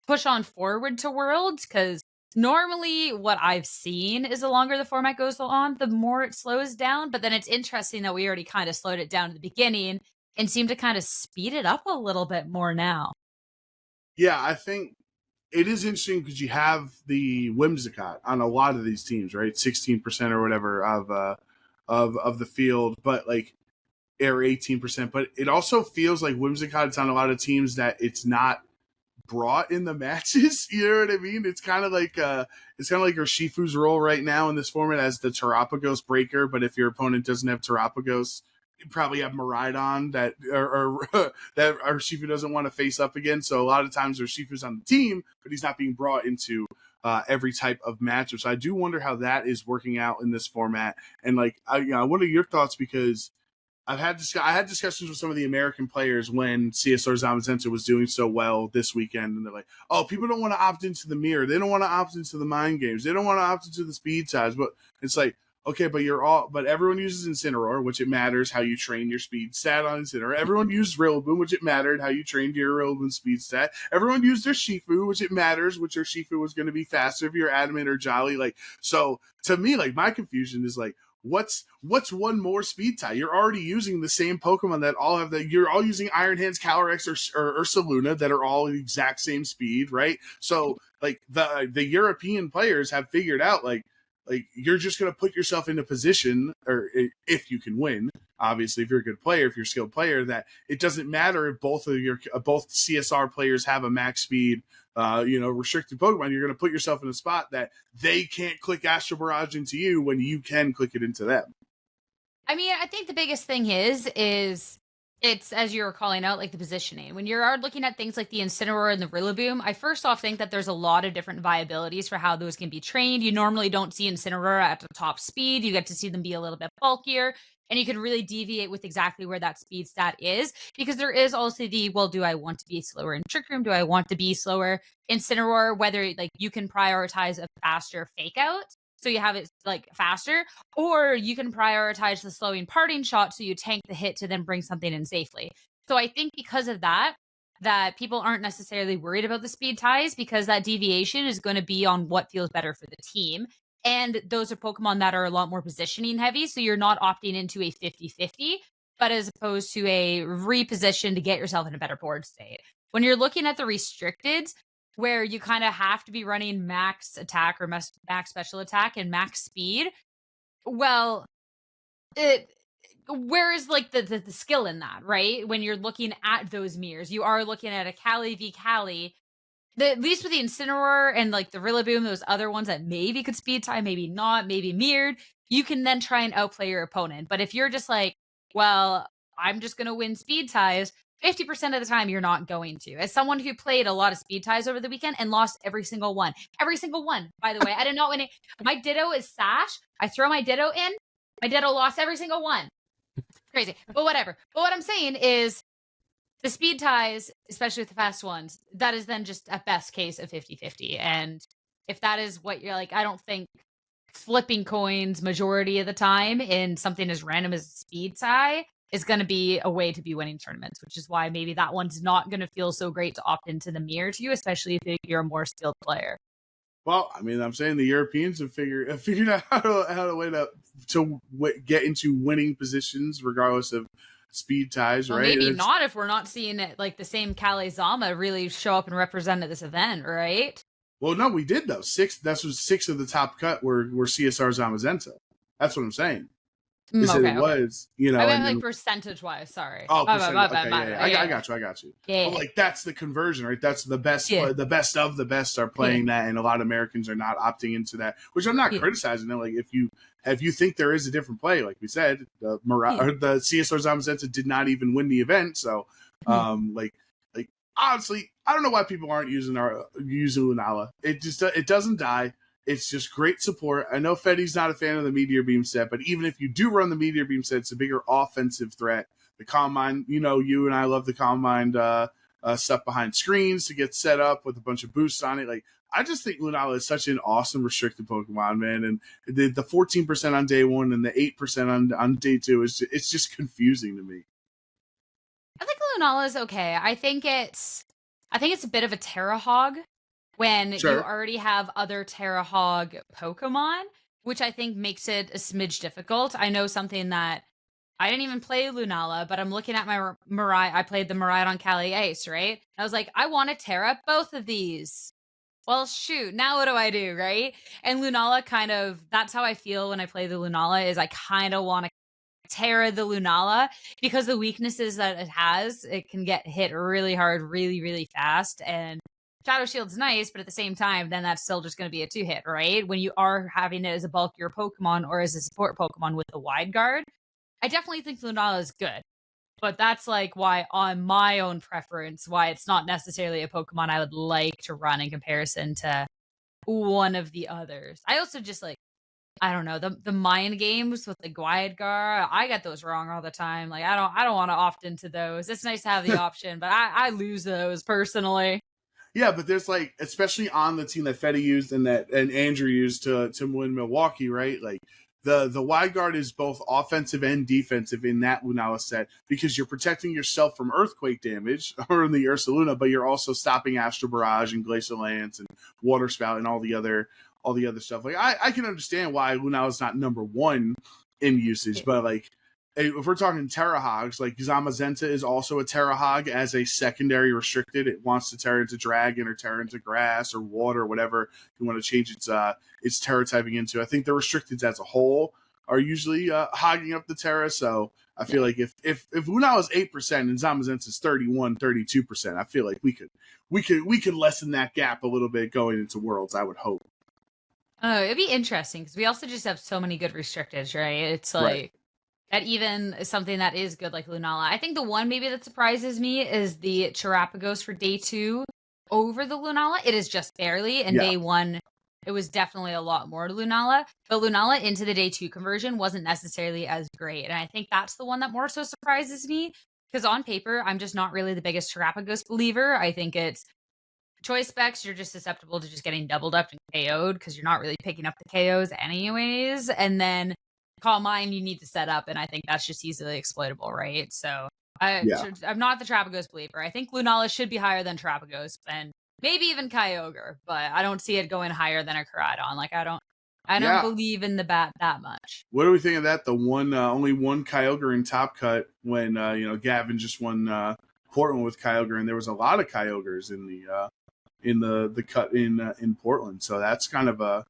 push on forward to Worlds, because normally what I've seen is the longer the format goes on, the more it slows down. But then it's interesting that we already kind of slowed it down at the beginning and seem to kind of speed it up a little bit more now. Yeah, I think it is interesting because you have the Whimsicott on a lot of these teams, right? 16% or whatever of the field, but like or 18%. But it also feels like Whimsicott's on a lot of teams that it's not brought in the matches. You know what I mean? It's kind of like Urshifu's role right now in this format as the Terapagos breaker. But if your opponent doesn't have Terapagos, you probably have Miraidon that or that Urshifu doesn't want to face up again. So a lot of times Urshifu's on the team, but he's not being brought into every type of matchup. So I do wonder how that is working out in this format. And like, I wonder your thoughts, because I had discussions with some of the American players when CSR Zamazenta was doing so well this weekend, and they're like, "Oh, people don't want to opt into the mirror. They don't want to opt into the mind games. They don't want to opt into the speed size." But it's like, okay, but everyone uses Incineroar, which it matters how you train your speed stat on Incineroar. Everyone used Rillaboom, which it mattered how you trained your Rillaboom speed stat. Everyone used their Shifu, which it matters which their Shifu was going to be faster if you're Adamant or Jolly. Like, so to me, like my confusion is like, what's one more speed tie? You're already using the same Pokemon that all have that. You're all using Iron Hands, Calyrex, or Ursaluna that are all the exact same speed, right? So like the European players have figured out like you're just going to put yourself in a position, or if you can win, obviously, if you're a good player, if you're a skilled player, that it doesn't matter if both CSR players have a max speed, restricted Pokemon. You're going to put yourself in a spot that they can't click Astral Barrage into you when you can click it into them. I mean, I think the biggest thing is it's, as you were calling out, like the positioning. When you're looking at things like the Incineroar and the Rillaboom, I first off think that there's a lot of different viabilities for how those can be trained. You normally don't see Incineroar at the top speed. You get to see them be a little bit bulkier, and you can really deviate with exactly where that speed stat is, because there is also the, well, do I want to be slower in Trick Room? Do I want to be slower Incineroar? Whether like you can prioritize a faster fake out, so you have it like faster, or you can prioritize the slowing parting shot so you tank the hit to then bring something in safely. So I think because of that people aren't necessarily worried about the speed ties, because that deviation is going to be on what feels better for the team. And those are Pokemon that are a lot more positioning heavy, so you're not opting into a 50-50, but as opposed to a reposition to get yourself in a better board state. When you're looking at the restricteds, where you kind of have to be running max attack or max special attack and max speed, well, where is like the skill in that, right? When you're looking at those mirrors, you are looking at a Cali v Cali. At least with the Incineroar and like the Rillaboom, those other ones that maybe could speed tie, maybe not, maybe mirrored, you can then try and outplay your opponent. But if you're just like, well, I'm just going to win speed ties, 50% of the time you're not going to. As someone who played a lot of speed ties over the weekend and lost every single one, by the way, I did not win it. My Ditto is Sash. I throw my Ditto in. My Ditto lost every single one. Crazy, but whatever. But what I'm saying is the speed ties, especially with the fast ones, that is then just at best case a 50-50. And if that is what you're like, I don't think flipping coins majority of the time in something as random as speed tie is going to be a way to be winning tournaments, which is why maybe that one's not going to feel so great to opt into the mirror to you, especially if you're a more skilled player. Well, I mean, I'm saying the Europeans have figured out how to way to get into winning positions regardless of speed ties, well, right? Maybe not if we're not seeing it like the same Kale Zama really show up and represent at this event, right? Well, no, we did though. That was 6 of the top cut were CSR Zamazenta. That's what I'm saying. Okay. Was, you know, I meant like percentage wise. Sorry. Oh, percentage. Okay, I got you. Yeah. But like that's the conversion, right? That's the best. Yeah. The best of the best are playing that, and a lot of Americans are not opting into that. Which I'm not criticizing. Them. Like if you think there is a different play, like we said, the CSR Zamazenta did not even win the event. So, like honestly, I don't know why people aren't using Lunala. It doesn't die. It's just great support. I know Fede's not a fan of the Meteor Beam set, but even if you do run the Meteor Beam set, it's a bigger offensive threat. The Calm Mind, you and I love the Calm Mind stuff behind screens to get set up with a bunch of boosts on it. Like, I just think Lunala is such an awesome restricted Pokemon, man. And the 14% on day 1 and the 8% on day 2 it's just confusing to me. I think Lunala is okay. I think it's a bit of a Terra Hog. When you already have other Terra Hog Pokemon, which I think makes it a smidge difficult. I know something that I didn't even play Lunala, but I'm looking at my Mirai. I played the Mirai on Cali Ace, right? I was like, I want to Terra both of these. Well, shoot, now what do I do, right? And Lunala that's how I feel when I play the Lunala, is I kind of want to Terra the Lunala because the weaknesses that it has, it can get hit really hard, really, really fast. And Shadow Shield's nice, but at the same time, then that's still just going to be a 2-hit, right? When you are having it as a bulkier Pokemon or as a support Pokemon with the Wide Guard, I definitely think Lunala is good. But that's like why, on my own preference, why it's not necessarily a Pokemon I would like to run in comparison to one of the others. I also just like, I don't know, the mind games with the Wide Guard, I get those wrong all the time. Like, I don't want to opt into those. It's nice to have the option, but I lose those personally. Yeah, but there's like, especially on the team that Fede used and Andrew used to win Milwaukee, right? Like the Wide Guard is both offensive and defensive in that Lunala set because you're protecting yourself from earthquake damage or in the Ursaluna, but you're also stopping Astro Barrage and Glacial Lance and Water Spout and all the other stuff. Like I can understand why Lunala is not number 1 in usage, but like, if we're talking Terra Hogs, like Zamazenta is also a Terra Hog as a secondary restricted. It wants to Terra into Dragon or Terra into Grass or Water or whatever you want to change its Terra typing into. I think the restricteds as a whole are usually hogging up the Terra. So I feel like if Lunala is 8% and Zamazenta is 32%, I feel like we could lessen that gap a little bit going into Worlds, I would hope. Oh, it'd be interesting because we also just have so many good restricteds, right? It's like... Right. That even is something that is good like Lunala. I think the one maybe that surprises me is the Terrapagos for day 2 over the Lunala. It is just barely. And day 1, it was definitely a lot more to Lunala. But Lunala into the day 2 conversion wasn't necessarily as great. And I think that's the one that more so surprises me. Because on paper, I'm just not really the biggest Terrapagos believer. I think it's choice specs, you're just susceptible to just getting doubled up and KO'd because you're not really picking up the KOs anyways. And then Calm Mind you need to set up, and I think that's just easily exploitable, right? So I'm not the Terrapagos believer. I think Lunala should be higher than Terrapagos and maybe even Kyogre, but I don't see it going higher than a Koraidon. Like I don't believe in the bat that much. What do we think of that? The only one Kyogre in Top Cut when Gavin just won Portland with Kyogre, and there was a lot of Kyogres in the cut in Portland. So that's kind of a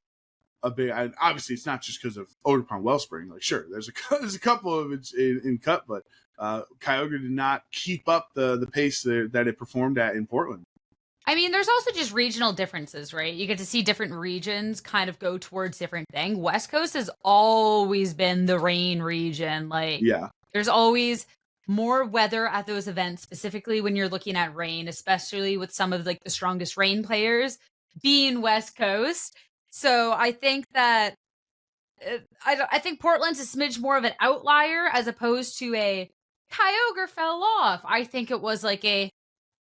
big. Obviously, it's not just because of Ogerpon Wellspring. Like, sure, there's a couple of it in cut, but Kyogre did not keep up the pace that it performed at in Portland. I mean, there's also just regional differences, right? You get to see different regions kind of go towards different things. West Coast has always been the rain region. Like, there's always more weather at those events, specifically when you're looking at rain, especially with some of like the strongest rain players being West Coast. So I think that I think Portland's a smidge more of an outlier as opposed to a Kyogre fell off. I think it was like a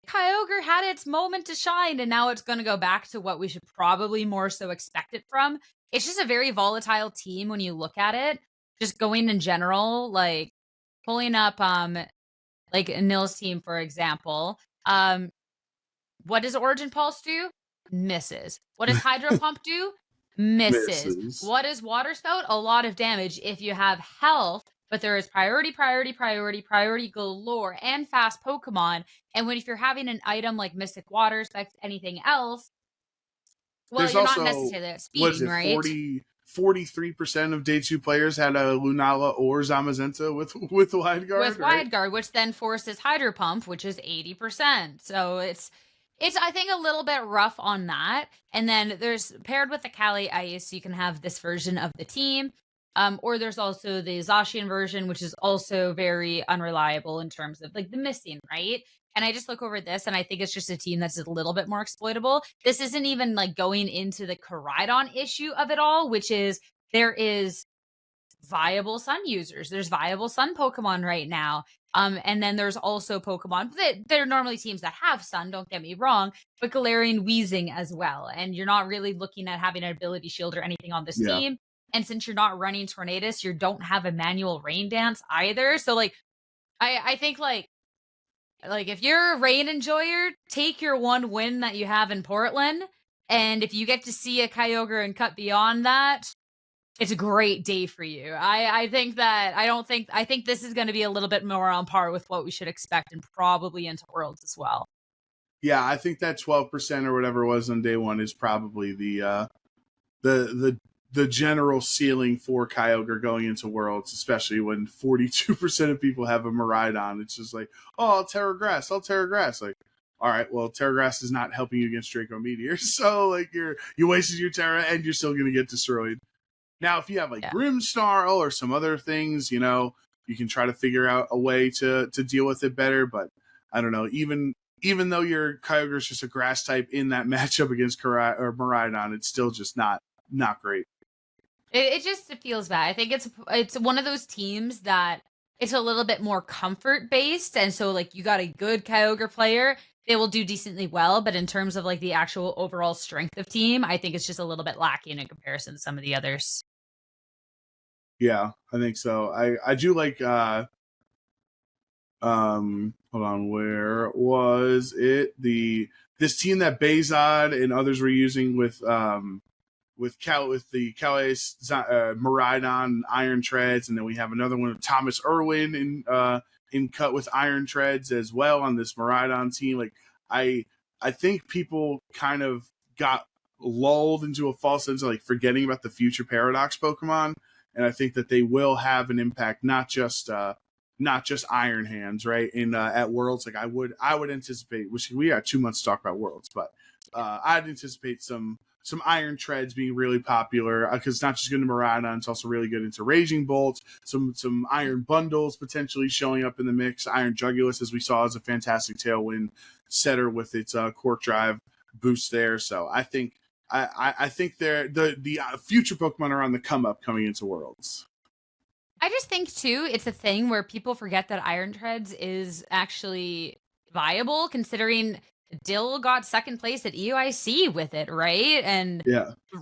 Kyogre had its moment to shine, and now it's going to go back to what we should probably more so expect it from. It's just a very volatile team when you look at it. Just going in general, like pulling up like Nil's team, for example. What does Origin Pulse do? Misses. What does Hydro Pump do? Misses. Misses. What does Water Spout? A lot of damage if you have health, but there is priority galore and fast Pokemon. And if you're having an item like Mystic Water, Specs, anything else, well, There's you're also, not necessarily what is speeding, it, right? 43% of day 2 players had a Lunala or Zamazenta with Wide Guard. With Wide Guard, which then forces Hydro Pump, which is 80%. So it's I think a little bit rough on that. And then there's paired with the Cali Ice, you can have this version of the team. Or there's also the Zacian version, which is also very unreliable in terms of like the missing, right? And I just look over this and I think it's just a team that's a little bit more exploitable. This isn't even like going into the Koraidon issue of it all, which is there is viable Sun users. There's viable Sun Pokemon right now. And then there's also Pokemon that they're normally teams that have Sun, don't get me wrong, but Galarian Weezing as well. And you're not really looking at having an ability shield or anything on this team. And since you're not running Tornadus, you don't have a manual Rain Dance either. So like I think like if you're a rain enjoyer, take your one win that you have in Portland. And if you get to see a Kyogre and cut beyond that, it's a great day for you. I think this is going to be a little bit more on par with what we should expect and probably into Worlds as well. Yeah, I think that 12% or whatever it was on day 1 is probably the general ceiling for Kyogre going into Worlds, especially when 42% of people have a Miraidon. It's just like, oh, I'll Terra Grass. Like, all right, well, Terra Grass is not helping you against Draco Meteor, so like you wasted your Terra and you're still going to get destroyed. Now, if you have like Grimmsnarl or some other things, you can try to figure out a way to deal with it better. But I don't know, even though your Kyogre is just a grass type in that matchup against Miraidon, it's still just not great. It feels bad. I think it's one of those teams that it's a little bit more comfort based, and so like you got a good Kyogre player, they will do decently well. But in terms of like the actual overall strength of team, I think it's just a little bit lacking in comparison to some of the others. Yeah, I think so. I do like hold on, where was it? This team that Bezod and others were using with the Calais Miraidon Iron Treads, and then we have another one of Thomas Irwin in cut with Iron Treads as well on this Miraidon team. Like I think people kind of got lulled into a false sense of like forgetting about the future Paradox Pokemon. And I think that they will have an impact, not just Iron Hands, right? At Worlds, like I would anticipate. Which we got 2 months to talk about Worlds, but I'd anticipate some Iron Treads being really popular because it's not just good into Miraidon, it's also really good into Raging Bolt. Some Iron Bundles potentially showing up in the mix. Iron Jugulus, as we saw, is a fantastic tailwind setter with its Quark Drive boost there. So I think. I think the future Pokemon are on the come up coming into Worlds. I just think too, it's a thing where people forget that Iron Treads is actually viable, considering Dill got second place at EUIC with it, right? And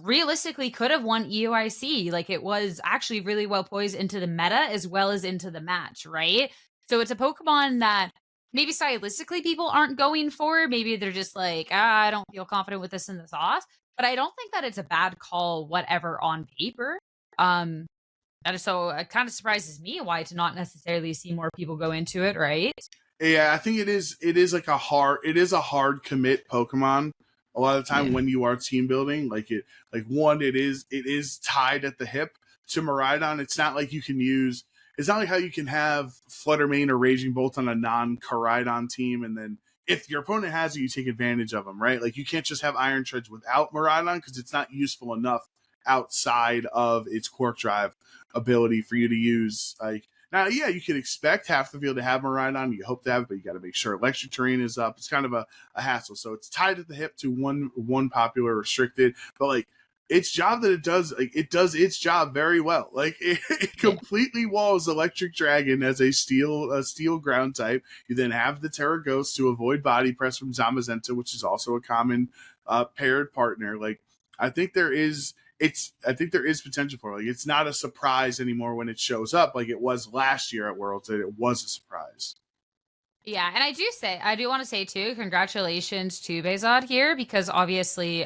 realistically could have won EUIC. Like it was actually really well poised into the meta as well as into the match, right? So it's a Pokemon that maybe stylistically people aren't going for. Maybe they're just like, I don't feel confident with this in the sauce. But I don't think that it's a bad call, whatever, on paper. So it kind of surprises me why to not necessarily see more people go into it, right? Yeah, I think it is like a hard commit Pokemon. A lot of the time when you are team building, it is tied at the hip to Miraidon. It's not like you can use. It's not like how you can have Flutter Mane or Raging Bolt on a non-Koraidon team, and then if your opponent has it, you take advantage of them, right? Like you can't just have Iron Treads without Miraidon because it's not useful enough outside of its Quark Drive ability for you to use. Like now, yeah, you can expect half the field to have Miraidon. You hope to have it, but you got to make sure electric terrain is up. It's kind of a hassle. So it's tied at the hip to one popular restricted, but like its job that it does its job very well. Like it completely walls Electric Dragon as a steel ground type. You then have the Terra Ghost to avoid body press from Zamazenta, which is also a common paired partner. Like I think there is I think there is potential for it. Like, it's not a surprise anymore when it shows up like it was last year at Worlds. That it was a surprise. Yeah, and I do want to say too, congratulations to Bezod here, because obviously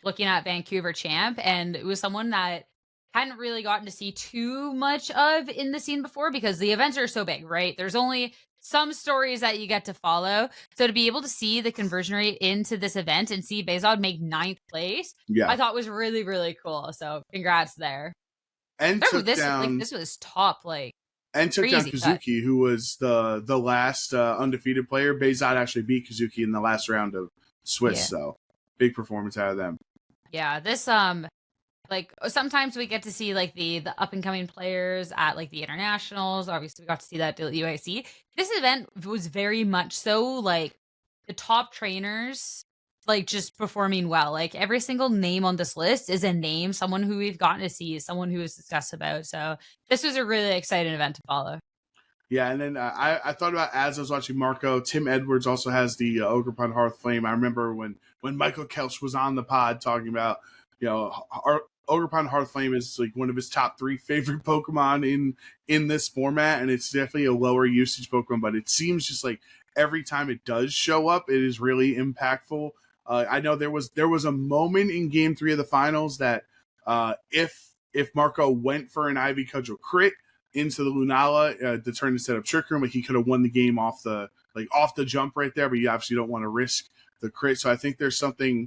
looking at Vancouver champ, and it was someone that hadn't really gotten to see too much of in the scene before because the events are so big, right? There's only some stories that you get to follow. So to be able to see the conversion rate into this event and see Bezod make 9th place, I thought was really, really cool. So congrats there. And this was top, like, and took down crazy Kazuki, who was the last undefeated player. Bezod actually beat Kazuki in the last round of Swiss, so big performance out of them. Yeah, this like sometimes we get to see like the up and coming players at like the internationals. Obviously, we got to see that at UIC. This event was very much so like the top trainers like just performing well. Like every single name on this list is a name, someone who we've gotten to see, someone who was discussed about. So this was a really exciting event to follow. Yeah, and then I thought about, as I was watching Marco, Tim Edwards also has the Ogerpon Hearth Flame. I remember when Michael Kelch was on the pod talking about, Ogerpon Hearth Flame is like one of his top 3 favorite Pokemon in this format, and it's definitely a lower usage Pokemon, but it seems just like every time it does show up, it is really impactful. I know there was a moment in Game 3 of the finals that if Marco went for an Ivy Cudgel crit into the Lunala, the turn to set up Trick Room, like he could have won the game off the jump right there, but you obviously don't want to risk the crit. So I think there's something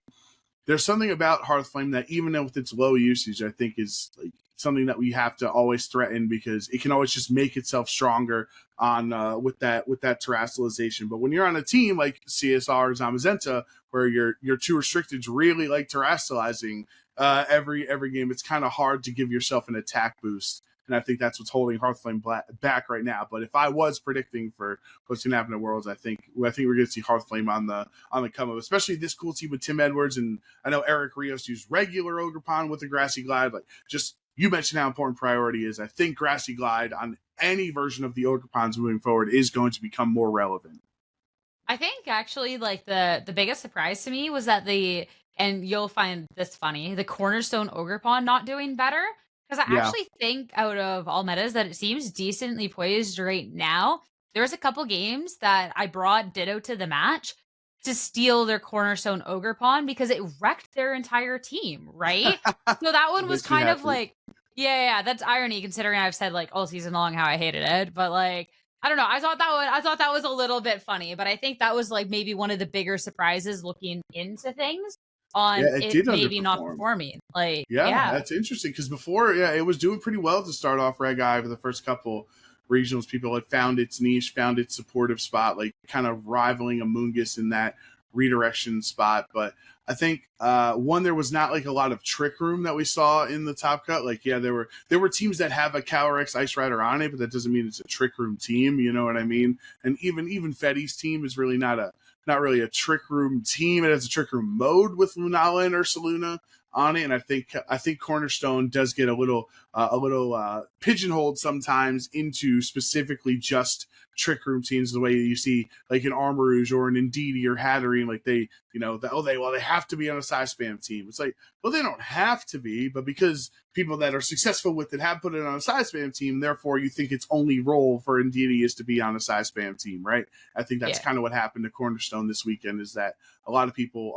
about Hearth Flame that, even with its low usage, I think is like something that we have to always threaten, because it can always just make itself stronger on with that terrestrialization. But when you're on a team like CSR or Zamazenta, where your 2 restricteds really like terrestrializing every game, it's kind of hard to give yourself an attack boost. And I think that's what's holding Hearthflame back right now. But if I was predicting for what's going to happen at Worlds, I think we're going to see Hearthflame on the come up, especially this cool team with Tim Edwards. And I know Eric Rios used regular Ogerpon with the Grassy Glide. Like, just, you mentioned how important priority is. I think Grassy Glide on any version of the Ogerpons moving forward is going to become more relevant. I think actually like the biggest surprise to me was that and you'll find this funny, the Cornerstone Ogerpon not doing better. Because I actually think out of all metas that it seems decently poised right now. There was a couple games that I brought Ditto to the match to steal their Cornerstone Ogerpon because it wrecked their entire team, right? So that one was kind of like, yeah, that's irony considering I've said like all season long how I hated it. But like, I don't know. I thought that was a little bit funny, but I think that was like maybe one of the bigger surprises looking into things. On it maybe not performing. Like, that's interesting, because before, it was doing pretty well to start off Reg Eye for the first couple regionals. People had found its niche, found its supportive spot, like kind of rivaling Amoonguss in that redirection spot. But I think there was not like a lot of Trick Room that we saw in the top cut. Like, there were teams that have a Calyrex Ice Rider on it, but that doesn't mean it's a Trick Room team. You know what I mean? And even Feddy's team is really not really a Trick Room team. It has a Trick Room mode with Lunala and Ursaluna on it, and I think Cornerstone does get a little pigeonholed sometimes into specifically just Trick Room teams, the way you see like an Armarouge or an Indeedee or Hatterene, like they have to be on a size spam team. It's like, well, they don't have to be, but because people that are successful with it have put it on a size spam team, therefore you think its only role for Indeedee is to be on a size spam team, right? I think that's kind of what happened to Cornerstone this weekend, is that a lot of people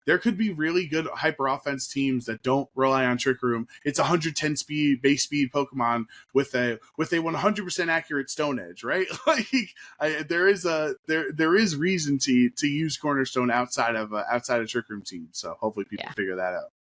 there could be really good hyper offense teams that don't rely on Trick Room. It's 110 base speed Pokemon with a 100% accurate Stone Edge, right? Like, there is reason to use Cornerstone outside of Trick Room teams. So hopefully people figure that out.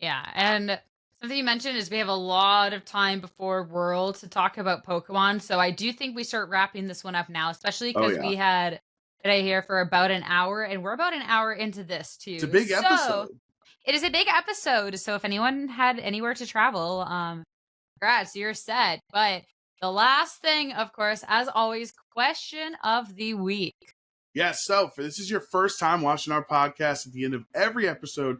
Yeah, and something you mentioned is we have a lot of time before World to talk about Pokemon. So I do think we start wrapping this one up now, especially because we had today here for about an hour, and we're about an hour into this too. It's a big episode. It is a big episode. So if anyone had anywhere to travel, congrats, you're set. But the last thing, of course, as always, question of the week. Yes, so if this is your first time watching our podcast, at the end of every episode,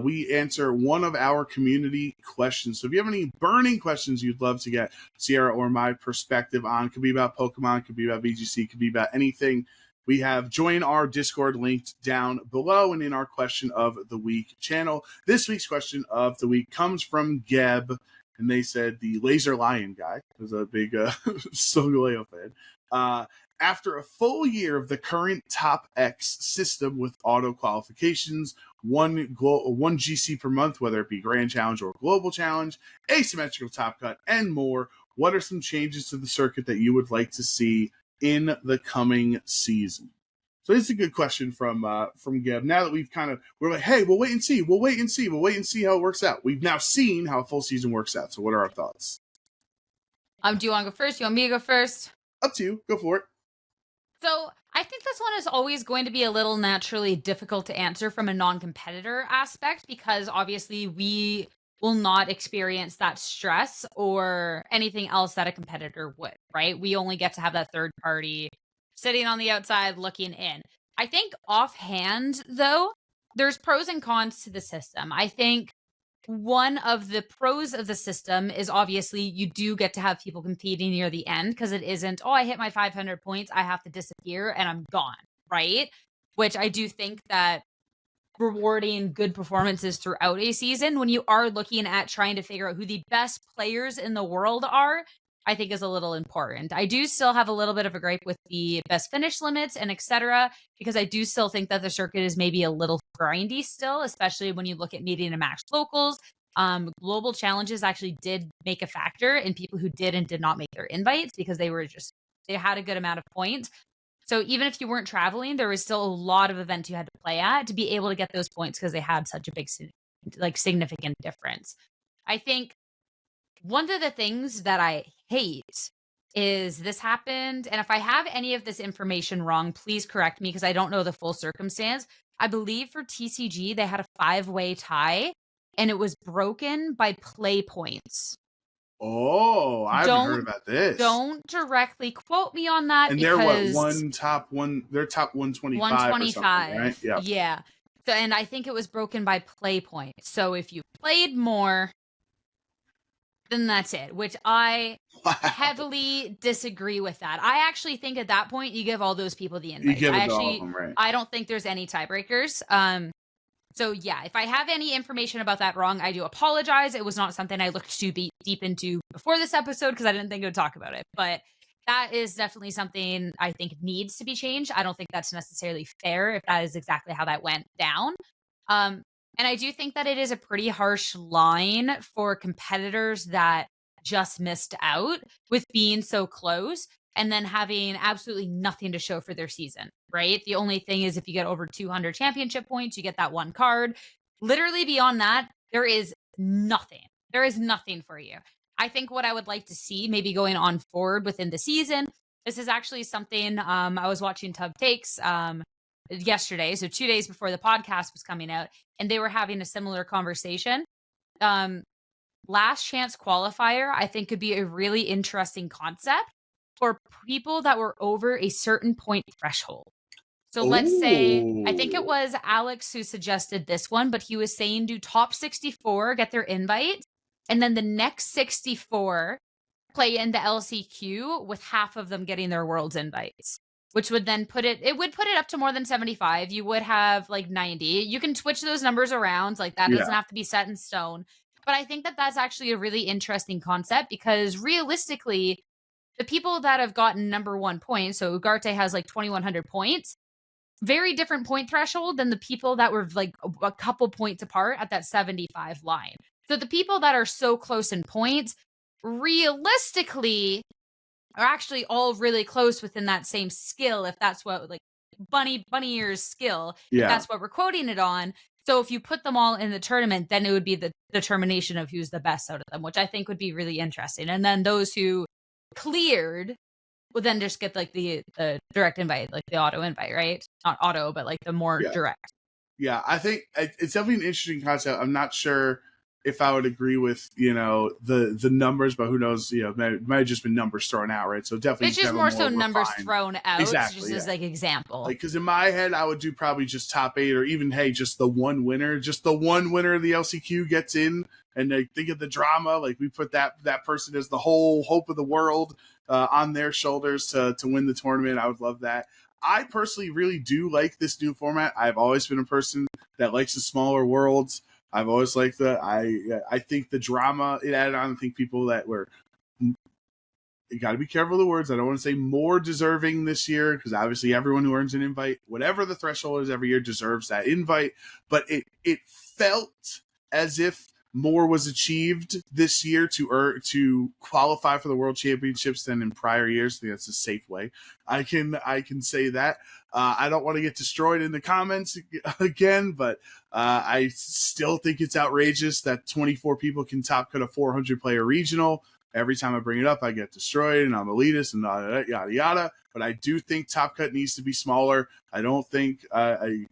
we answer one of our community questions. So if you have any burning questions you'd love to get Sierra or my perspective on, could be about Pokemon, could be about VGC, could be about anything we have join our Discord linked down below and in our question of the week channel. This week's question of the week comes from Geb, and they said the Laser Lion guy was a big Solgaleo fan. After a full year of the current Top X system with auto qualifications, one GC per month, whether it be Grand Challenge or Global Challenge, asymmetrical Top Cut, and more, what are some changes to the circuit that you would like to see in the coming season? So it's a good question from Geb. Now that we're like, hey, we'll wait and see how it works out. We've now seen how a full season works out. So what are our thoughts? Do you want to go first? You want me to go first? Up to you. Go for it. So I think this one is always going to be a little naturally difficult to answer from a non-competitor aspect, because obviously we will not experience that stress or anything else that a competitor would, right? We only get to have that third party sitting on the outside looking in. I think offhand, though, there's pros and cons to the system. I think one of the pros of the system is obviously you do get to have people competing near the end, because it isn't, oh, I hit my 500 points, I have to disappear and I'm gone, right? Which I do think that rewarding good performances throughout a season, when you are looking at trying to figure out who the best players in the world are, I think is a little important. I do still have a little bit of a gripe with the best finish limits and etc., because I do still think that the circuit is maybe a little grindy still, especially when you look at needing to max locals. Global challenges actually did make a factor in people who did and did not make their invites, because they had a good amount of points. So even if you weren't traveling, there was still a lot of events you had to play at to be able to get those points, because they had such a big, significant difference. I think one of the things that I hate is this happened, and if I have any of this information wrong, please correct me, because I don't know the full circumstance. I believe for TCG, they had a 5-way tie, and it was broken by play points. Oh, I haven't heard about this. Don't directly quote me on that. And because they're top 125. 125, right? Yeah. So, and I think it was broken by play points. So if you played more, then that's it, which I heavily disagree with that. I actually think at that point, you give all those people the invite. You give it to all of them, right? I don't think there's any tiebreakers. So yeah, if I have any information about that wrong, I do apologize. It was not something I looked too deep into before this episode, because I didn't think I would talk about it. But that is definitely something I think needs to be changed. I don't think that's necessarily fair if that is exactly how that went down. And I do think that it is a pretty harsh line for competitors that just missed out with being so close and then having absolutely nothing to show for their season, right? The only thing is if you get over 200 championship points, you get that one card. Literally beyond that, there is nothing. There is nothing for you. I think what I would like to see maybe going on forward within the season, this is actually something I was watching Tub Takes yesterday, so 2 days before the podcast was coming out, and they were having a similar conversation. Last chance qualifier, I think, could be a really interesting concept for people that were over a certain point threshold. So let's say, I think it was Alex who suggested this one, but he was saying do top 64 get their invite, and then the next 64 play in the LCQ with half of them getting their world's invites, which would then put it put it up to more than 75. You would have like 90. You can switch those numbers around. Like that doesn't have to be set in stone. But I think that that's actually a really interesting concept, because realistically, the people that have gotten number 1 point, so Ugarte has like 2,100 points, very different point threshold than the people that were like a couple points apart at that 75 line. So the people that are so close in points, realistically, are actually all really close within that same skill, if that's what, like, bunny ears skill, if that's what we're quoting it on. So if you put them all in the tournament, then it would be the determination of who's the best out of them, which I think would be really interesting. And then those who cleared would then just get like the direct invite, like the auto invite, right? Not auto, but like the more direct. Yeah, I think it's definitely an interesting concept. I'm not sure if I would agree with, the numbers, but who knows, it might have just been numbers thrown out, right? So definitely it's just more so numbers thrown out, exactly, just as like example. Like, because in my head, I would do probably just top 8, or even, hey, just the one winner of the LCQ gets in, and they think of the drama, like we put that person as the whole hope of the world on their shoulders to win the tournament. I would love that. I personally really do like this new format. I've always been a person that likes the smaller worlds. I've always liked that. I think the drama it added on. I think people that were, you got to be careful of the words. I don't want to say more deserving this year, because obviously everyone who earns an invite, whatever the threshold is every year, deserves that invite. But it felt as if more was achieved this year to qualify for the World Championships than in prior years. I think that's a safe way I can say that. I don't want to get destroyed in the comments again, but I still think it's outrageous that 24 people can top cut a 400 player regional. Every time I bring it up, I get destroyed and I'm elitist and yada yada. But I do think Top Cut needs to be smaller. I don't think I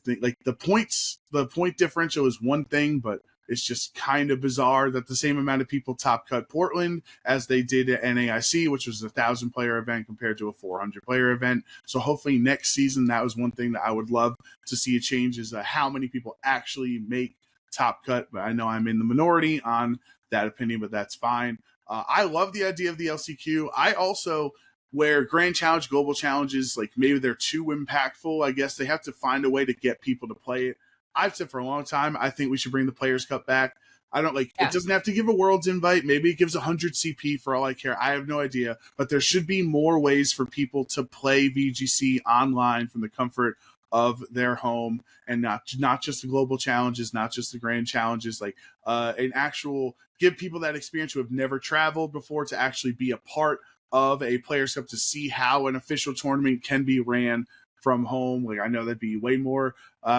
think like the point differential is one thing, but it's just kind of bizarre that the same amount of people top cut Portland as they did at NAIC, which was a 1,000 player event compared to a 400 player event. So hopefully next season, that was one thing that I would love to see a change, is how many people actually make top cut. But I know I'm in the minority on that opinion, but that's fine. I love the idea of the LCQ. I also, where Grand Challenge, Global Challenges, like maybe they're too impactful, I guess they have to find a way to get people to play it. I've said for a long time, I think we should bring the Players' Cup back. I don't it doesn't have to give a Worlds invite. Maybe it gives 100 CP for all I care. I have no idea. But there should be more ways for people to play VGC online from the comfort of their home, and not just the global challenges, not just the grand challenges, like an actual give people that experience who have never traveled before to actually be a part of a Players' Cup, to see how an official tournament can be ran from home. Like, I know that'd be way more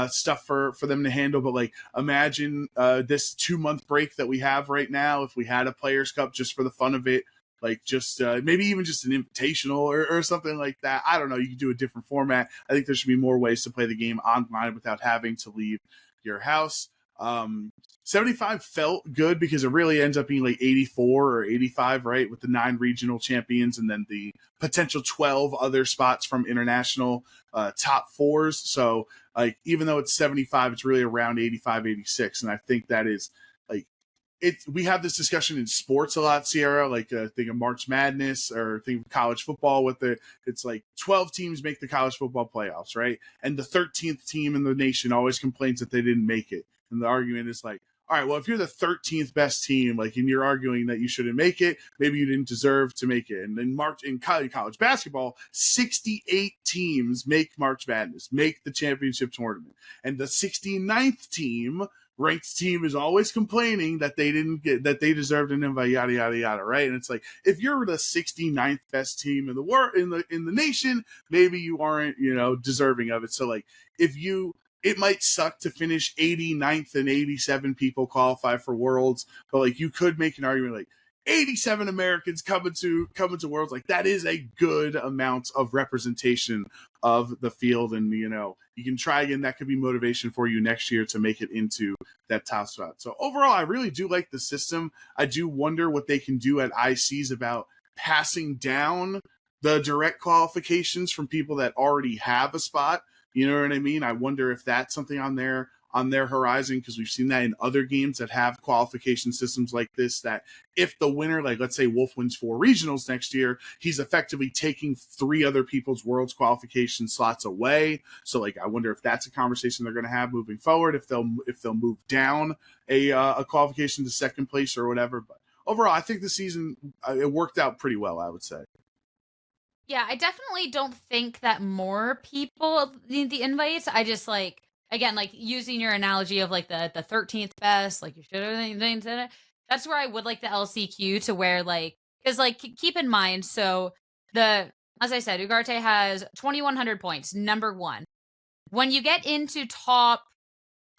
stuff for them to handle, but like imagine this 2-month break that we have right now, if we had a Players' Cup just for the fun of it, like just maybe even just an invitational or something like that. I don't know. You could do a different format. I think there should be more ways to play the game online without having to leave your house. 75 felt good because it really ends up being like 84 or 85, right? With the 9 regional champions and then the potential 12 other spots from international top 4s. So like, even though it's 75, it's really around 85, 86. And I think that is like, we have this discussion in sports a lot, Sierra, like think of March Madness or think of college football with it's like 12 teams make the college football playoffs, right? And the 13th team in the nation always complains that they didn't make it. And the argument is like, all right, well, if you're the 13th best team, like, and you're arguing that you shouldn't make it, maybe you didn't deserve to make it. And then in college basketball, 68 teams make March Madness, make the championship tournament. And the 69th team, ranked team, is always complaining that they didn't get, that they deserved an invite, yada, yada, yada, right? And it's like, if you're the 69th best team in the world, in the nation, maybe you aren't, deserving of it. So like, it might suck to finish 89th and 87 people qualify for Worlds, but like you could make an argument like 87 Americans coming to Worlds, like that is a good amount of representation of the field. And you can try again. That could be motivation for you next year to make it into that top spot. So overall, I really do like the system. I do wonder what they can do at ICs about passing down the direct qualifications from people that already have a spot. You know what I mean? I wonder if that's something on their horizon, because we've seen that in other games that have qualification systems like this, that if the winner, like let's say Wolfe wins 4 regionals next year, he's effectively taking 3 other people's Worlds qualification slots away. So like, I wonder if that's a conversation they're going to have moving forward, if they'll move down a qualification to second place or whatever. But overall, I think the season, it worked out pretty well, I would say. Yeah, I definitely don't think that more people need the invites. I just like, again, like using your analogy of like the 13th best, like you should have named it. That's where I would like the LCQ to where like, because like keep in mind, so as I said, Ugarte has 2,100 points, number 1. When you get into top,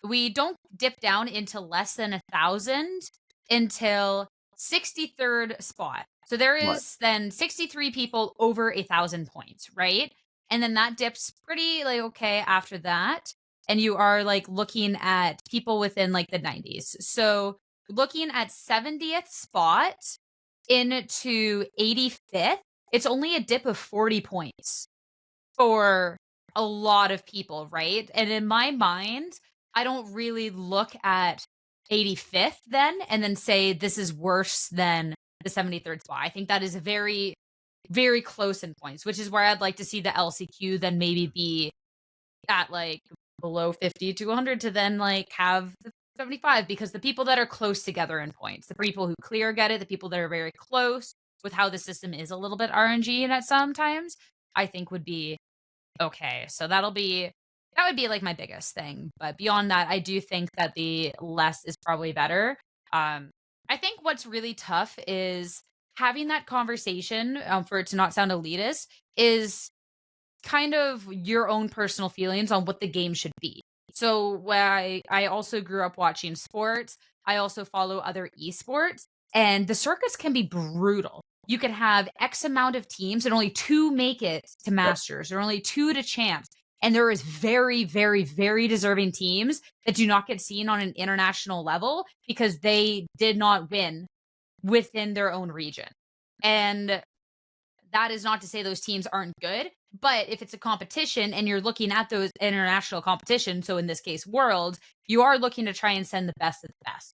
we don't dip down into less than 1,000 until 63rd spot. So there is then 63 people over 1,000 points, right? And then that dips pretty like okay after that. And you are like looking at people within like the 90s. So looking at 70th spot into 85th, it's only a dip of 40 points for a lot of people, right? And in my mind, I don't really look at 85th then and then say this is worse than the 73rd spot. I think that is a very very close in points, which is where I'd like to see the LCQ then maybe be at like below 50 to 100 to then like have the 75, because the people that are close together in points, the people who clear get it, the people that are very close with how the system is a little bit RNG and at sometimes, I think would be okay. So that would be like my biggest thing. But beyond that, I do think that the less is probably better. I think what's really tough is having that conversation, for it to not sound elitist, is kind of your own personal feelings on what the game should be. So where I also grew up watching sports, I also follow other esports, and the circuits can be brutal. You can have X amount of teams and only 2 make it to Masters, or only 2 to champs. And there is very, very, very deserving teams that do not get seen on an international level because they did not win within their own region. And that is not to say those teams aren't good, but if it's a competition and you're looking at those international competitions, so in this case, Worlds, you are looking to try and send the best of the best.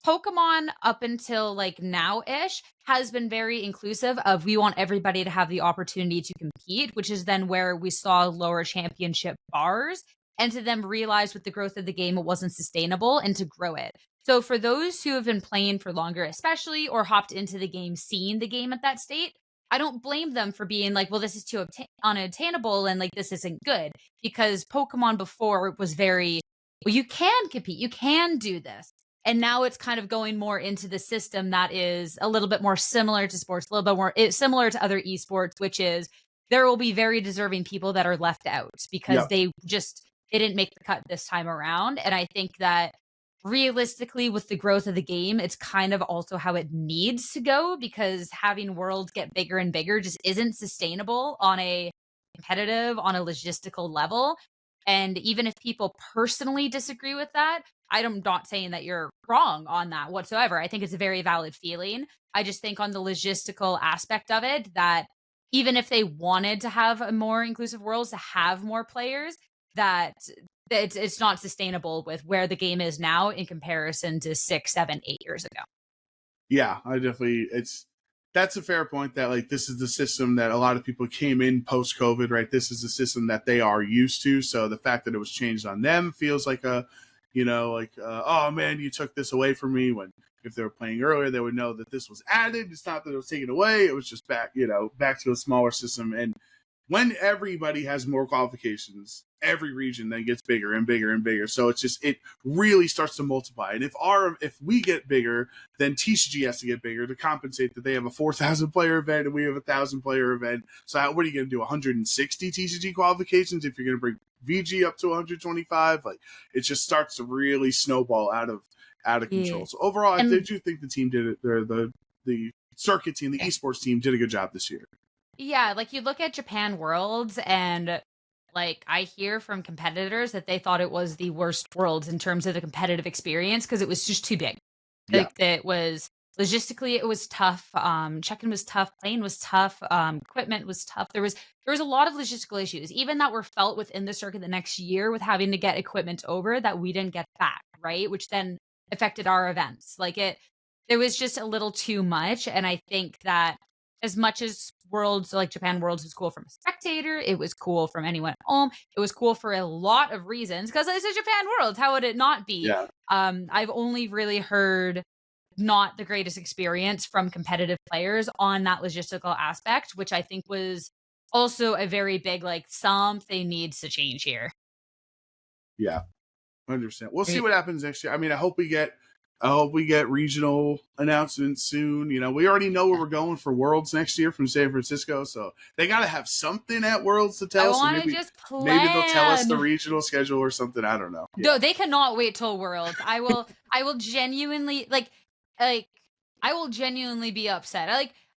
Pokemon up until like now-ish has been very inclusive of we want everybody to have the opportunity to compete, which is then where we saw lower championship bars, and to then realize with the growth of the game it wasn't sustainable and to grow it. So for those who have been playing for longer especially, or hopped into the game seeing the game at that state, I don't blame them for being like, well, this is too unattainable and like this isn't good, because Pokemon before was very, well, you can compete, you can do this. And now it's kind of going more into the system that is a little bit more similar to sports, a little bit more similar to other esports, which is there will be very deserving people that are left out because they didn't make the cut this time around. And I think that realistically, with the growth of the game, it's kind of also how it needs to go, because having Worlds get bigger and bigger just isn't sustainable on a competitive, on a logistical level. And even if people personally disagree with that, I'm not saying that you're wrong on that whatsoever. I think it's a very valid feeling. I just think on the logistical aspect of it, that even if they wanted to have a more inclusive Worlds, to have more players, that it's not sustainable with where the game is now in comparison to 6, 7, 8 years ago. Yeah, that's a fair point, that like this is the system that a lot of people came in post-COVID, right? This is the system that they are used to. So the fact that it was changed on them feels like oh man, you took this away from me, when if they were playing earlier, they would know that this was added. It's not that it was taken away. It was just back to a smaller system. And when everybody has more qualifications, every region then gets bigger and bigger and bigger. So it really starts to multiply. And if we get bigger, then TCG has to get bigger to compensate that they have a 4,000 player event and we have a 1,000 player event. So what are you going to do? 160 TCG qualifications if you're going to bring VG up to 125? Like, it just starts to really snowball out of control. So overall, I do think the team did it. The circuit team, the esports team, did a good job this year. Yeah, like you look at Japan Worlds, and like I hear from competitors that they thought it was the worst Worlds in terms of the competitive experience because it was just too big. Like it was logistically, it was tough. Check-in was tough. Playing was tough. Equipment was tough. There was a lot of logistical issues, even that were felt within the circuit the next year with having to get equipment over that we didn't get back, right? Which then affected our events. Like there was just a little too much, and I think that as much as Worlds, like Japan Worlds, was cool from a spectator, it was cool from anyone at home, it was cool for a lot of reasons, because it's a Japan Worlds, how would it not be? Yeah. I've only really heard not the greatest experience from competitive players on that logistical aspect, which I think was also a very big, like, something needs to change here. Yeah, 100%. We'll see what happens next year. I mean, I hope we get regional announcements soon. We already know where we're going for Worlds next year from San Francisco, so they got to have something at Worlds to tell us. Maybe they'll tell us the regional schedule or something. I don't know. No, they cannot wait till Worlds. I will genuinely I will genuinely be upset.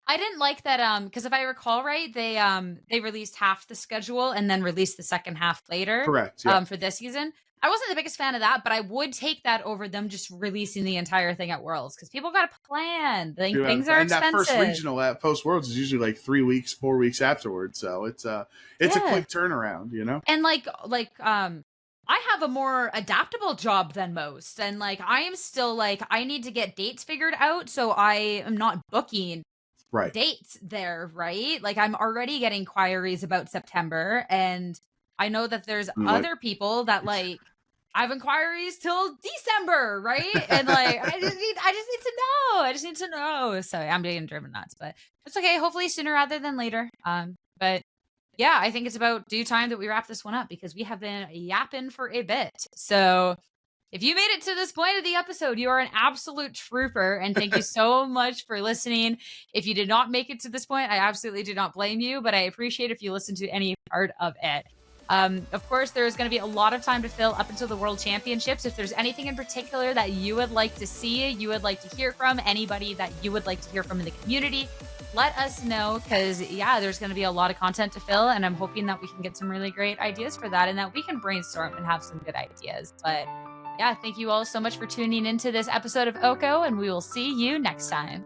I didn't like that because if I recall right, they released half the schedule and then released the second half later. Correct. Yeah. For this season. I wasn't the biggest fan of that, but I would take that over them just releasing the entire thing at Worlds, because people got to plan. Things are expensive. And that first regional at post Worlds is usually like 3 weeks, 4 weeks afterwards. So it's a quick turnaround, And I have a more adaptable job than most, and I am still I need to get dates figured out, so I am not booking Right. dates there, right? Like I'm already getting inquiries about September, and I know that there's Like- other people that like I have inquiries till December, right? And like I just need to know. I just need to know. So I'm getting driven nuts, but it's okay. Hopefully sooner rather than later. But yeah, I think it's about due time that we wrap this one up because we have been yapping for a bit. So if you made it to this point of the episode, you are an absolute trooper. And thank you so much for listening. If you did not make it to this point, I absolutely do not blame you, but I appreciate if you listen to any part of it. Of course, there's going to be a lot of time to fill up until the World Championships. If there's anything in particular that you would like to see, you would like to hear from, anybody that you would like to hear from in the community, let us know because, yeah, there's going to be a lot of content to fill. And I'm hoping that we can get some really great ideas for that and that we can brainstorm and have some good ideas. But yeah, thank you all so much for tuning into this episode of OHKO, and we will see you next time.